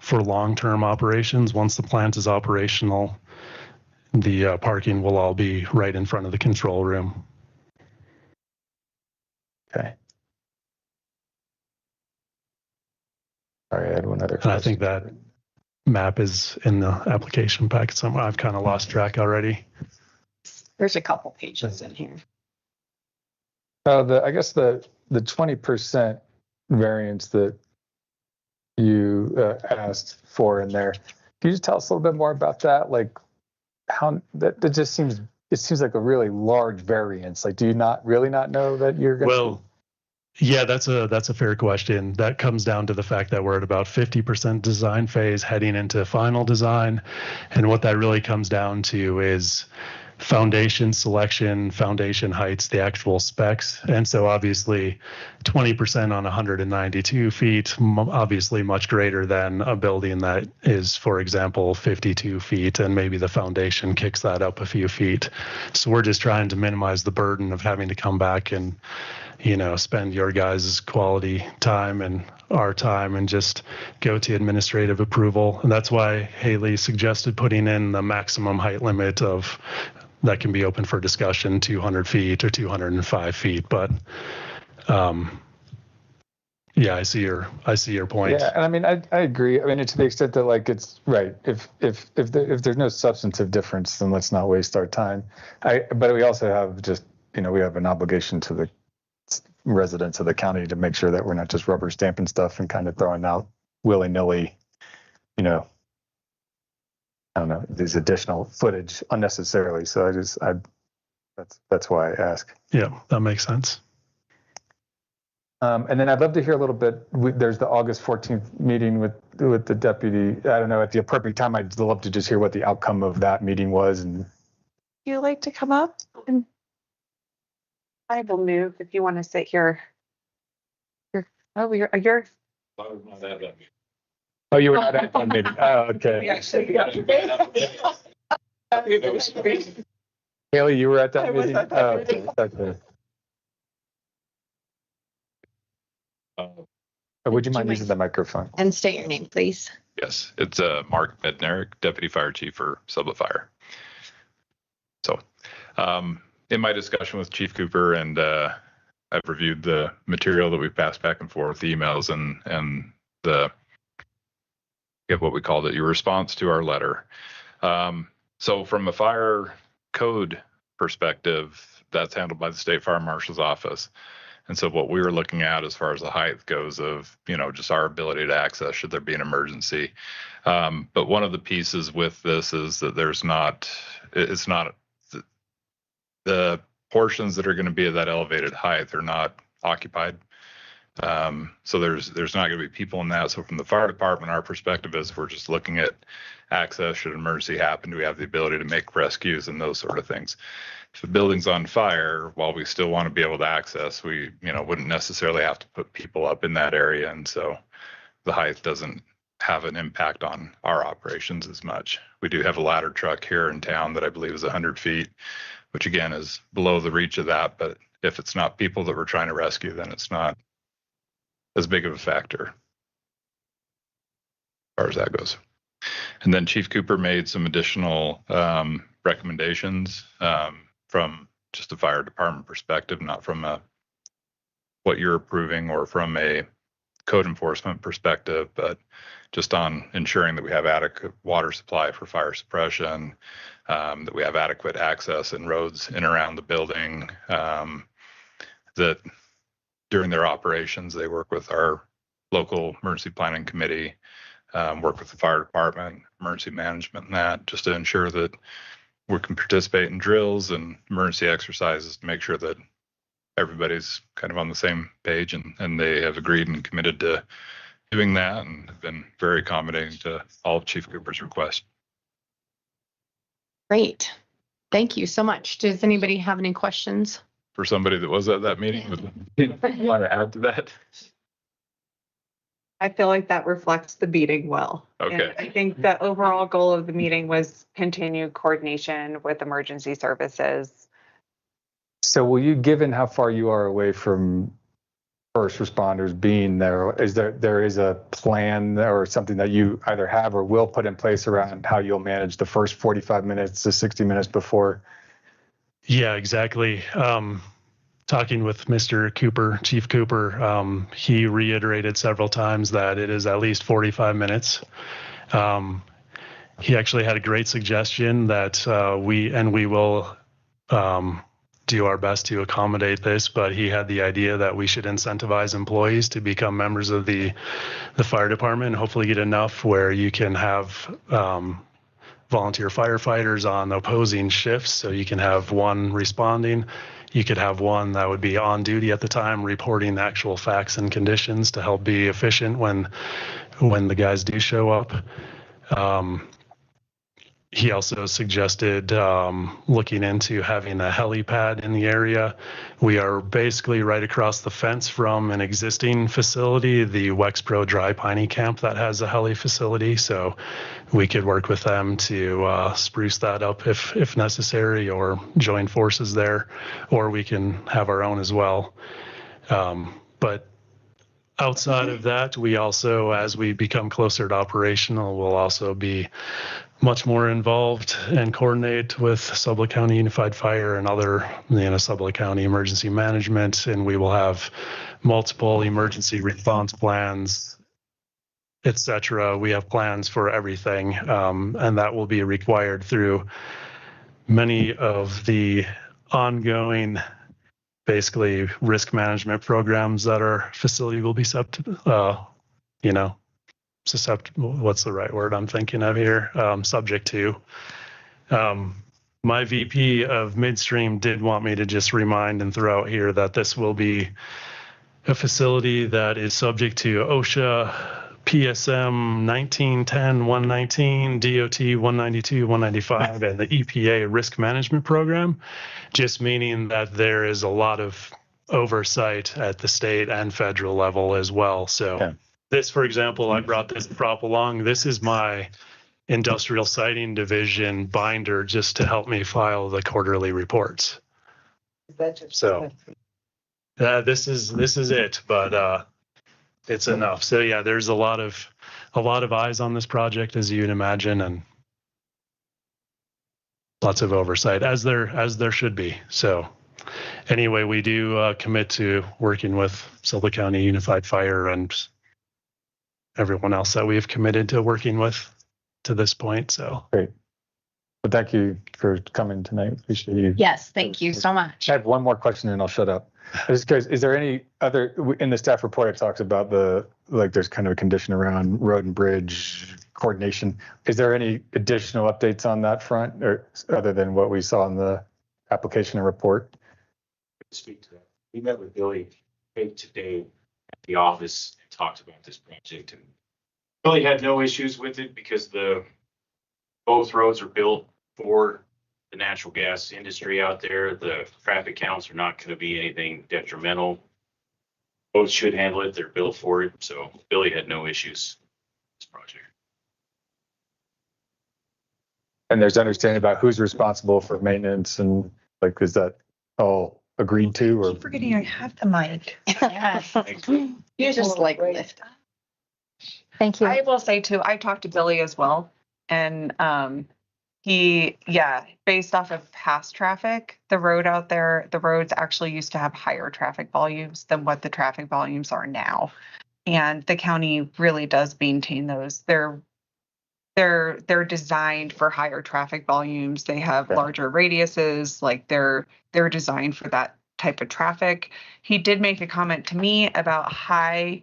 for long-term operations, once the plant is operational, the parking will all be right in front of the control room. Okay. Sorry, I had one other question. And I think that map is in the application packet somewhere. I've kind of lost track already. There's a couple pages in here. Oh, I guess the 20% variance that you asked for in there. Can you just tell us a little bit more about that? Like, how that just seems, it seems like a really large variance. Like, do you not know that you're going to? Well, yeah, that's a fair question. That comes down to the fact that we're at about 50% design phase heading into final design. And what that really comes down to is foundation selection, foundation heights, the actual specs. And so obviously 20% on 192 feet, obviously much greater than a building that is, for example, 52 feet, and maybe the foundation kicks that up a few feet. So we're just trying to minimize the burden of having to come back and, spend your guys' quality time and our time and just go to administrative approval. And that's why Haley suggested putting in the maximum height limit of that can be open for discussion, 200 feet or 205 feet. But yeah, I see your point. Yeah, and I mean, I agree. I mean, to the extent that, like, it's right. If there's no substantive difference, then let's not waste our time. But we also have just, we have an obligation to the residents of the county to make sure that we're not just rubber stamping stuff and kind of throwing out willy-nilly, I don't know, these additional footage unnecessarily. So that's why I ask. Yeah, that makes sense. And then I'd love to hear a little bit. There's the August 14th meeting with the deputy. I don't know, at the appropriate time, I'd love to just hear what the outcome of that meeting was. And You like to come up? And I will move if you want to sit here. You're. Oh, you were not at that meeting. Oh, okay. Haley, you were at that meeting? Oh, okay. Would you mind using the microphone? And state your name, please. Yes, it's Mark Bednarik, Deputy Fire Chief for Sublette Fire. So, in my discussion with Chief Cooper, and I've reviewed the material that we've passed back and forth, the emails and the what we called it, your response to our letter. So from a fire code perspective, that's handled by the State Fire Marshal's office. And so what we were looking at as far as the height goes of, just our ability to access should there be an emergency. But one of the pieces with this is that it's not the portions that are going to be at that elevated height, they're not occupied. So there's not going to be people in that. So from the fire department, our perspective is we're just looking at access. Should an emergency happen, do we have the ability to make rescues and those sort of things? If the building's on fire, while we still want to be able to access, we wouldn't necessarily have to put people up in that area, and so the height doesn't have an impact on our operations as much. We do have a ladder truck here in town that I believe is 100 feet, which again is below the reach of that. But if it's not people that we're trying to rescue, then it's not as big of a factor as far as that goes. And then Chief Cooper made some additional recommendations from just a fire department perspective, not from what you're approving or from a code enforcement perspective, but just on ensuring that we have adequate water supply for fire suppression, that we have adequate access and roads in and around the building, that during their operations, they work with our local emergency planning committee, work with the fire department, emergency management, and that just to ensure that we can participate in drills and emergency exercises to make sure that everybody's kind of on the same page, and they have agreed and committed to doing that and have been very accommodating to all of Chief Cooper's requests. Great. Thank you so much. Does anybody have any questions? For somebody that was at that meeting, would you want to add to that? I feel like that reflects the meeting well. Okay. And I think the overall goal of the meeting was continued coordination with emergency services. So will you, given how far you are away from first responders being there, is there is a plan or something that you either have or will put in place around how you'll manage the first 45 minutes to 60 minutes before? Yeah, exactly. Talking with Mr. Cooper, Chief Cooper, he reiterated several times that it is at least 45 minutes. He actually had a great suggestion that we will do our best to accommodate this, but he had the idea that we should incentivize employees to become members of the fire department and hopefully get enough where you can have volunteer firefighters on opposing shifts. So you can have one responding. You could have one that would be on duty at the time, reporting the actual facts and conditions to help be efficient when the guys do show up. He also suggested looking into having a helipad in the area. We are basically right across the fence from an existing facility, the Wexpro Dry Piney Camp, that has a heli facility. So we could work with them to spruce that up if necessary, or join forces there, or we can have our own as well. But outside of that, we also, as we become closer to operational, will also be much more involved and coordinate with Sublette County Unified Fire and other Sublette County Emergency Management, and we will have multiple emergency response plans, etc. We have plans for everything, and that will be required through many of the ongoing, basically, risk management programs that our facility will be susceptible, what's the right word I'm thinking of here? Subject to. My VP of Midstream did want me to just remind and throw out here that this will be a facility that is subject to OSHA, PSM 1910, 119, DOT 192, 195, and the EPA risk management program, just meaning that there is a lot of oversight at the state and federal level as well. So. Yeah. This, for example, I brought this prop along. This is my industrial siting division binder just to help me file the quarterly reports. So this is it, but it's enough. So yeah, there's a lot of eyes on this project, as you'd imagine, and lots of oversight, as there should be. So anyway, we do commit to working with Sublette County Unified Fire and everyone else that we have committed to working with to this point. So great. Well, thank you for coming tonight. Appreciate you. Yes, thank you so much. I have one more question and I'll shut up. I'm just curious, is there any other, in the staff report, it talks about there's kind of a condition around road and bridge coordination. Is there any additional updates on that front, or other than what we saw in the application and report? Speak to that. We met with Billy today at the office and talked about this project and really had no issues with it because both roads are built for the natural gas industry out there. The traffic counts are not going to be anything detrimental. Both should handle it. They're built for it. So Billy had no issues with this project. And there's understanding about who's responsible for maintenance and like, is that all agreed to or? Keep forgetting I have the mic. You just like lift. Thank you. I will say too, I talked to Billy as well, and based off of past traffic, the roads actually used to have higher traffic volumes than what the traffic volumes are now. And the county really does maintain those. They're designed for higher traffic volumes. They have larger radiuses, like they're designed for that type of traffic. He did make a comment to me about high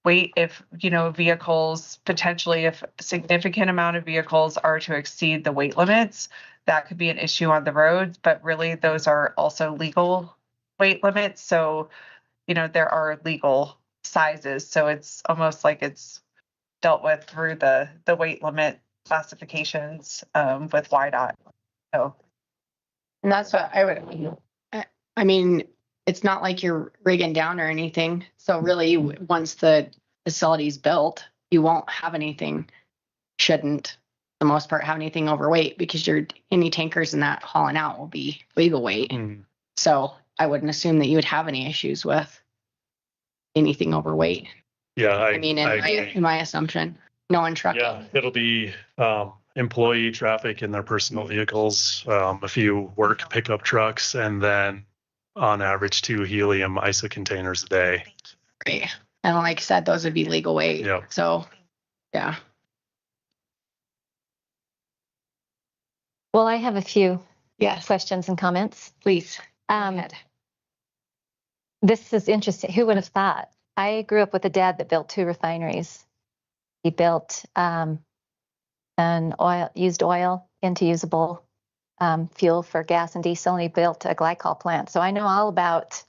weight if vehicles, potentially if a significant amount of vehicles are to exceed the weight limits, that could be an issue on the roads, but really those are also legal weight limits. So there are legal sizes, so it's almost like it's dealt with through the weight limit classifications with YDOT. So, And that's what I would, I mean, it's not like you're rigging down or anything. So really, once the facility's built, you won't have anything, shouldn't, for the most part, have anything overweight because any tankers in that hauling out will be legal weight. Mm. So I wouldn't assume that you would have any issues with anything overweight. Yeah, in my assumption, no one trucking. Yeah, it'll be employee traffic in their personal vehicles, a few work pickup trucks, and then on average 2 helium ISO containers a day. Right. And like I said, those would be legal weight. Yep. So, yeah. Well, I have a few Yes. questions and comments. Please. This is interesting. Who would have thought? I grew up with a dad that built 2 refineries. He built used oil into usable fuel for gas and diesel, and he built a glycol plant. So I know all about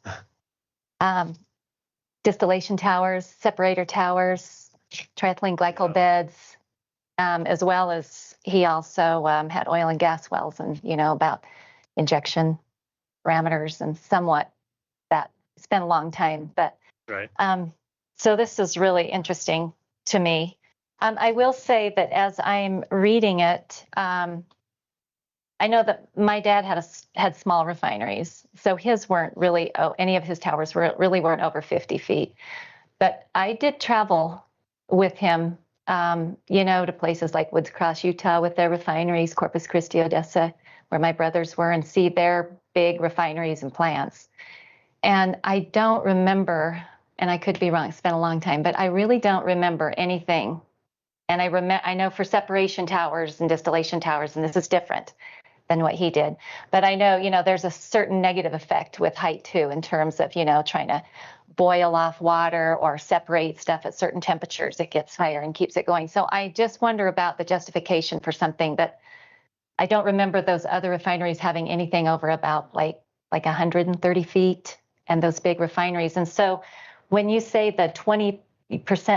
distillation towers, separator towers, triethylene glycol beds, as well as he also had oil and gas wells and, about injection parameters and somewhat that. Spent a long time, but right. So this is really interesting to me. I will say that as I'm reading it, I know that my dad had small refineries, so his weren't really. Any of his towers really weren't over 50 feet. But I did travel with him, to places like Woods Cross, Utah, with their refineries, Corpus Christi, Odessa, where my brothers were, and see their big refineries and plants. And I don't remember, and I could be wrong, it's been a long time, but I really don't remember anything. And I know for separation towers and distillation towers, and this is different than what he did. But I know, there's a certain negative effect with height too, in terms of, trying to boil off water or separate stuff at certain temperatures. It gets higher and keeps it going. So I just wonder about the justification for something that I don't remember those other refineries having anything over about like 130 feet. And those big refineries. And so when you say the 20%,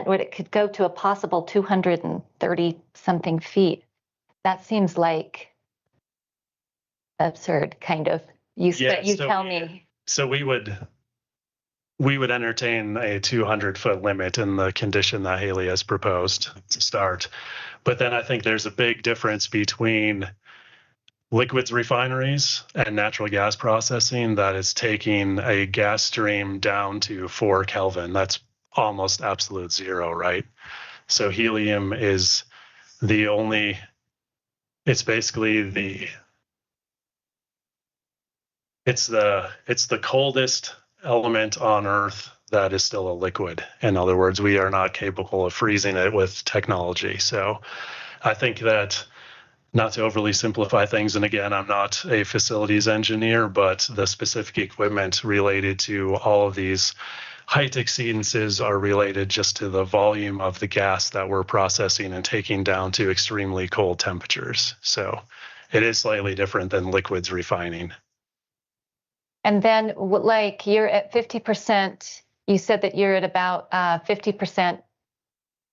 what it could go to a possible 230 something feet, that seems like absurd, kind of. Tell me. So we would entertain a 200-foot limit in the condition that Haley has proposed to start. But then I think there's a big difference between liquids refineries and natural gas processing that is taking a gas stream down to 4 Kelvin. That's almost absolute zero, right? So helium is it's basically it's the coldest element on Earth that is still a liquid. In other words, we are not capable of freezing it with technology. So I think that, not to overly simplify things, and again, I'm not a facilities engineer, but the specific equipment related to all of these height exceedances are related just to the volume of the gas that we're processing and taking down to extremely cold temperatures. So it is slightly different than liquids refining. And then, like, you're at 50% you said that you're at about 50%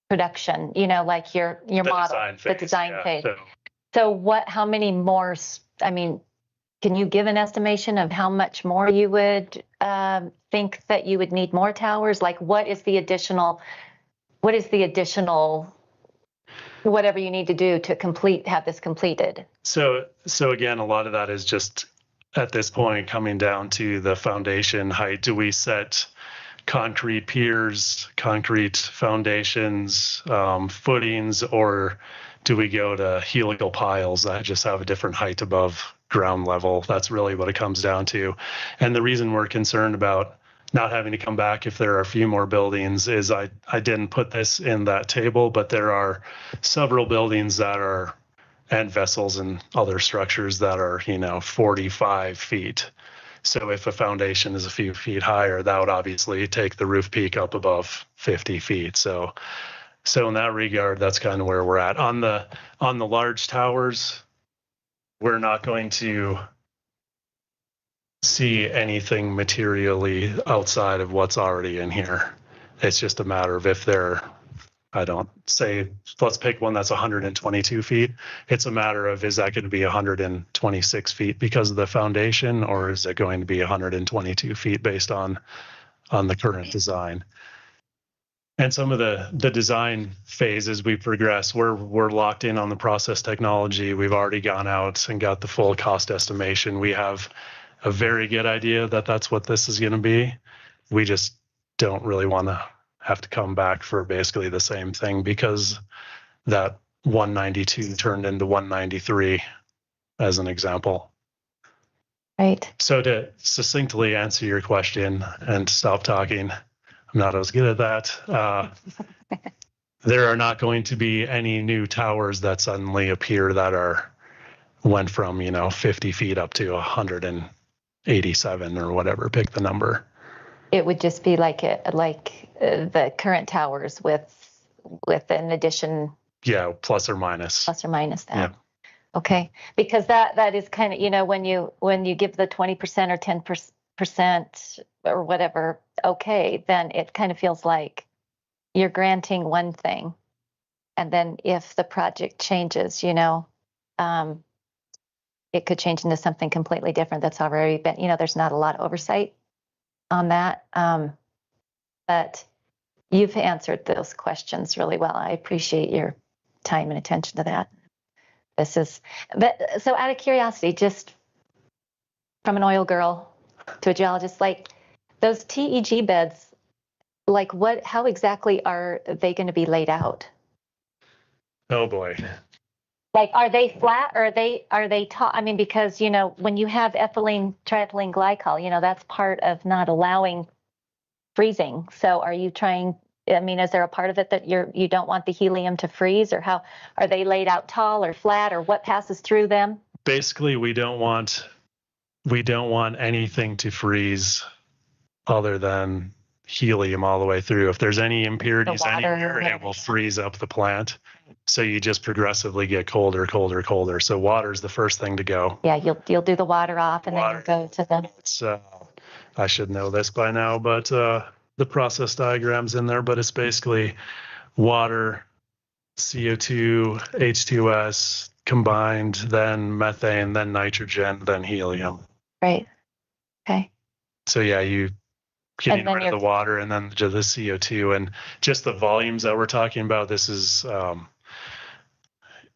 production, like your model, the design phase. So how many more, I mean, can you give an estimation of how much more you would think that you would need more towers? Like what is the additional, whatever you need to do to have this completed? So again, a lot of that is just at this point coming down to the foundation height. Do we set concrete piers, concrete foundations, footings, or do we go to helical piles that just have a different height above ground level? That's really what it comes down to. And the reason we're concerned about not having to come back if there are a few more buildings is I didn't put this in that table, but there are several buildings that are, and vessels and other structures that are, 45 feet. So if a foundation is a few feet higher, that would obviously take the roof peak up above 50 feet. So in that regard, that's kind of where we're at. On the large towers, we're not going to see anything materially outside of what's already in here. It's just a matter of if they're, let's pick one that's 122 feet. It's a matter of, is that going to be 126 feet because of the foundation, or is it going to be 122 feet based on the current design? And some of the design phases we progress, we're locked in on the process technology. We've already gone out and got the full cost estimation. We have a very good idea that that's what this is going to be. We just don't really want to have to come back for basically the same thing because that 192 turned into 193 as an example. Right. So to succinctly answer your question and stop talking, I'm not as good at that. There are not going to be any new towers that suddenly appear that went from 50 feet up to 187 or whatever. Pick the number. It would just be like the current towers with an addition. Yeah, plus or minus. Plus or minus that. Yeah. Okay, because that is kind of when you give the 20% or 10% or whatever, okay, then it kind of feels like you're granting one thing, and then if the project changes, it could change into something completely different that's already been. There's not a lot of oversight on that, but you've answered those questions really well. I appreciate your time and attention to that. So out of curiosity, just from an oil girl to a geologist, like those TEG beds, like how exactly are they going to be laid out? Oh boy. Like, are they flat or are they tall? I mean, because, when you have triethylene glycol, that's part of not allowing freezing. So are you is there a part of it that you don't want the helium to freeze, or how are they laid out, tall or flat, or what passes through them? Basically, we don't want anything to freeze other than helium all the way through. If there's any impurities anywhere, it will freeze up the plant. So you just progressively get colder, colder, colder. So water is the first thing to go. Yeah, you'll do the water off and then you'll go to the. It's I should know this by now, but the process diagram's in there. But it's basically water, CO2, H2S combined, then methane, then nitrogen, then helium. Right. Okay. So yeah, you getting rid of the water and then the CO2 and just the volumes that we're talking about. This is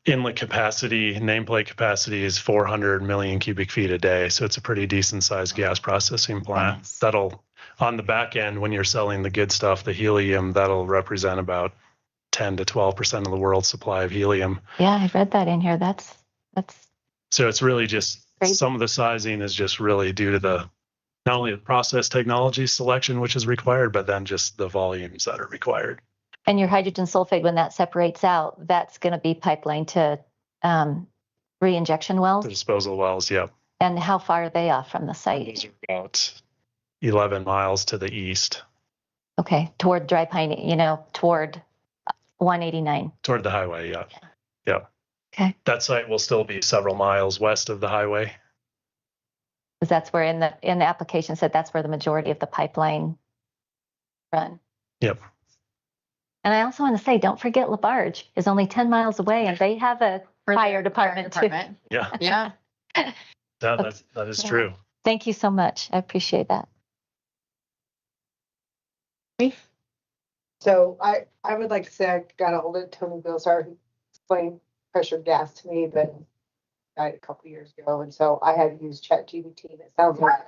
inlet capacity, nameplate capacity is 400 million cubic feet a day. So it's a pretty decent sized gas processing plant. Nice. That'll, on the back end, when you're selling the good stuff, the helium, that'll represent about 10 to 12% of the world's supply of helium. Yeah, I've read that in here. That's. So it's really just crazy. Some of the sizing is just really due to not only the process technology selection, which is required, but then just the volumes that are required. And your hydrogen sulfide, when that separates out, that's going to be pipelined to re-injection wells? The disposal wells, yeah. And how far are they off from the site? Those are about 11 miles to the east. Okay, toward Dry Pine, toward 189. Toward the highway, yeah. Yeah. Okay. That site will still be several miles west of the highway. Because that's where in the application said that's where the majority of the pipeline run. Yep. And I also want to say, don't forget LaBarge is only 10 miles away and they have a fire department too. Yeah. Yeah. That is true. Thank you so much. I appreciate that. So I would like to say I got a hold of Tony Bilsar, who explained pressured gas to me, but died a couple years ago. And so I had to use ChatGPT, and it sounds like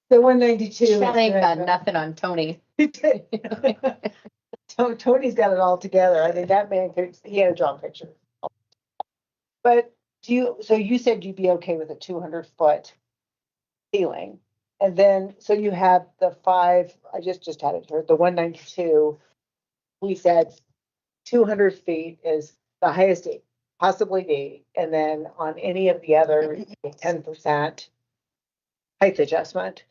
the 192. That ain't got nothing on Tony. Tony's got it all together. I think that man he had to draw pictures. But so you said you'd be okay with a 200-foot ceiling. And then, so you have the 5, I just had it here, the 192. We said 200 feet is the highest it possibly be. And then on any of the other 10% height adjustment.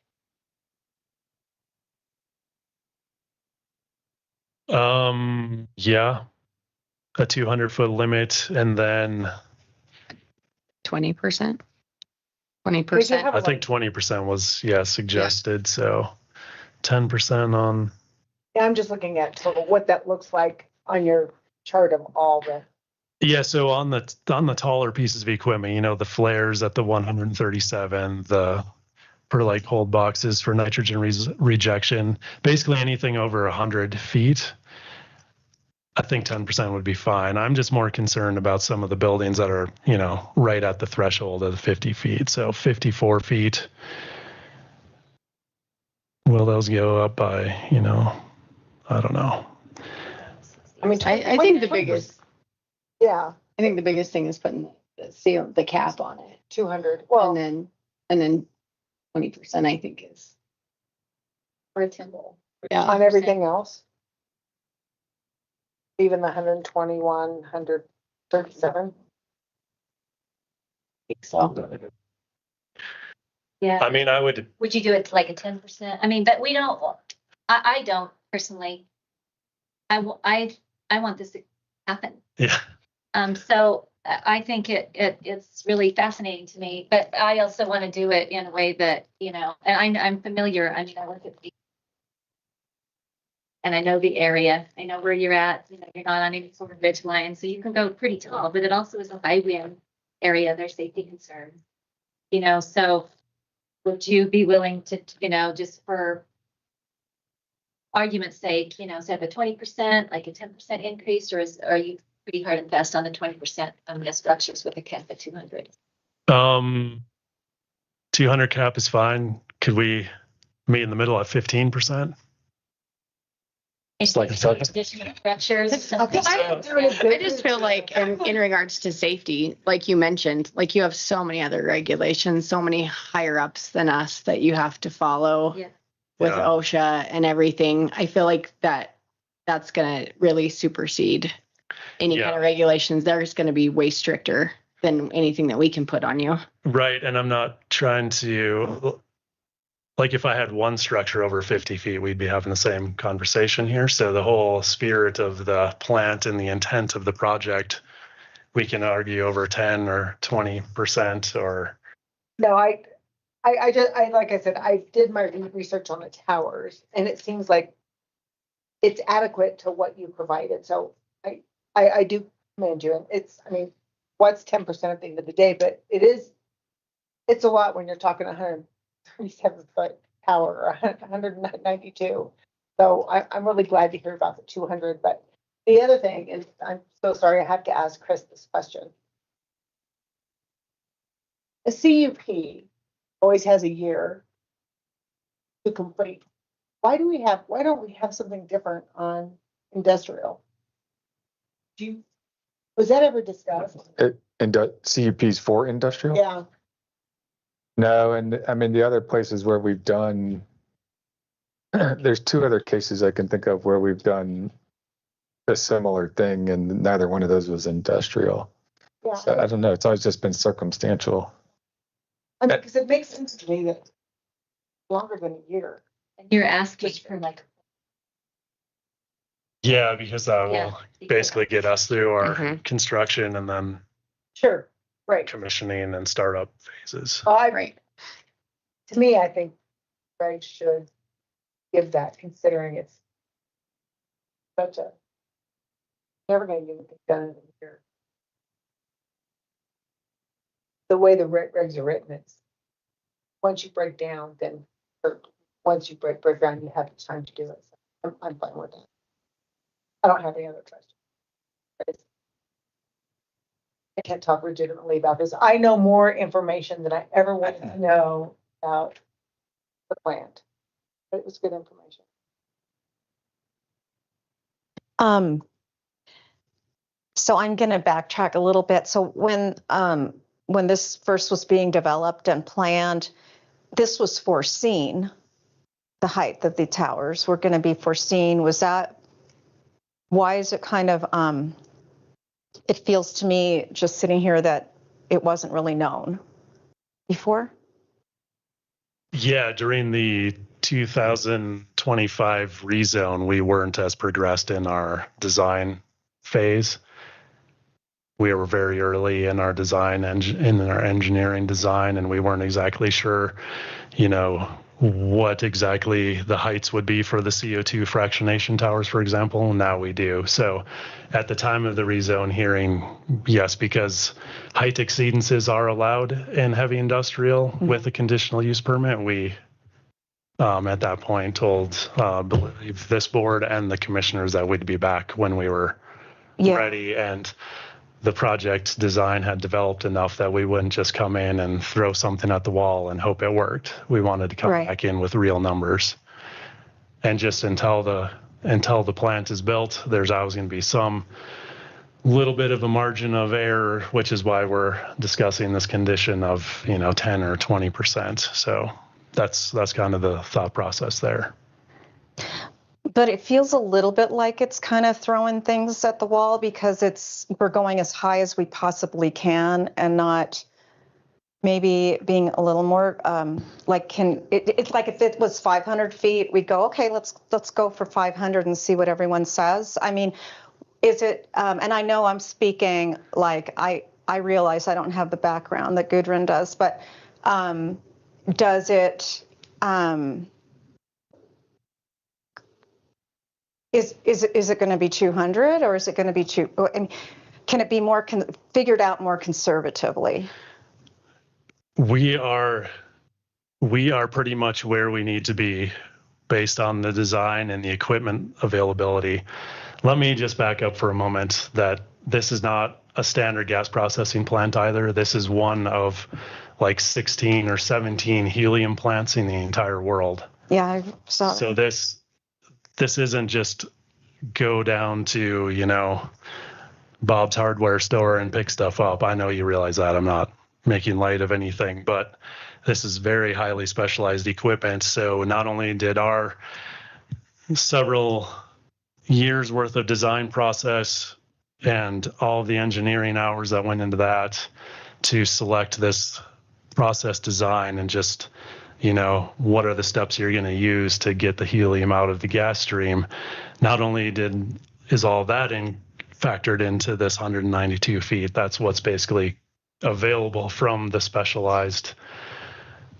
Yeah, a 200-foot limit, and then 20%. 20%. I think 20% was suggested. So 10% on. Yeah, I'm just looking at total, what that looks like on your chart of all the. Yeah, so on the taller pieces of equipment, the flares at the 137, the perlite cold boxes for nitrogen rejection, basically anything over 100 feet. I think 10% would be fine. I'm just more concerned about some of the buildings that are, right at the threshold of the 50 feet. So 54 feet. Will those go up by, I don't know. I mean, I think the biggest. Yeah. I think the biggest thing is putting the cap on it. 200. Well, and then 20% I think is reasonable. Yeah. On everything else. Even the 121, 137. I think so. Yeah. I mean, I would. Would you do it to like a 10%? I mean, but we don't. I don't personally. I want this to happen. Yeah. So I think it's really fascinating to me, but I also want to do it in a way that, and I'm familiar. I mean, I work at the, and I know the area. I know where you're at. You're not on any sort of ridge line, so you can go pretty tall, but it also is a high wind area. There's safety concerns, so would you be willing to, just for argument's sake, instead of a 20%, like a 10% increase, or are you pretty hard and fast on the 20% on the structures with a cap at 200? 200 cap is fine. Could we meet in the middle at 15%? It's like additional structures. I just feel like in regards to safety, like you mentioned, like you have so many other regulations, so many higher ups than us that you have to follow with OSHA and everything. I feel like that's going to really supersede any kind of regulations. They're just going to be way stricter than anything that we can put on you. Right. And I'm not trying to, like, if I had one structure over 50 feet, we'd be having the same conversation here. So the whole spirit of the plant and the intent of the project, we can argue over 10 or 20% or. No, I like I said, I did my research on the towers, and it seems like it's adequate to what you provided. So I do commend you. And what's 10% at the end of the day, but it's a lot when you're talking 137-foot tower or 192. So I'm really glad to hear about the 200. But the other thing is, I'm so sorry, I have to ask Chris this question. A CUP always has a year to complete. Why don't we have something different on industrial? Was that ever discussed? CUPs for industrial? Yeah. No, and I mean the other places where we've done, there's 2 other cases I can think of where we've done a similar thing, and neither one of those was industrial. Yeah. So I don't know. It's always just been circumstantial. I mean, because it makes sense to me that longer than a year. And you're asking for like. Yeah, because that will basically get us through our construction and then. Sure. Right. Commissioning and startup phases. To me, I think Greg should give that, considering it's such a, never gonna get anything done in a year. The way the regs are written, it's, once you break down, then, or once you break down, you have time to do it. So I'm fine with that. I don't have any other questions. I can't talk legitimately about this. I know more information than I ever wanted to know about the plant. But it was good information. So I'm going to backtrack a little bit. So when this first was being developed and planned, this was foreseen. The height of the towers were going to be foreseen. Was that, why is it kind of, it feels to me just sitting here that it wasn't really known before? Yeah, during the 2025 rezone, we weren't as progressed in our design phase. We were very early in our design and in our engineering design, and we weren't exactly sure, what exactly the heights would be for the CO2 fractionation towers, for example. Now we do. So at the time of the rezone hearing, yes, because height exceedances are allowed in heavy industrial with a conditional use permit, we at that point told believe this board and the commissioners that we'd be back when we were ready, and the project design had developed enough that we wouldn't just come in and throw something at the wall and hope it worked. We wanted to come back in with real numbers. And just until the plant is built, there's always going to be some little bit of a margin of error, which is why we're discussing this condition of 10 or 20%. So that's kind of the thought process there. But it feels a little bit like it's kind of throwing things at the wall, because we're going as high as we possibly can and not maybe being a little more it's like if it was 500 feet, we'd go, okay, let's go for 500 and see what everyone says. I mean, is it, and I know I'm speaking like I realize I don't have the background that Gudrun does, but does it, Is it going to be 200, or is it going to be and can it be more figured out more conservatively? We are pretty much where we need to be based on the design and the equipment availability. Let me just back up for a moment that this is not a standard gas processing plant either. This is one of like 16 or 17 helium plants in the entire world. Yeah, I saw. So this isn't just go down to, Bob's hardware store and pick stuff up. I know you realize that. I'm not making light of anything, but this is very highly specialized equipment. So not only did our several years worth of design process and all the engineering hours that went into that to select this process design and just what are the steps you're going to use to get the helium out of the gas stream. Not only is all that factored into this 192 feet, that's what's basically available from the specialized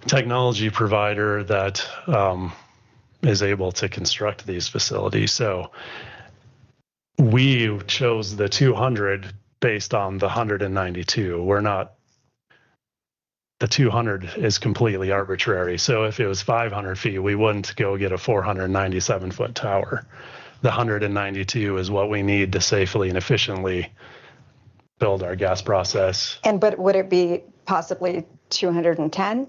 technology provider that is able to construct these facilities. So we chose the 200 based on the 192. The 200 is completely arbitrary. So if it was 500 feet, we wouldn't go get a 497 foot tower. The 192 is what we need to safely and efficiently build our gas process. But would it be possibly 210?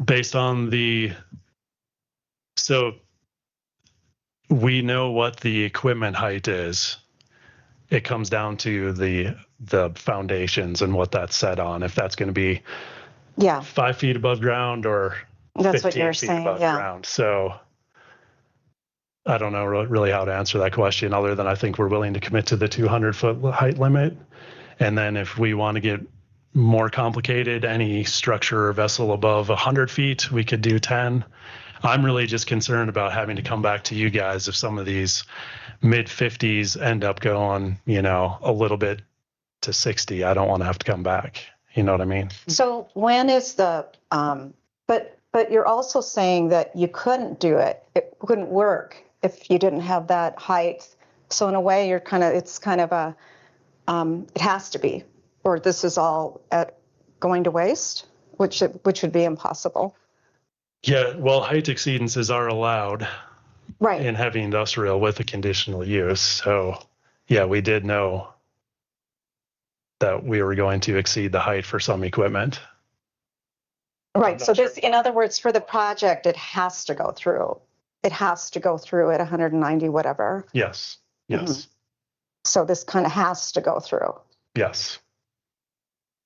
Based on so we know what the equipment height is. It comes down to the foundations and what that's set on. If that's going to be 5 feet above ground or that's 15 what you're feet saying, above ground. So I don't know really how to answer that question other than I think we're willing to commit to the 200-foot height limit. And then if we want to get more complicated, any structure or vessel above 100 feet, we could do 10. I'm really just concerned about having to come back to you guys if some of these mid 50s end up going, a little bit to 60. I don't want to have to come back. You know what I mean? So when is the, but but you're also saying that you couldn't do it. It wouldn't work if you didn't have that height. So in a way, it's kind of a, it has to be, or this is all going to waste, which would be impossible. Yeah, well, height exceedances are allowed Right. in heavy industrial with a conditional use. So yeah, we did know that we were going to exceed the height for some equipment. Right. So this, in other words, for the project, it has to go through. It has to go through at 190, whatever. Yes. Yes. So this kind of has to go through Yes.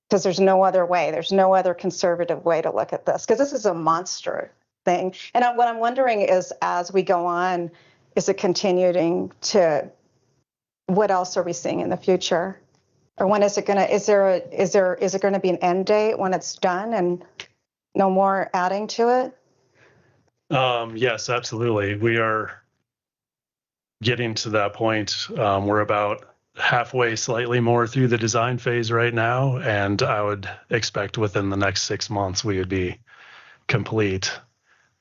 because there's no other way. There's no other conservative way to look at this because this is a monster thing. And what I'm wondering is, as we go on, is it continuing to? What else are we seeing in the future? Or when is it going to? Is it going to be an end date when it's done and no more adding to it? Yes, absolutely. We are getting to that point. We're about halfway, slightly more through the design phase right now, and I would expect within the next 6 months we would be complete.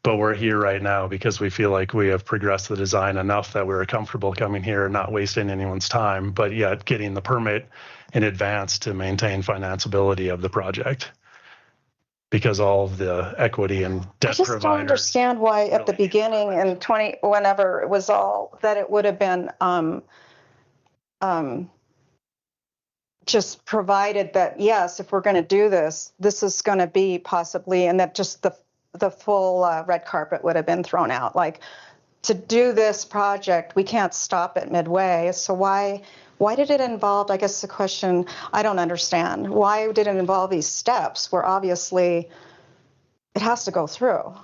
But we're here right now because we feel like we have progressed the design enough that we're comfortable coming here and not wasting anyone's time, but yet getting the permit in advance to maintain financeability of the project. Because all of the equity and debt I just providers. don't understand why at the beginning in whenever it was all that it would have been just provided that yes, if we're going to do this, this is going to be possibly, and that just the full red carpet would have been thrown out. Like to do this project, we can't stop it midway. So why did it involve? I guess the question I don't understand. Why did it involve these steps where obviously it has to go through?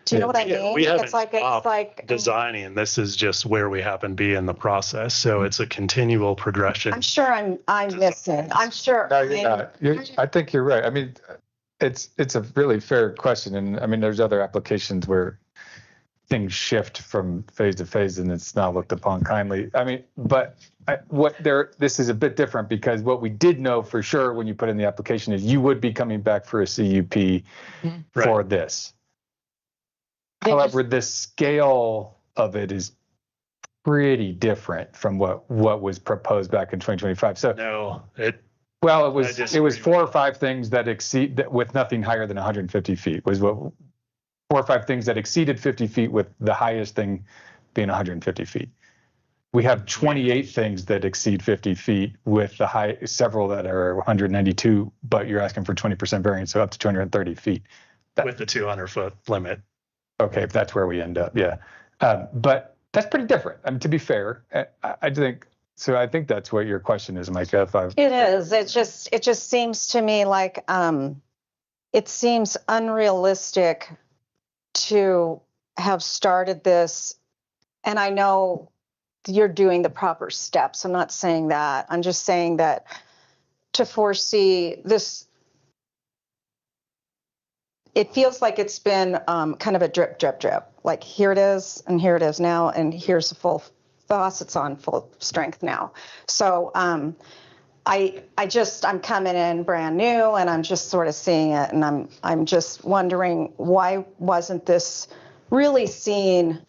Do you know what I mean? We haven't it's like designing. This is just where we happen to be in the process. So it's a continual progression. I'm sure I'm missing. I'm sure. No, you're not. I think you're right. I mean, it's a really fair question, and I mean, there's other applications where things shift from phase to phase, and it's not looked upon kindly. I mean, but this is a bit different because what we did know for sure when you put in the application is you would be coming back for a CUP for this. However, the scale of it is pretty different from what was proposed back in 2025. So it was 4 or 5 things that exceed that with nothing higher than 150 feet was what 4 or 5 things that exceeded 50 feet with the highest thing being 150 feet. We have 28 things that exceed 50 feet with the several that are 192, but you're asking for 20% variance, so up to 230 feet. With the 200-foot limit. Okay, if that's where we end up, yeah. But that's pretty different. I mean, to be fair, I think so. I think that's what your question is, Micah. It is. It just seems to me like it seems unrealistic to have started this. And I know you're doing the proper steps. I'm not saying that. I'm just saying that to foresee this. It feels like it's been kind of a drip, drip, drip. Like here it is, and here it is now, and here's the full faucet's on full strength now. So I'm coming in brand new, and I'm just sort of seeing it, and I'm just wondering why wasn't this really seen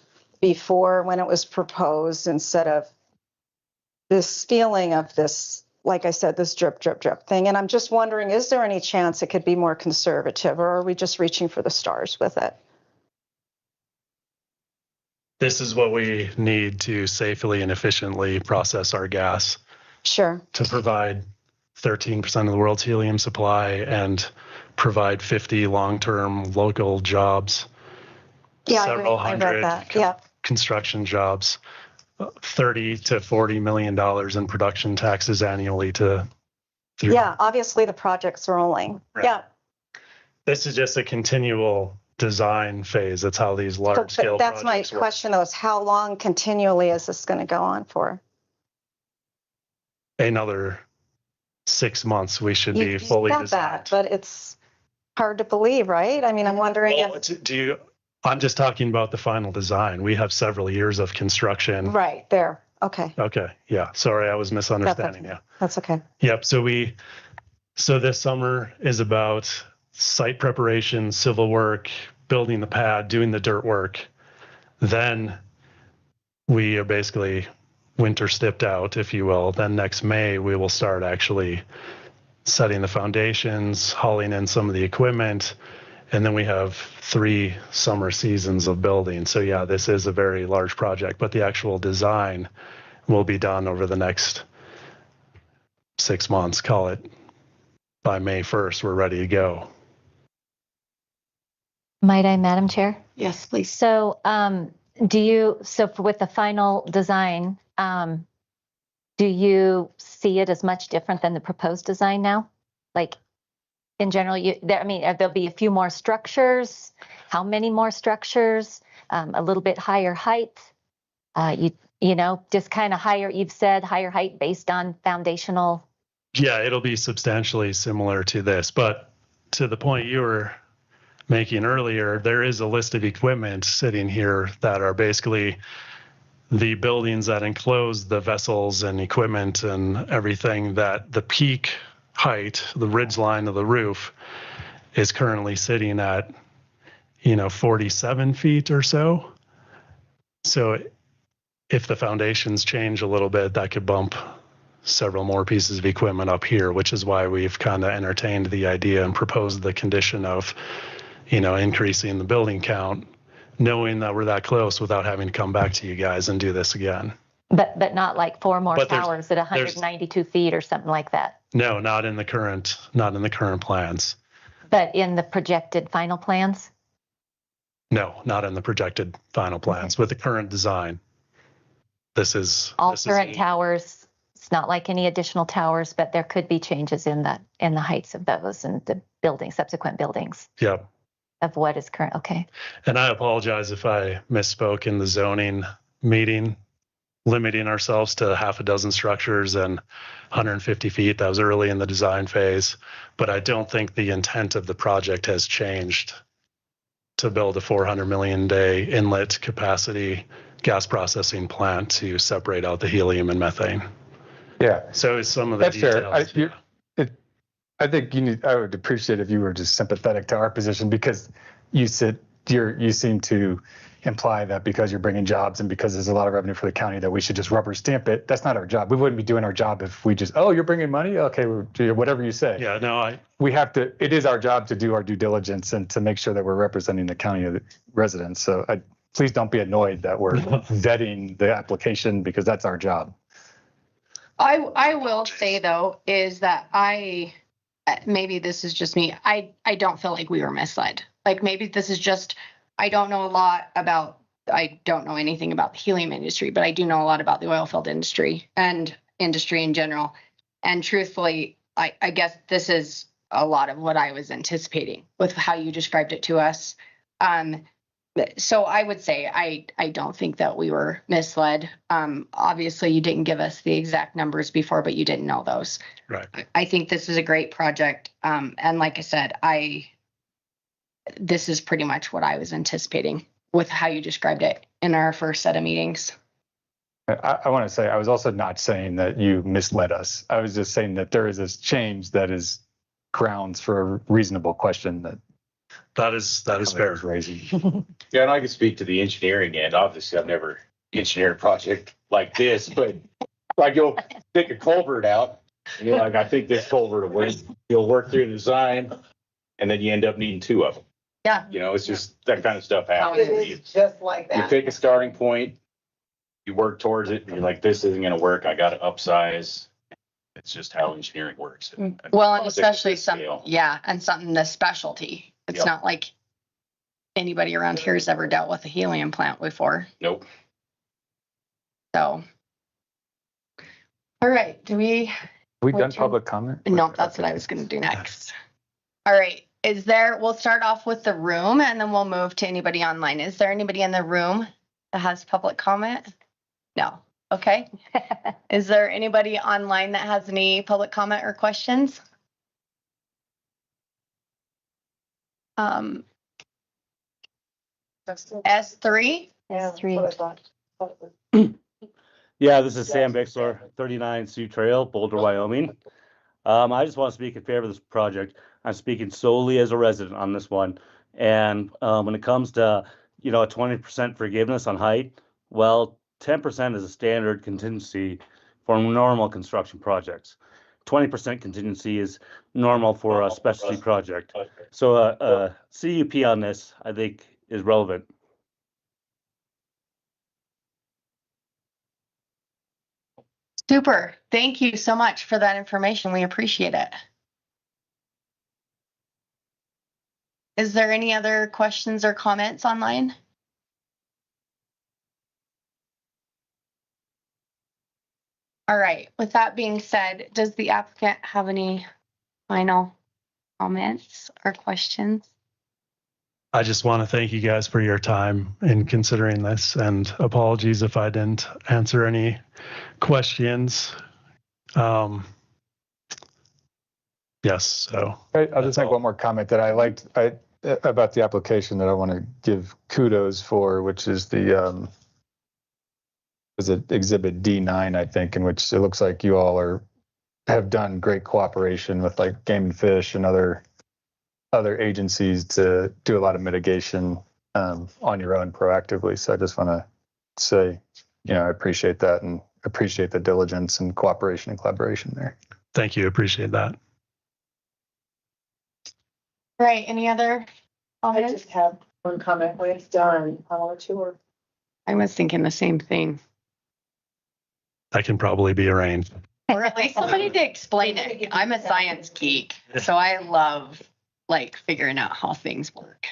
before when it was proposed instead of this feeling of this. Like I said, this drip, drip, drip thing. And I'm just wondering, is there any chance it could be more conservative, or are we just reaching for the stars with it? This is what we need to safely and efficiently process our gas. Sure. To provide 13% of the world's helium supply and provide 50 long-term local jobs. Yeah, several I hundred read that. Yeah. Construction jobs. $30 to $40 million in production taxes annually Yeah, obviously the project's rolling. Right. Yeah. This is just a continual design phase. That's how these large scale That's my question though, is how long continually is this going to go on for? Another 6 months we should be fully got designed. that, but it's hard to believe, right? I mean, I'm wondering I'm just talking about the final design. We have several years of construction. Right there. Okay. Okay. Yeah. Sorry, I was misunderstanding you. That's okay. Yep. So this summer is about site preparation, civil work, building the pad, doing the dirt work. Then we are basically winter stepped out, if you will. Then next May, we will start actually setting the foundations, hauling in some of the equipment, and then we have 3 summer seasons of building. So yeah, this is a very large project, but the actual design will be done over the next 6 months, call it. By May 1st, we're ready to go. Might I, Madam Chair? Yes, please. So, with the final design, do you see it as much different than the proposed design now? Like, in general, there'll be a few more structures. How many more structures? A little bit higher height. Just kind of higher. You've said higher height based on foundational. Yeah, it'll be substantially similar to this, but to the point you were making earlier, there is a list of equipment sitting here that are basically the buildings that enclose the vessels and equipment and everything, that the peak height, the ridge line of the roof, is currently sitting at 47 feet or so. So if the foundations change a little bit, that could bump several more pieces of equipment up here, which is why we've kind of entertained the idea and proposed the condition of increasing the building count, knowing that we're that close without having to come back to you guys and do this again. But not like 4 more But towers at 192 feet or something like that. No, not in the current plans. But in the projected final plans? No, not in the projected final plans. With the current design, all current towers. It's not like any additional towers, but there could be changes in the heights of those and the subsequent buildings. Yep. Of what is current. Okay. And I apologize if I misspoke in the zoning meeting, limiting ourselves to half a dozen structures and 150 feet. That was early in the design phase, but I don't think the intent of the project has changed to build a 400 million day inlet capacity gas processing plant to separate out the helium and methane. Yeah. So it's some of the That's details. fair. I think I would appreciate if you were just sympathetic to our position, because you seem to imply that because you're bringing jobs and because there's a lot of revenue for the county that we should just rubber stamp it. That's not our job. We wouldn't be doing our job if we just, you're bringing money? Okay, whatever you say. Yeah, no, it is our job to do our due diligence and to make sure that we're representing the county residents. So please don't be annoyed that we're vetting the application, because that's our job. I will say though, is that maybe this is just me. I don't feel like we were misled. Like maybe this is just, I don't know anything about the helium industry, but I do know a lot about the oil field industry and industry in general. And truthfully, I guess this is a lot of what I was anticipating with how you described it to us. So I would say I don't think that we were misled. Obviously, you didn't give us the exact numbers before, but you didn't know those. Right. I think this is a great project. And like I said, this is pretty much what I was anticipating with how you described it in our first set of meetings. I want to say, I was also not saying that you misled us. I was just saying that there is this change that is grounds for a reasonable question that is fair. Raising. Yeah, and I can speak to the engineering end. Obviously, I've never engineered a project like this, but like you'll pick a culvert out, and you're like, I think this culvert will work. You'll work through the design, and then you end up needing 2 of them. Yeah. It's just that kind of stuff happens. It is just like You that. pick a starting point, you work towards it, and you're like, this isn't going to work. I got to upsize. It's just how engineering works. Well, and especially and something this specialty. It's Yep. not like anybody around here has ever dealt with a helium plant before. Nope. So, all right. We done public comment? No, that's what I was going to do next. All right. We'll start off with the room and then we'll move to anybody online. Is there anybody in the room that has public comment? No. Okay. Is there anybody online that has any public comment or questions? S3? Yeah, this is Sam Bixler, 39 Sioux Trail, Boulder, Wyoming. I just want to speak in favor of this project. I'm speaking solely as a resident on this one. And when it comes to, a 20% forgiveness on height, well, 10% is a standard contingency for normal construction projects. 20% contingency is normal for a specialty project. So CUP on this, I think, is relevant. Super. Thank you so much for that information. We appreciate it. Is there any other questions or comments online? All right. With that being said, does the applicant have any final comments or questions? I just want to thank you guys for your time in considering this, and apologies if I didn't answer any questions. Yes, so. I'll just make one more comment that I liked about the application that I want to give kudos for, which is the is it Exhibit D9, I think, in which it looks like you all have done great cooperation with like Game and Fish and other agencies to do a lot of mitigation on your own proactively. So I just want to say, I appreciate that and appreciate the diligence and cooperation and collaboration there. Thank you. Appreciate that. Right. Any other comments? I just have one comment. When it's done, I want to tour. I was thinking the same thing. That can probably be arranged. Or at least somebody to explain it. I'm a science geek, so I love figuring out how things work.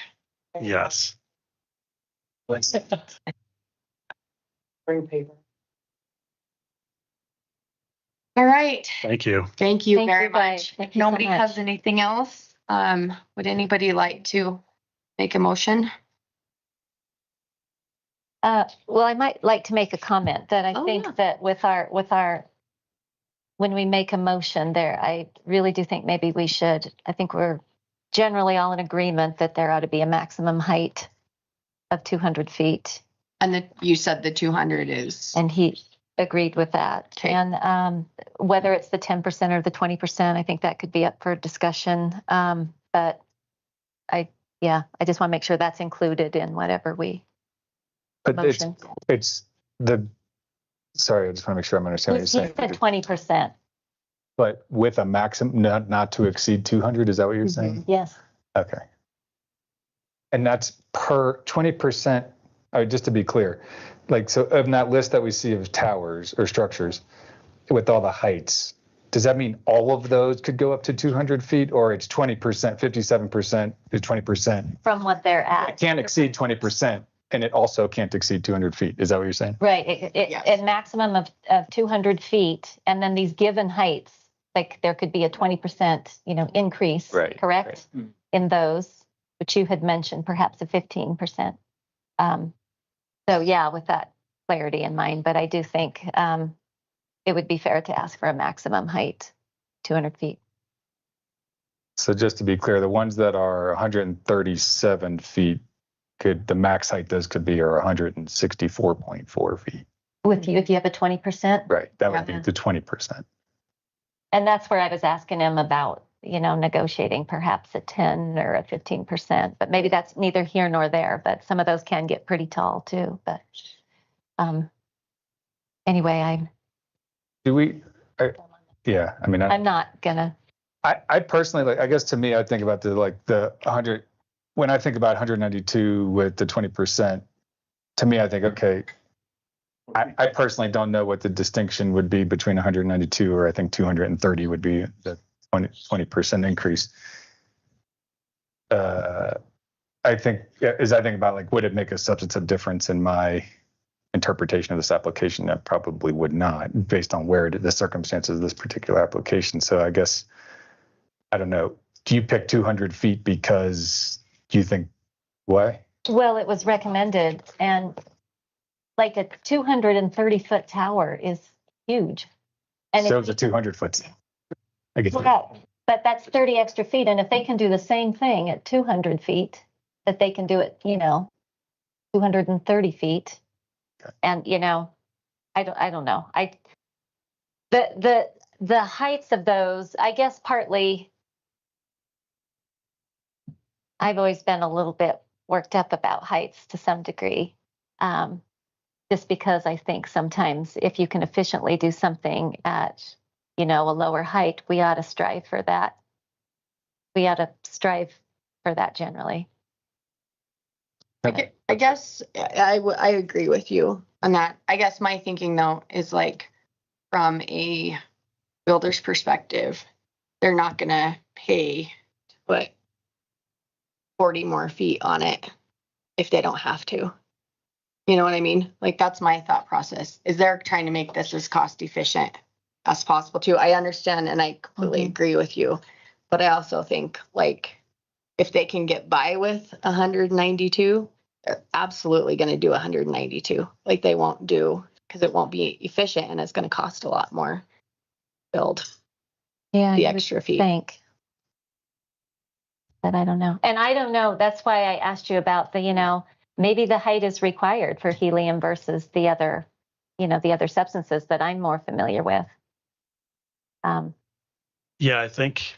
Yes. Bring paper. All right. Thank you. Thank you Thank very you, guys. much. Thank If you so nobody much. has anything else, would anybody like to make a motion? Well, I might like to make a comment that I Oh, think yeah. that with our when we make a motion there, I really do think maybe we should. I think we're generally all in agreement that there ought to be a maximum height of 200 feet. And you said the 200 is. And he agreed with that. Okay. And whether it's the 10% or the 20%, I think that could be up for discussion. But I just want to make sure that's included in whatever we But motion. Sorry, I just want to make sure I'm understanding He what you're saying. said 20%. But with a maximum, not to exceed 200, is that what you're saying? Yes. Okay. And that's per 20%, just to be clear, so of that list that we see of towers or structures with all the heights, does that mean all of those could go up to 200 feet, or it's 20%, 57% is 20%? From what they're at. It can't exceed 20%, and it also can't exceed 200 feet. Is that what you're saying? Right. Yes. A maximum of 200 feet. And then these given heights, there could be a 20%, increase, Right, correct? right. In those, which you had mentioned, perhaps a 15%. So yeah, with that clarity in mind, but I do think it would be fair to ask for a maximum height, 200 feet. So just to be clear, the ones that are 137 feet, the max height those could be are 164.4 feet. With you, if you have a 20%. Right, that would be the 20%. And that's where I was asking him about, negotiating perhaps a 10 or a 15%, but maybe that's neither here nor there, but some of those can get pretty tall too. But anyway, I'm not gonna. I personally, I guess to me, I think about the 100, when I think about 192 with the 20%, to me, I think, okay, I personally don't know what the distinction would be between 192 or I think 230 would be the 20% increase. I think about would it make a substantive difference in my interpretation of this application? That probably would not, based on where the circumstances of this particular application. So I guess, I don't know. Do you pick 200 feet because you think why? Well, it was recommended, and a 230-foot tower is huge. And So it's a 200-foot. I guess. Correct. But that's 30 extra feet. And if they can do the same thing at 200 feet, that they can do it, 230 feet. Okay. And, I don't know. the heights of those, I guess partly I've always been a little bit worked up about heights to some degree. Just because I think sometimes if you can efficiently do something at, a lower height, we ought to strive for that. We ought to strive for that generally. I guess I agree with you on that. I guess my thinking though is like from a builder's perspective, they're not gonna pay to put 40 more feet on it if they don't have to. You know what I mean? Like that's my thought process. Is they're trying to make this as cost efficient as possible too. I understand and I completely agree with you, but I also think like if they can get by with 192, they're absolutely going to do 192. Like they won't do because it won't be efficient and it's going to cost a lot more build. Yeah, the extra feet. Think. But I don't know. And I don't know. That's why I asked you about the, maybe the height is required for helium versus the other, the other substances that I'm more familiar with. Yeah, I think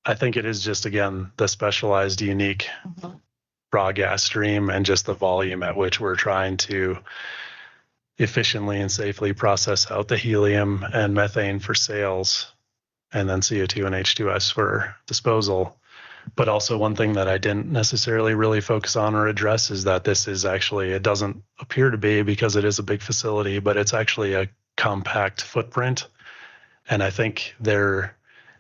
it is just, again, the specialized, unique raw gas stream and just the volume at which we're trying to efficiently and safely process out the helium and methane for sales, and then CO2 and H2S for disposal. But also one thing that I didn't necessarily really focus on or address is that this is actually, it doesn't appear to be because it is a big facility, but it's actually a compact footprint. And I think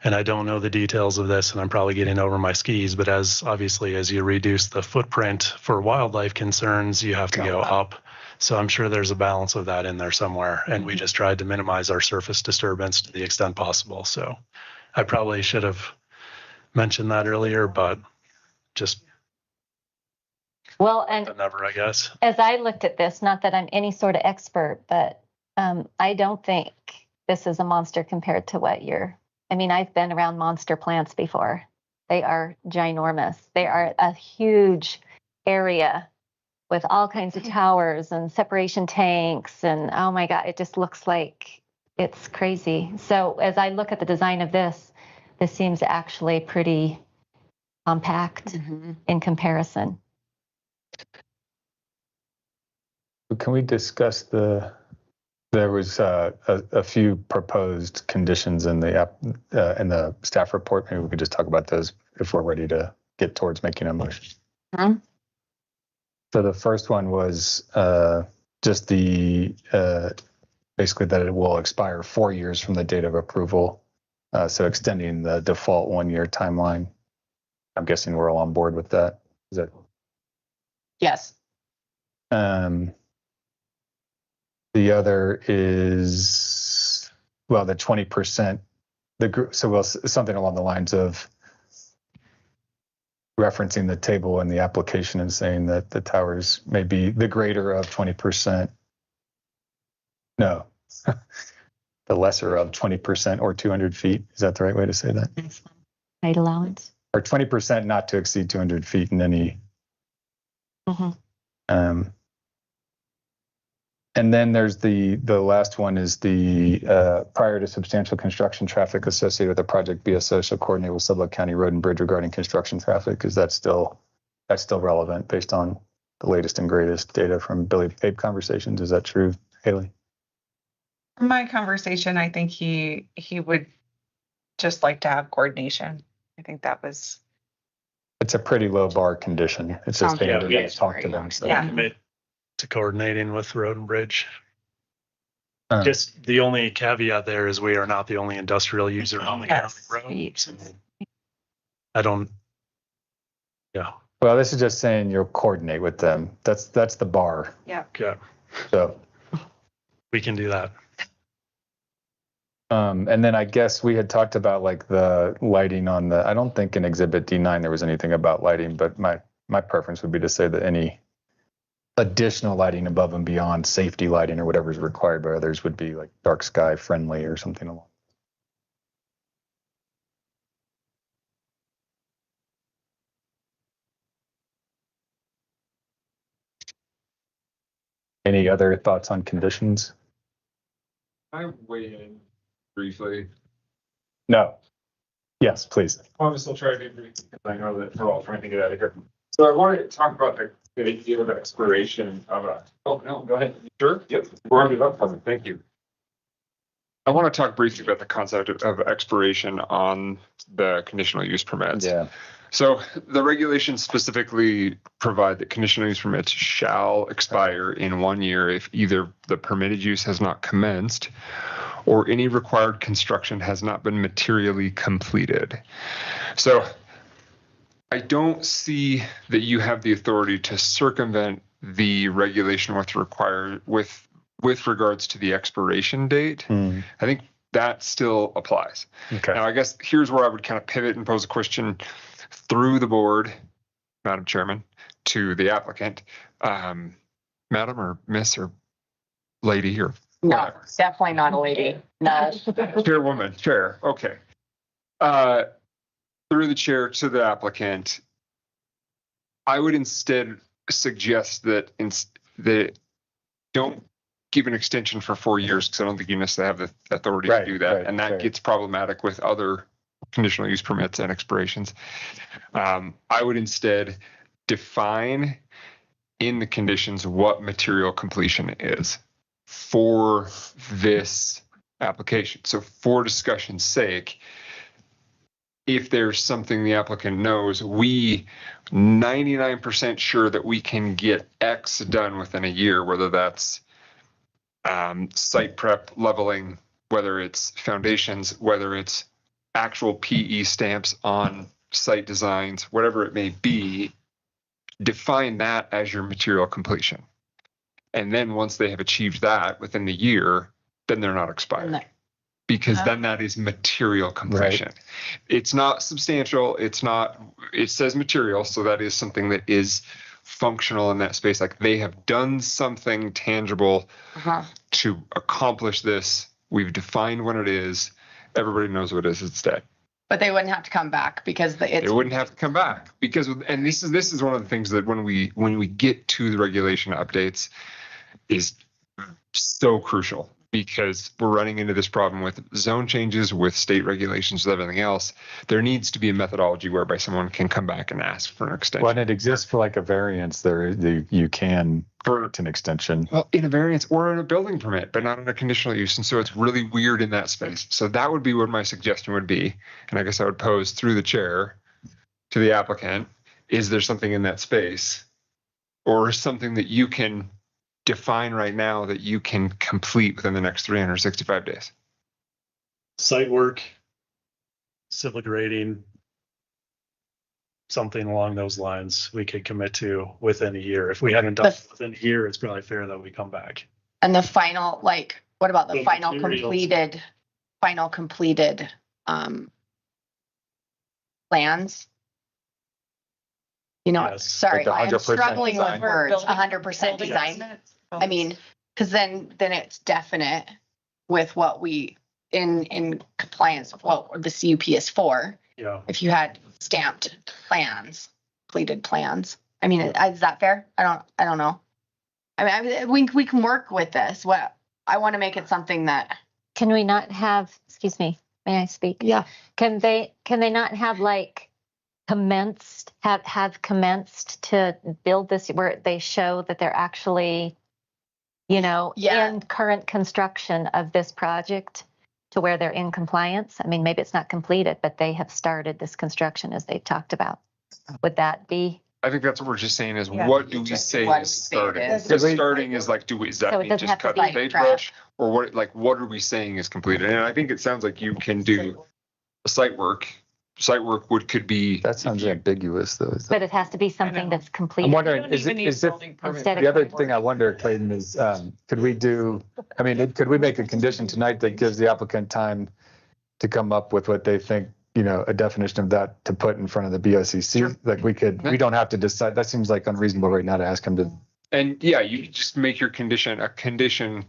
and I don't know the details of this and I'm probably getting over my skis, but as you reduce the footprint for wildlife concerns, you have to go up. So I'm sure there's a balance of that in there somewhere. And we just tried to minimize our surface disturbance to the extent possible. So I probably should have mentioned that earlier, but just never, I guess. As I looked at this, not that I'm any sort of expert, but I don't think this is a monster compared to what I've been around monster plants before. They are ginormous. They are a huge area with all kinds of towers and separation tanks. And oh my God, it just looks like it's crazy. So as I look at the design of this seems actually pretty compact in comparison. Can we discuss there was a few proposed conditions in the staff report. Maybe we could just talk about those if we're ready to get towards making a motion. So the first one was just basically that it will expire 4 years from the date of approval. So extending the default 1 year timeline. I'm guessing we're all on board with that. Is that? Yes. The other is, the 20%, something along the lines of referencing the table in the application and saying that the towers may be the greater of 20%. No, the lesser of 20% or 200 feet. Is that the right way to say that? Height allowance. Or 20% not to exceed 200 feet in any. And then there's the last one is the prior to substantial construction traffic associated with the project, BSO shall coordinate with Sublette County Road and Bridge regarding construction traffic. Is that still relevant based on the latest and greatest data from Billy Pape conversations? Is that true, Haley? From my conversation, I think he would just like to have coordination. I think that was. It's a pretty low bar condition. It's just standard. We talk to them. So. Yeah. Commit to coordinating with Road and Bridge. Just the only caveat there is we are not the only industrial user on the county road. I don't. Yeah. Well, this is just saying you'll coordinate with them. That's the bar. Yeah. Okay. So we can do that. And then I guess we had talked about like the lighting on I don't think in Exhibit D9 there was anything about lighting, but my preference would be to say that any additional lighting above and beyond safety lighting or whatever is required by others would be like dark sky friendly or something along. Any other thoughts on conditions? I weigh in briefly. No. Yes, please. I'm still trying to be brief because I know that we're all trying to get out of here. So I wanted to talk about the idea of expiration of a. Oh no, go ahead. Sure. Yep. Warmed it up for me. Thank you. I want to talk briefly about the concept of expiration on the conditional use permits. Yeah. So the regulations specifically provide that conditional use permits shall expire in 1 year if either the permitted use has not commenced or any required construction has not been materially completed. So I don't see that you have the authority to circumvent the regulation with regards to the expiration date. I think that still applies. Okay. Now, I guess here's where I would kind of pivot and pose a question through the board, Madam Chairman, to the applicant, Madam or Miss or Lady or No, whatever. definitely not a lady. No. Chairwoman, chair. Okay. Through the chair to the applicant, I would instead suggest that don't give an extension for 4 years because I don't think you necessarily have the authority to do that. And that gets problematic with other conditional use permits and expirations. I would instead define in the conditions what material completion is for this application. So for discussion's sake, if there's something the applicant knows, we 99% sure that we can get X done within a year, whether that's site prep, leveling, whether it's foundations, whether it's actual PE stamps on site designs, whatever it may be, define that as your material completion. And then once they have achieved that within the year, then they're not expired. Because then that is material completion. Right. It's not substantial. It says material. So that is something that is functional in that space. Like they have done something tangible to accomplish this. We've defined what it is. Everybody knows what it is. It's dead. But they wouldn't have to come back because they wouldn't have to come back because, and this is one of the things that when we get to the regulation updates is so crucial. Because we're running into this problem with zone changes, with state regulations, with everything else. There needs to be a methodology whereby someone can come back and ask for an extension. When it exists for like a variance, you can grant an extension. Well, in a variance or in a building permit, but not in a conditional use. And so it's really weird in that space. So that would be what my suggestion would be. And I guess I would pose through the chair to the applicant, is there something in that space or something that you can define right now that you can complete within the next 365 days? Site work, civil grading, something along those lines we could commit to within a year. If we haven't done it within a year, it's probably fair that we come back. And the final, what about the final materials. completed plans? You know, Yes. sorry, Like the I'm 100% struggling with design. words. 100% design. I mean, because then it's definite with what we in compliance with what the CUP is for. Yeah. If you had stamped plans, completed plans. I mean, is that fair? I don't know. I mean, we can work with this. What I want to make it something that. Can we not have? Excuse me. May I speak? Yeah. Can they not have commenced to build this where they show that they're actually in current construction of this project to where they're in compliance? I mean, maybe it's not completed, but they have started this construction as they talked about. Would that be? I think that's what we're just saying is what do we say is starting? Because starting is does that mean just cut the paintbrush? Or what are we saying is completed? And I think it sounds like you can do a site work. Site work could be. That sounds ambiguous, though. But it has to be something that's completed. I'm wondering, the other thing I wonder, Clayton, is could we make a condition tonight that gives the applicant time to come up with what they think, a definition of that to put in front of the BOCC? Sure. We don't have to decide. That seems like unreasonable right now to ask them to. And yeah, you just make your condition a condition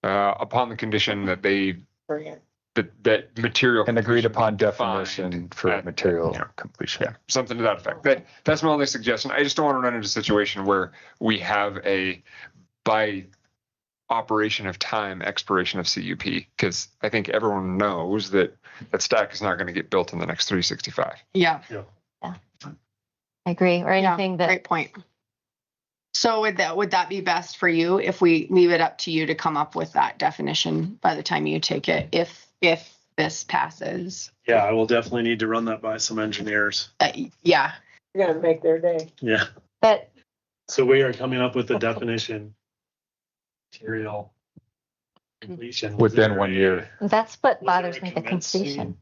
upon the condition that they. That material and agreed upon definition for material completion. Yeah, something to that effect. That's my only suggestion. I just don't want to run into a situation where we have by operation of time, expiration of CUP, because I think everyone knows that that stack is not going to get built in the next 365. Yeah. I agree. Or anything that Great point. So would that be best for you if we leave it up to you to come up with that definition by the time you take it, if this passes? Yeah, I will definitely need to run that by some engineers. Yeah. You're gonna make their day. Yeah. But So we are coming up with a definition. Material completion. Within 1 year. that's what Was there bothers a me, the completion.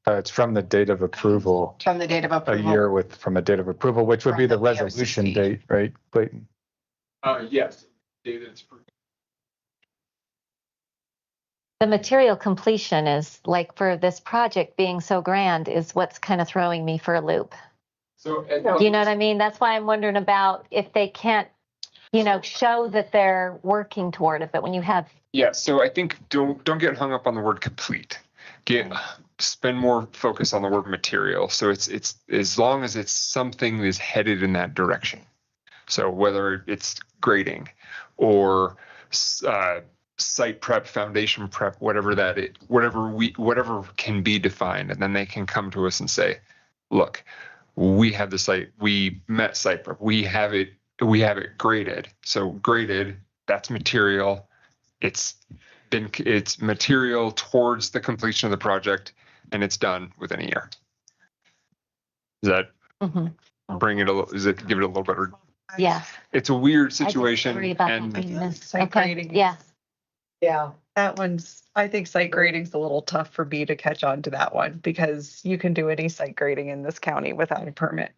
It's from the date of approval. From the date of A approval. year from a date of approval, which would From be the the resolution VOCC. date, right, Clayton? Yes. Data is The material completion is like for this project being so grand is what's kind of throwing me for a loop. So You know what I mean? That's why I'm wondering about if they can't, show that they're working toward it. But when you have, yeah. So I think don't get hung up on the word complete. Spend more focus on the word material. So it's as long as it's something is headed in that direction. So whether it's grading or site prep, foundation prep, whatever that is, whatever can be defined, and then they can come to us and say, look, we have the site, we met site prep, we have it graded. So graded, that's material. It's material towards the completion of the project, and it's done within a year. Does that bring it give it a little better? yeah. It's a weird I situation. disagree about And completeness. Site Okay, grading. yeah. Yeah. That one's, I think site grading's a little tough for me to catch on to that one because you can do any site grading in this county without a permit.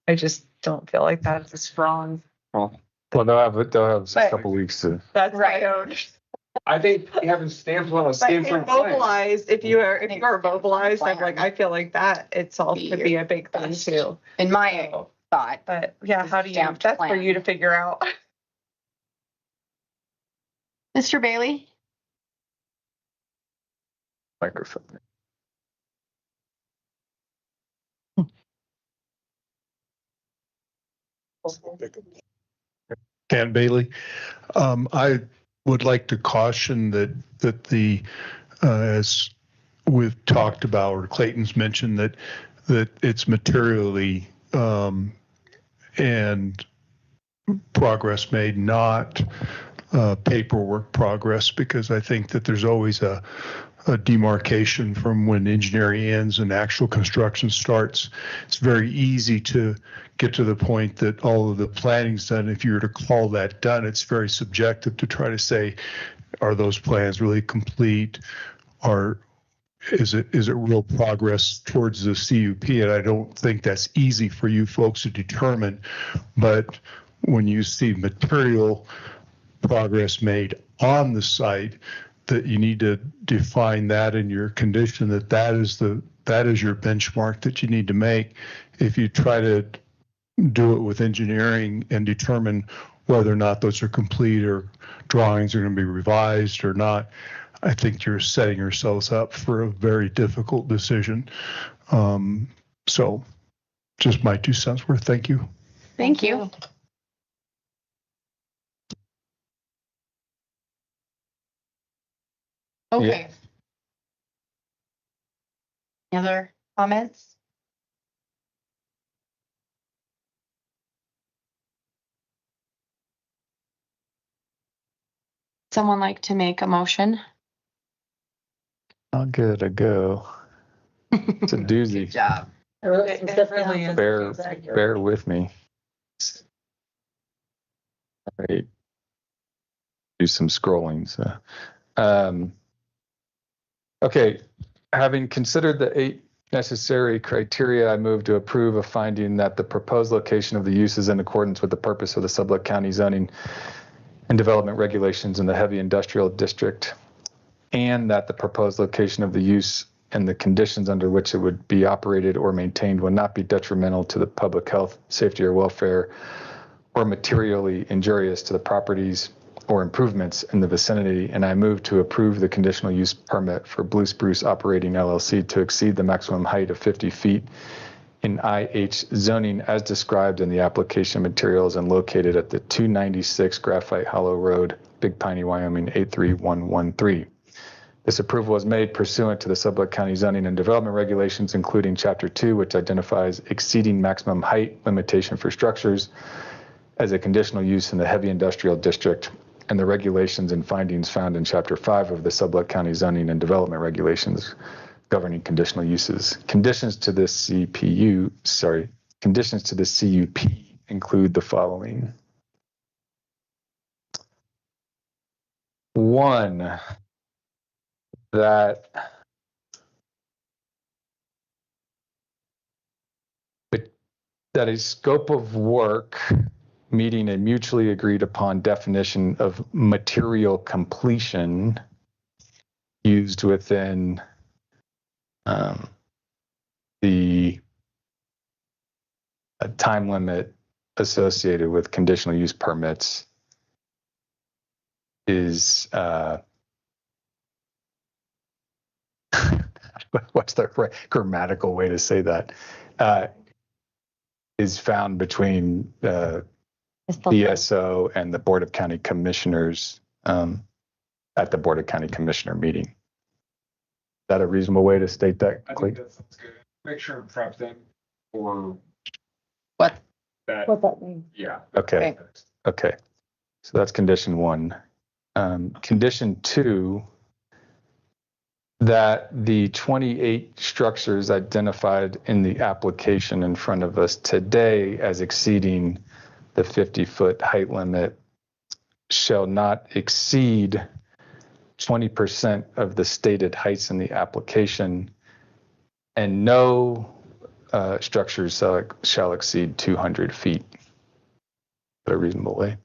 I just don't feel like that's a strong. well, Well, they'll have a But- couple weeks to. That's Right. my own. I think having stamps on a But stamp on a plan. immobilized, if you are mobilized, I'm like, I feel like that itself could be a big thing too. In my thought. But yeah, how do you, Stamped that's for plan. you to figure out. Mr. Bailey? Microphone. Ken Bailey. I would like to caution that the as we've talked about, or Clayton's mentioned that it's materially and progress made, not paperwork progress, because I think that there's always a demarcation from when engineering ends and actual construction starts. It's very easy to get to the point that all of the planning's done. If you were to call that done, it's very subjective to try to say, are those plans really complete? Or is it real progress towards the CUP? And I don't think that's easy for you folks to determine. But when you see material progress made on the site, that you need to define that in your condition, that is your benchmark that you need to make. If you try to do it with engineering and determine whether or not those are complete or drawings are going to be revised or not, I think you're setting yourselves up for a very difficult decision. So just my 2 cents worth. Thank you. Thank you. Okay. Any other comments? Someone like to make a motion? I'll give it a go. It's a doozy. Good job. Bear with me. All right. Do some scrolling. So, okay. Having considered the 8 necessary criteria, I move to approve a finding that the proposed location of the use is in accordance with the purpose of the Sublette County zoning and development regulations in the heavy industrial district, and that the proposed location of the use and the conditions under which it would be operated or maintained will not be detrimental to the public health, safety, or welfare, or materially injurious to the properties or improvements in the vicinity. And I move to approve the conditional use permit for Blue Spruce Operating LLC to exceed the maximum height of 50 feet in IH zoning as described in the application materials and located at the 296 Graphite Hollow Road, Big Piney, Wyoming 83113. This approval was made pursuant to the Sublette County zoning and development regulations, including Chapter 2, which identifies exceeding maximum height limitation for structures as a conditional use in the heavy industrial district, and the regulations and findings found in Chapter 5 of the Sublette County zoning and development regulations governing conditional uses. Conditions to this CUP include the following. One, that a scope of work meeting a mutually agreed upon definition of material completion used within the time limit associated with conditional use permits is what's the grammatical way to say that? Is found between BSO and the Board of County Commissioners at the Board of County Commissioner meeting. Is that a reasonable way to state that? I think that sounds good. Make sure and prep them for what that means. Yeah. Okay. Okay. So that's condition 1. Condition 2, that the 28 structures identified in the application in front of us today as exceeding the 50-foot height limit shall not exceed 20% of the stated heights in the application, and no structures shall exceed 200 feet. Is that a reasonable way?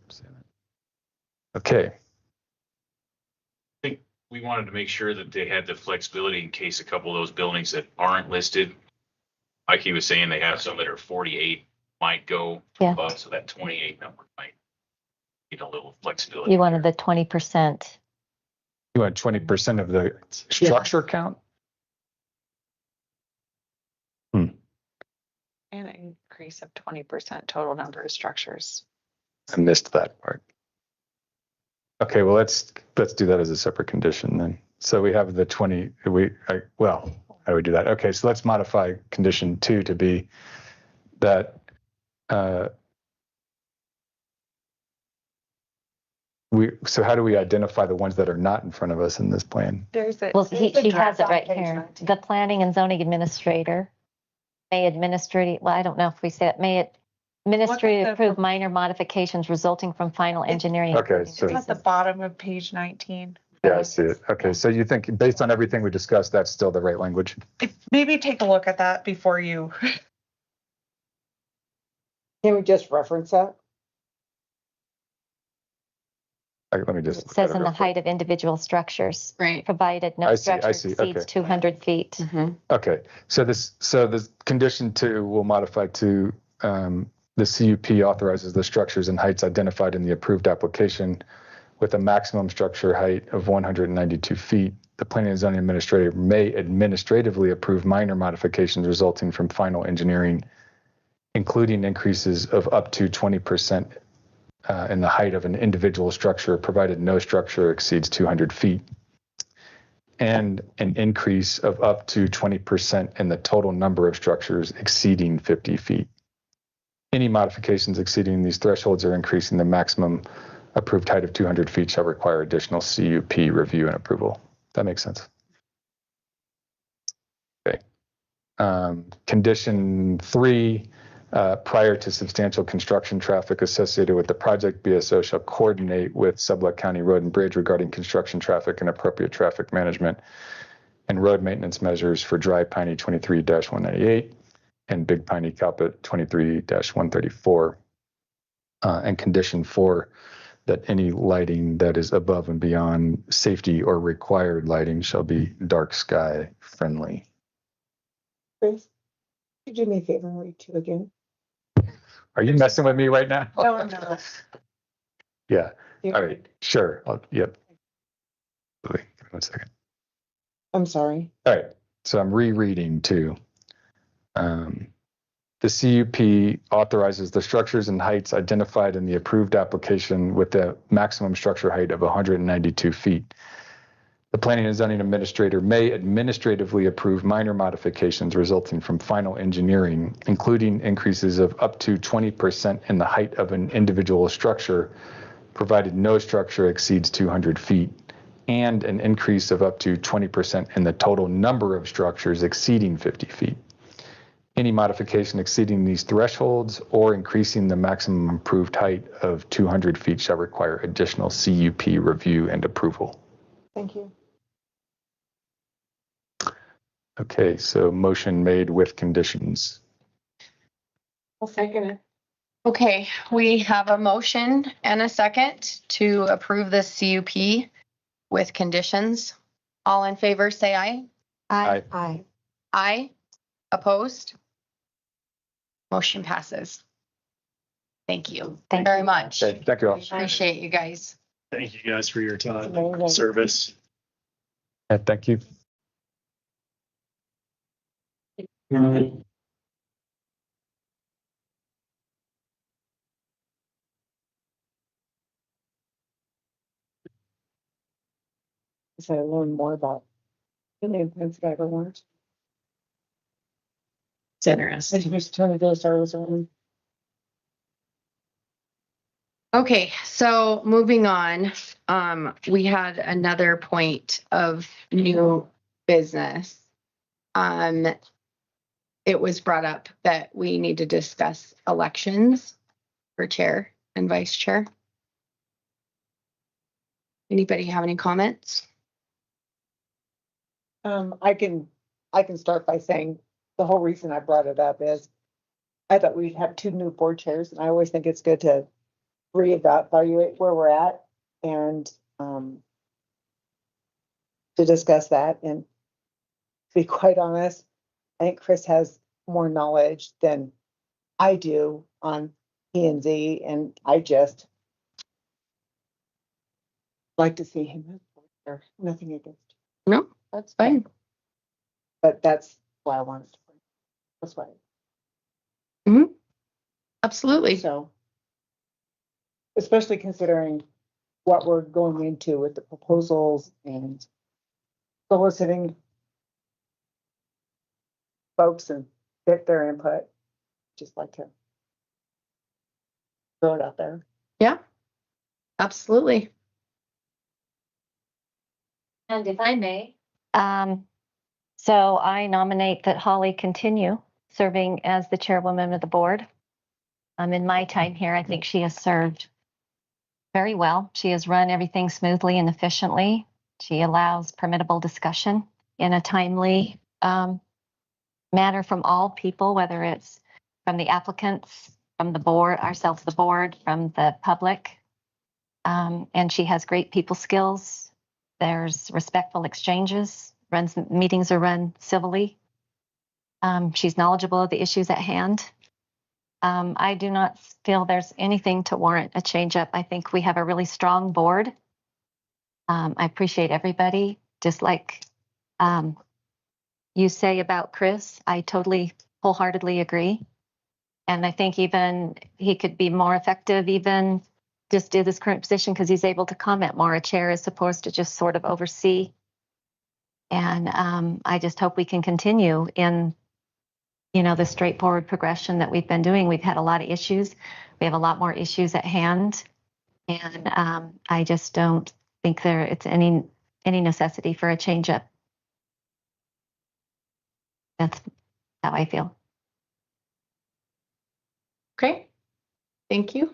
Okay. We wanted to make sure that they had the flexibility in case a couple of those buildings that aren't listed, like he was saying, they have some that are 48 might go above, so that 28 number might need a little flexibility. You wanted the 20%. You want 20% of the structure count? And an increase of 20% total number of structures. I missed that part. Okay, well, let's do that as a separate condition then. So we have the 20, how do we do that? Okay, so let's modify condition 2 to be that so how do we identify the ones that are not in front of us in this plan? She has it right here. The planning and zoning administrator may I don't know if we say it, administrative approve minor modifications resulting from final engineering. Okay, so It's at the bottom of page 19. Yeah, I see it. Okay, so you think based on everything we discussed, that's still the right language? Maybe take a look at that before you. Can we just reference that? Let me just. It says in the height of individual structures, right? Provided no structure exceeds Okay. 200 feet. Okay, so this condition 2 will modify to the CUP authorizes the structures and heights identified in the approved application with a maximum structure height of 192 feet. The planning and zoning administrator may administratively approve minor modifications resulting from final engineering, including increases of up to 20% in the height of an individual structure, provided no structure exceeds 200 feet, and an increase of up to 20% in the total number of structures exceeding 50 feet. Any modifications exceeding these thresholds or increasing the maximum approved height of 200 feet shall require additional CUP review and approval. That makes sense. Okay. Condition 3, prior to substantial construction traffic associated with the project, BSO shall coordinate with Sublette County Road and Bridge regarding construction traffic and appropriate traffic management and road maintenance measures for Dry Piney 23-198 and Big Piney Calpit 23-134. And condition 4, that any lighting that is above and beyond safety or required lighting shall be dark sky friendly. Chris, could you do me a favor and read 2 again? Are you messing with me right now? No, I'm not. Yeah. All right. Sure. Yep. Wait, give me 1 second. I'm sorry. All right. So I'm rereading 2. The CUP authorizes the structures and heights identified in the approved application with the maximum structure height of 192 feet. The Planning and Zoning Administrator may administratively approve minor modifications resulting from final engineering, including increases of up to 20% in the height of an individual structure, provided no structure exceeds 200 feet, and an increase of up to 20% in the total number of structures exceeding 50 feet. Any modification exceeding these thresholds or increasing the maximum approved height of 200 feet shall require additional CUP review and approval. Thank you. Okay, so motion made with conditions. I'll second it. Okay, we have a motion and a second to approve this CUP with conditions. All in favor, say aye. Aye. Aye. Aye. Opposed? Motion passes. Thank you very much. Okay, thank you all. Appreciate you guys. Thank you guys for your time, Amazing. service. Yeah, thank you. So I learned more about really intense driver warrants. It's interesting. I just turn to those service on. Okay, so moving on, we had another point of new business. It was brought up that we need to discuss elections for chair and vice chair. Anybody have any comments? I can start by saying the whole reason I brought it up is I thought we'd have 2 new board chairs, and I always think it's good to reevaluate where we're at and to discuss that. And to be quite honest, I think Chris has more knowledge than I do on P&Z, and I just like to see him as board chair. Nothing against. No, that's fine. But that's why I wanted to. That's why. Mm-hmm. Absolutely. So, especially considering what we're going into with the proposals and soliciting folks and get their input, just like to throw it out there. Yeah, absolutely. And if I may, so I nominate that Holly continue serving as the chairwoman of the board. In my time here, I think she has served very well. She has run everything smoothly and efficiently. She allows permittable discussion in a timely manner from all people, whether it's from the applicants, from the board, ourselves, the board, from the public. And she has great people skills. There's respectful exchanges. Meetings are run civilly. She's knowledgeable of the issues at hand. I do not feel there's anything to warrant a change up. I think we have a really strong board. I appreciate everybody. Just like you say about Chris, I totally wholeheartedly agree. And I think even he could be more effective, even just in this current position, because he's able to comment more. A chair is supposed to just sort of oversee. And I just hope we can continue in, the straightforward progression that we've been doing. We've had a lot of issues. We have a lot more issues at hand. And I just don't think it's any necessity for a change up. That's how I feel. Okay, thank you.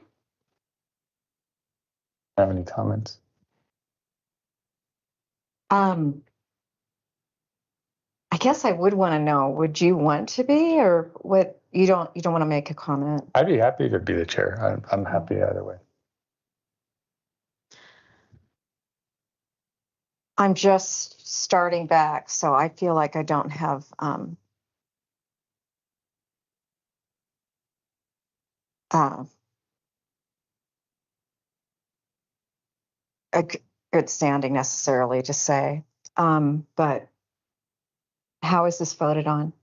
Have any comments? I guess I would want to know, would you want to be, or what? You don't want to make a comment? I'd be happy to be the chair. I'm happy either way. I'm just starting back, so I feel like I don't have a good standing necessarily to say. But how is this voted on?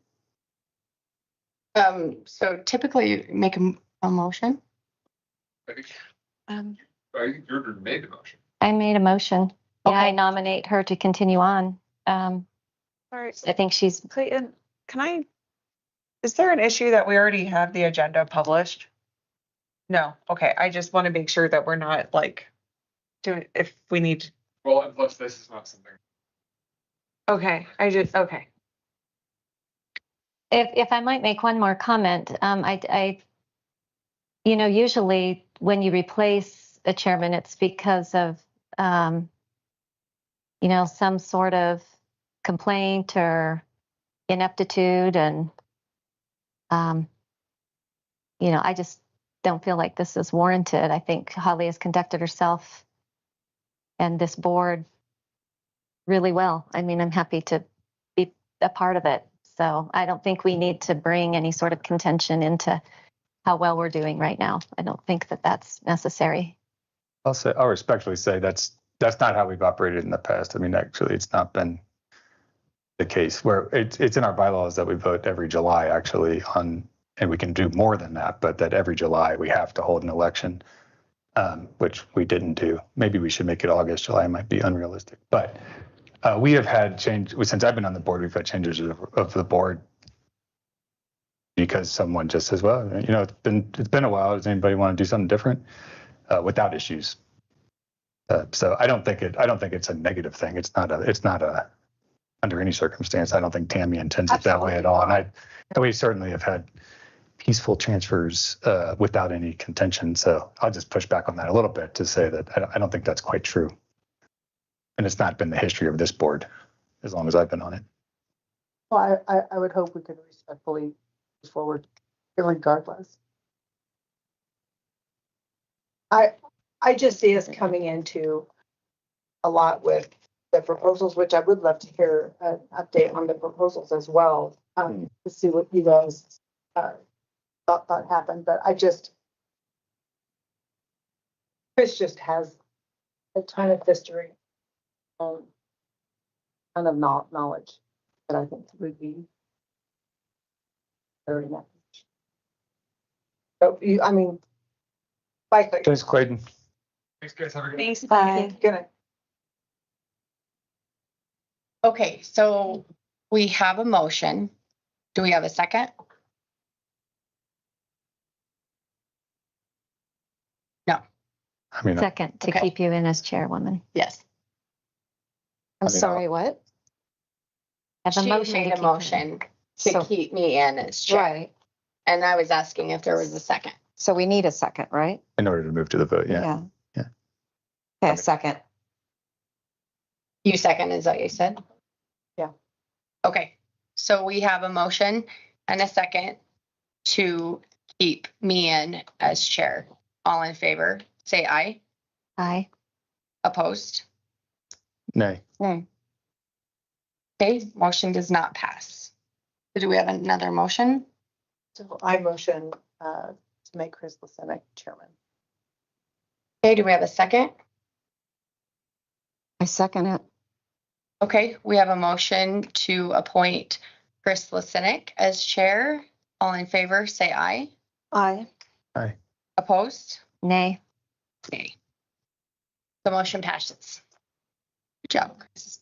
So typically you make a motion. I think, Um, I think Gertrude made the motion. I made a motion. Yeah, I Okay. nominate her to continue on. Sorry, I think she's, Clayton, is there an issue that we already have the agenda published? No, okay, I just want to make sure that we're not like doing, if we need, Well, and plus this is not something. okay, okay. if I might make one more comment, usually when you replace a chairman, it's because of, some sort of complaint or ineptitude. And, I just don't feel like this is warranted. I think Holly has conducted herself and this board really well. I mean, I'm happy to be a part of it. So I don't think we need to bring any sort of contention into how well we're doing right now. I don't think that that's necessary. I'll respectfully say that's not how we've operated in the past. I mean, actually, it's not been the case where it's in our bylaws that we vote every July actually on, and we can do more than that, but that every July we have to hold an election, which we didn't do. Maybe we should make it August. July might be unrealistic, but we have had change since I've been on the board. We've had changes of the board because someone just says, well, it's been a while. Does anybody want to do something different? Without issues. So I don't think it's a negative thing. It's not under any circumstance. I don't think Tammy intends it that way at all. And we certainly have had peaceful transfers without any contention. So I'll just push back on that a little bit to say that I don't think that's quite true. And it's not been the history of this board as long as I've been on it. Well, I would hope we could respectfully move forward regardless. I just see us coming into a lot with the proposals, which I would love to hear an update on the proposals as well, to see what you guys thought happened. But Chris just has a ton of history, ton of knowledge that I think would be very nice. So bye, Clayton. Thanks, Clayton. Thanks, guys. Have a good Thanks. Bye. Good night. Okay, so we have a motion. Do we have a second? No. I mean, Second, to Okay. keep you in as chairwoman. Yes. I'm sorry, what? I have a She motion made to a keep motion to So- keep me in as chair. Right. And I was asking if there was a second. So we need a second, right? in order to move to the vote, yeah. Okay, second. You second, is that what you said? Yeah. Okay, so we have a motion and a second to keep me in as chair. All in favor, say aye. Aye. Opposed? Nay. Okay, motion does not pass. Do we have another motion? So I motion to make Chris Lisinek chairman. Okay, do we have a second? I second it. Okay, we have a motion to appoint Chris Lisinek as chair. All in favor, say aye. Aye. Aye. Opposed? Nay. Nay. The motion passes. Good job, Chris.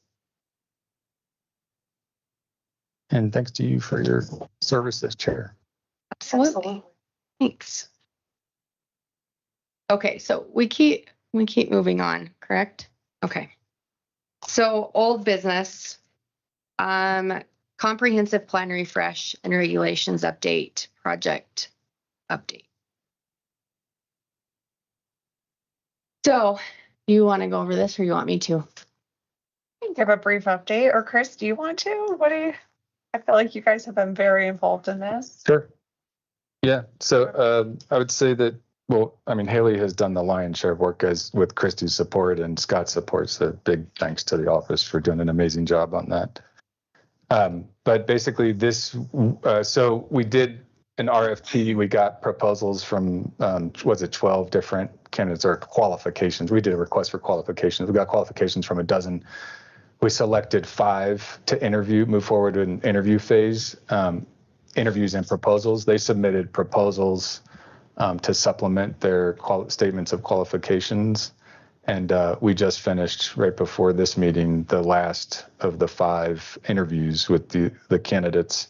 And thanks to you for your service as chair. Absolutely. Thanks. Okay, so we keep moving on, correct? Okay. So old business, comprehensive plan refresh and regulations update, project update. So you want to go over this or you want me to? Give a brief update, or Chris, do you want to? I feel like you guys have been very involved in this. Sure. Yeah. So I would say that, well, I mean, Haley has done the lion's share of work with Christy's support and Scott's support. So big thanks to the office for doing an amazing job on that. But basically so we did an RFP. We got proposals from, 12 different candidates or qualifications. We did a request for qualifications. We got qualifications from a dozen. We selected 5 to move forward in an interview phase. interviews and proposals. They submitted proposals to supplement their statements of qualifications. And we just finished right before this meeting, the last of the 5 interviews with the candidates.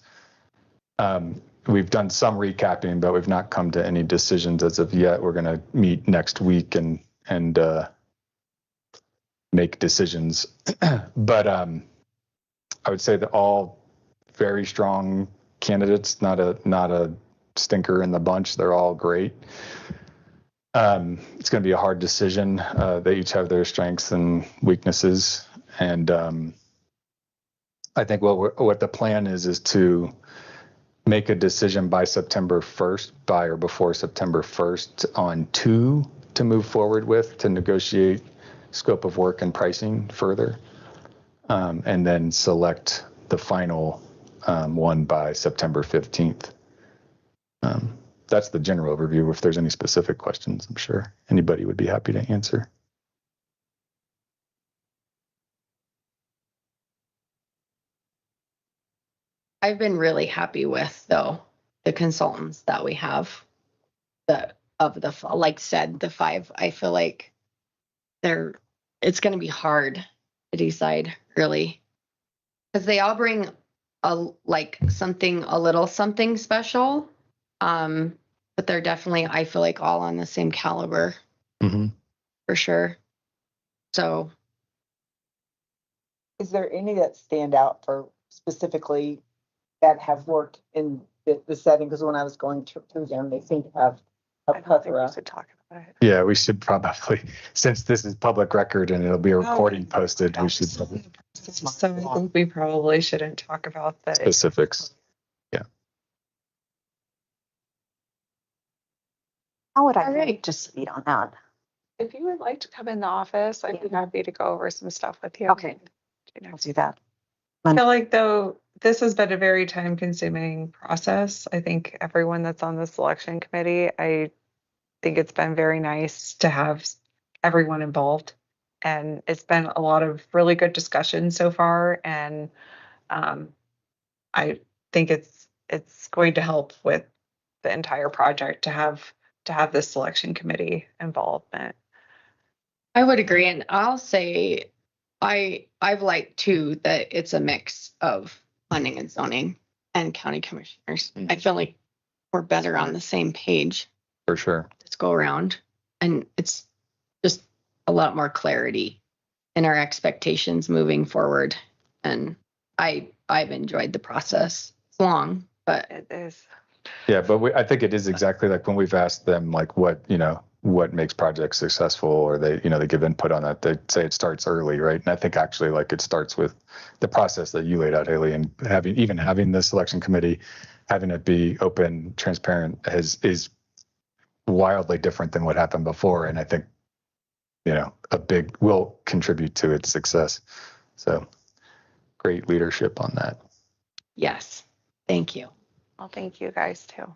We've done some recapping, but we've not come to any decisions as of yet. We're going to meet next week and make decisions. But I would say that all very strong candidates, not a stinker in the bunch. They're all great. It's going to be a hard decision. They each have their strengths and weaknesses, and I think what the plan is to make a decision by September 1st, by or before September 1st, on 2 to move forward with to negotiate scope of work and pricing further, and then select the final one by September 15th. That's the general overview. If there's any specific questions, I'm sure anybody would be happy to answer. I've been really happy with, though, the consultants that we have. Like said, the 5, I feel like it's going to be hard to decide, really, because they all bring a little something special. But they're definitely, I feel like, all on the same caliber, for sure. So, is there any that stand out for specifically that have worked in the setting? Because when I was going through them, they seem to have a plethora. Yeah, we should probably, since this is public record and it'll be a recording posted, we should probably So I think we probably shouldn't talk about the specifics. Yeah. How would I just lead on that? If you would like to come in the office, I'd be happy to go over some stuff with you. Okay, I'll do that. I feel like, though, this has been a very time-consuming process. I think everyone that's on the selection committee, I think it's been very nice to have everyone involved. And it's been a lot of really good discussion so far. And I think it's going to help with the entire project to have this selection committee involvement. I would agree, and I'll say I've liked too that it's a mix of planning and zoning and county commissioners. I feel like we're better on the same page For sure. this go around, and it's just a lot more clarity in our expectations moving forward. And I've enjoyed the process. It's long, but it is. Yeah, but I think it is exactly like when we've asked them, like, what makes projects successful, or they give input on that. They say it starts early, right? And I think actually, like, it starts with the process that you laid out, Haley, and having the selection committee, having it be open, transparent, is wildly different than what happened before. And I think, will contribute to its success. So great leadership on that. yes, thank you. Well, thank you guys too.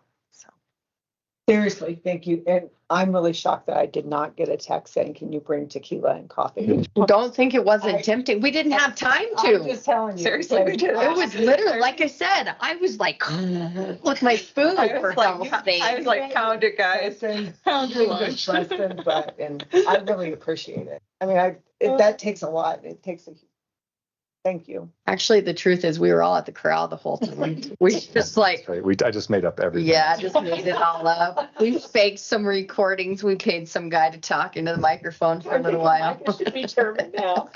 Seriously, thank you. And I'm really shocked that I did not get a text saying, "Can you bring tequila and coffee?" Don't think it wasn't tempting. We didn't have time to. I'm just telling you. Seriously, we did. It was literally, like I said, I was like, with my food for health's sake. I was like, pound it, guys. Pound it. Lesson, but and I really appreciate it. I mean, that takes a lot. It takes a. Thank you. Actually, the truth is we were all at the corral the whole time. We just like, Right. I just made up everything. yeah, just made it all up. We faked some recordings. We paid some guy to talk into the microphone for a little while. I should be German now.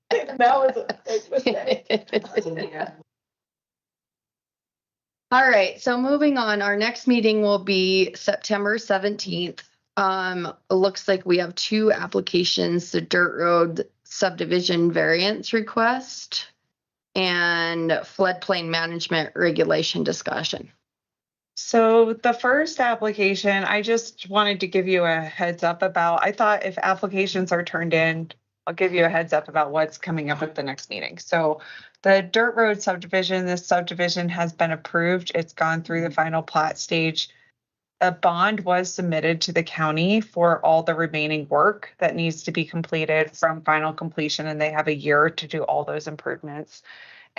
That was a big mistake. All right, so moving on, our next meeting will be September 17th. It looks like we have 2 applications, the Dirt Road subdivision variance request and floodplain management regulation discussion. So the first application, I just wanted to give you a heads up about, I thought if applications are turned in, I'll give you a heads up about what's coming up at the next meeting. So the Dirt Road subdivision, this subdivision has been approved. It's gone through the final plat stage. A bond was submitted to the county for all the remaining work that needs to be completed from final completion, and they have a year to do all those improvements.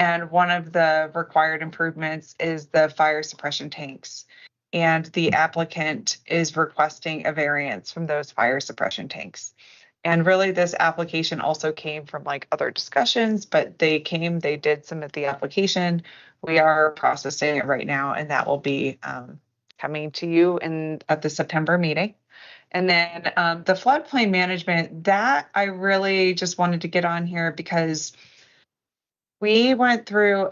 And one of the required improvements is the fire suppression tanks. And the applicant is requesting a variance from those fire suppression tanks. And really, this application also came from like other discussions, but they did submit the application. We are processing it right now, and that will be coming to you at the September meeting. And then the floodplain management, that I really just wanted to get on here because we went through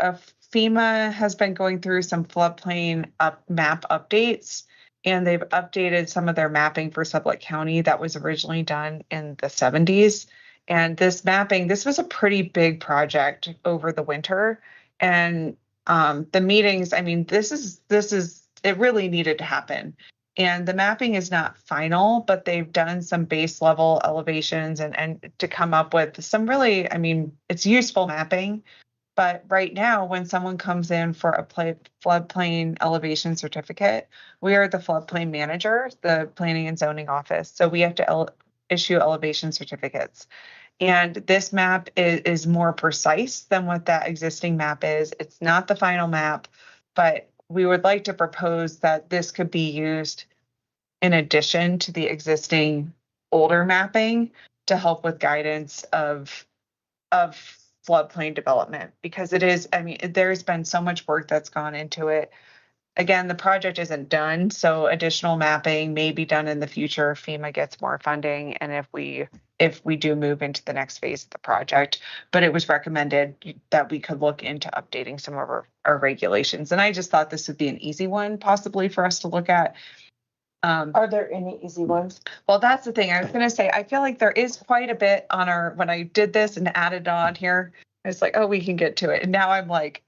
FEMA has been going through some floodplain map updates, and they've updated some of their mapping for Sublette County that was originally done in the 70s. And this mapping, this was a pretty big project over the winter. And the meetings, I mean, this is it really needed to happen. And the mapping is not final, but they've done some base level elevations and to come up with some really, I mean, it's useful mapping. But right now, when someone comes in for a floodplain elevation certificate, we are the floodplain manager, the planning and zoning office. So we have to issue elevation certificates. And this map is more precise than what that existing map is. It's not the final map, but we would like to propose that this could be used in addition to the existing older mapping to help with guidance of floodplain development, because it is, I mean, there's been so much work that's gone into it. Again, the project isn't done, so additional mapping may be done in the future if FEMA gets more funding and if we do move into the next phase of the project. But it was recommended that we could look into updating some of our regulations. And I just thought this would be an easy one possibly for us to look at. Are there any easy ones? Well, that's the thing. I was going to say, I feel like there is quite a bit on when I did this and added on here, I was like, oh, we can get to it. And now I'm like,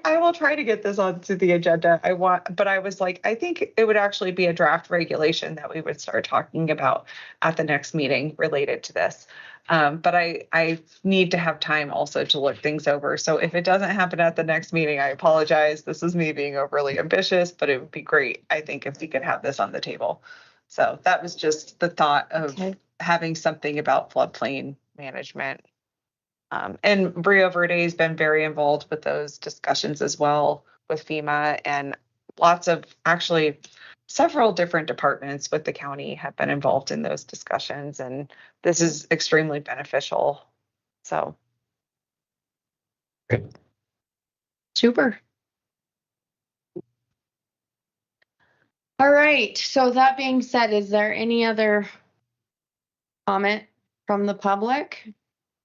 I will try to get this onto the agenda. But I was like, I think it would actually be a draft regulation that we would start talking about at the next meeting related to this. But I need to have time also to look things over. So if it doesn't happen at the next meeting, I apologize. This is me being overly ambitious, but it would be great, I think, if we could have this on the table. So that was just the thought of having something about floodplain management. And Rio Verde has been very involved with those discussions as well with FEMA, and actually several different departments with the county have been involved in those discussions, and this is extremely beneficial. So. Super. All right. So that being said, is there any other comment from the public?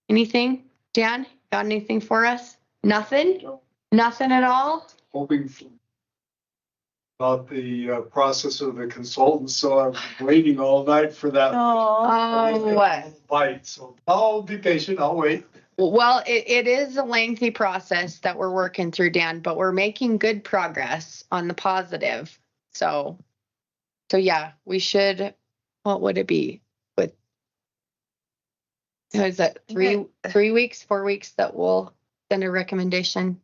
Anything? Dan, got anything for us? Nothing? No. Nothing at all? Hoping about the process of the consultant, so I'm waiting all night for that. Bite, so I'll be patient, I'll wait. Well, it is a lengthy process that we're working through, Dan, but we're making good progress on the positive. So yeah, we should, what would it be? Is that 3 weeks, 4 weeks that we'll send a recommendation,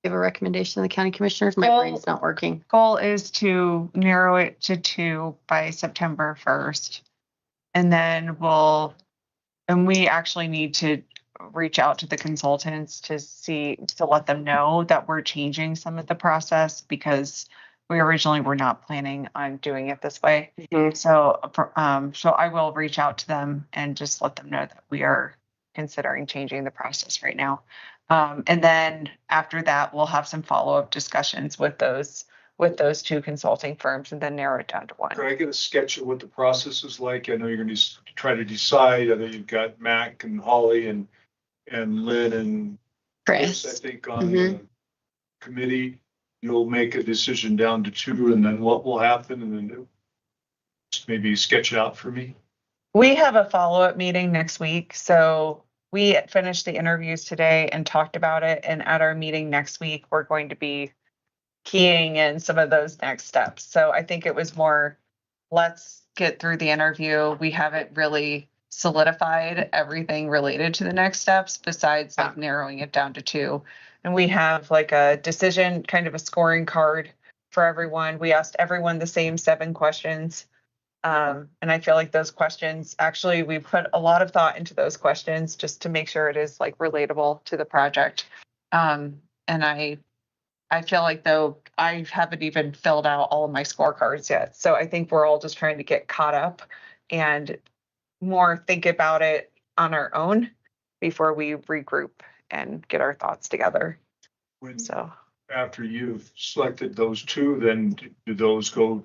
give a recommendation to the county commissioners? My brain's not working. Goal is to narrow it to 2 by September 1st. And then we actually need to reach out to the consultants to let them know that we're changing some of the process, because we originally were not planning on doing it this way. Mm-hmm. So I will reach out to them and just let them know that we are considering changing the process right now. And then after that, we'll have some follow-up discussions with those 2 consulting firms and then narrow it down to 1. Can I get a sketch of what the process is like? I know you're going to try to decide. I know you've got Mac and Holly and Lynn and Chris, I think, on the committee. You'll make a decision down to 2, and then what will happen, and then just maybe sketch it out for me. We have a follow-up meeting next week. So we finished the interviews today and talked about it. And at our meeting next week, we're going to be keying in some of those next steps. So I think it was more, let's get through the interview. We haven't really solidified everything related to the next steps besides narrowing it down to 2. And we have like a decision, kind of a scoring card for everyone. We asked everyone the same 7 questions. And I feel like those questions, actually, we put a lot of thought into those questions just to make sure it is like relatable to the project. And I feel like though I haven't even filled out all of my scorecards yet. So I think we're all just trying to get caught up and more think about it on our own before we regroup and get our thoughts together. So After you've selected those two, then do those go,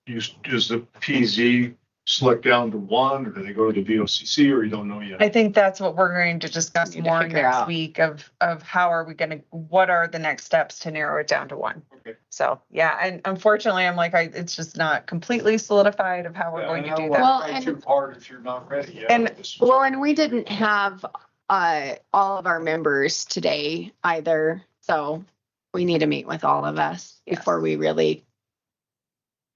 does the PZ select down to one, or do they go to the VOCC, or you don't know yet? I think that's what we're going to discuss Need to more figure next out. week of how are we going to, what are the next steps to narrow it down to one. Okay. So, yeah, and unfortunately, I'm like, it's just not completely solidified of how we're going to do that. Well, Try and- too hard if you're not ready yet. And- And we didn't have all of our members today either, so we need to meet with all of us Yes. before we really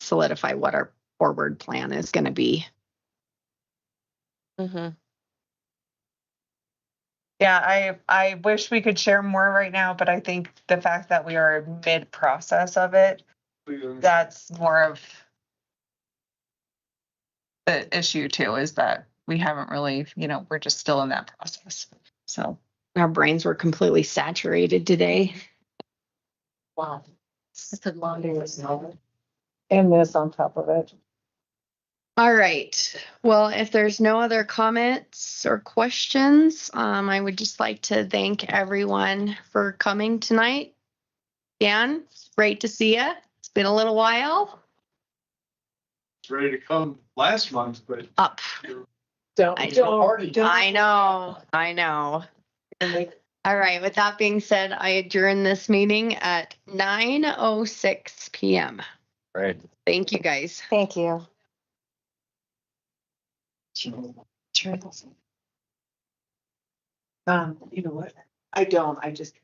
solidify what our forward plan is going to be. Yeah, I wish we could share more right now, but I think the fact that we are mid-process of it, that's more of the issue too, is that we haven't really, we're just still in that process. So. Our brains were completely saturated today. Wow. It's a long day. And this on top of it. All right. Well, if there's no other comments or questions, I would just like to thank everyone for coming tonight. Dan, it's great to see you. It's been a little while. It's ready to come last month, but Up. Don't. I know. All right. With that being said, I adjourn this meeting at 9:06 p.m. Right. Thank you, guys. Thank you. You know what? I don't. I just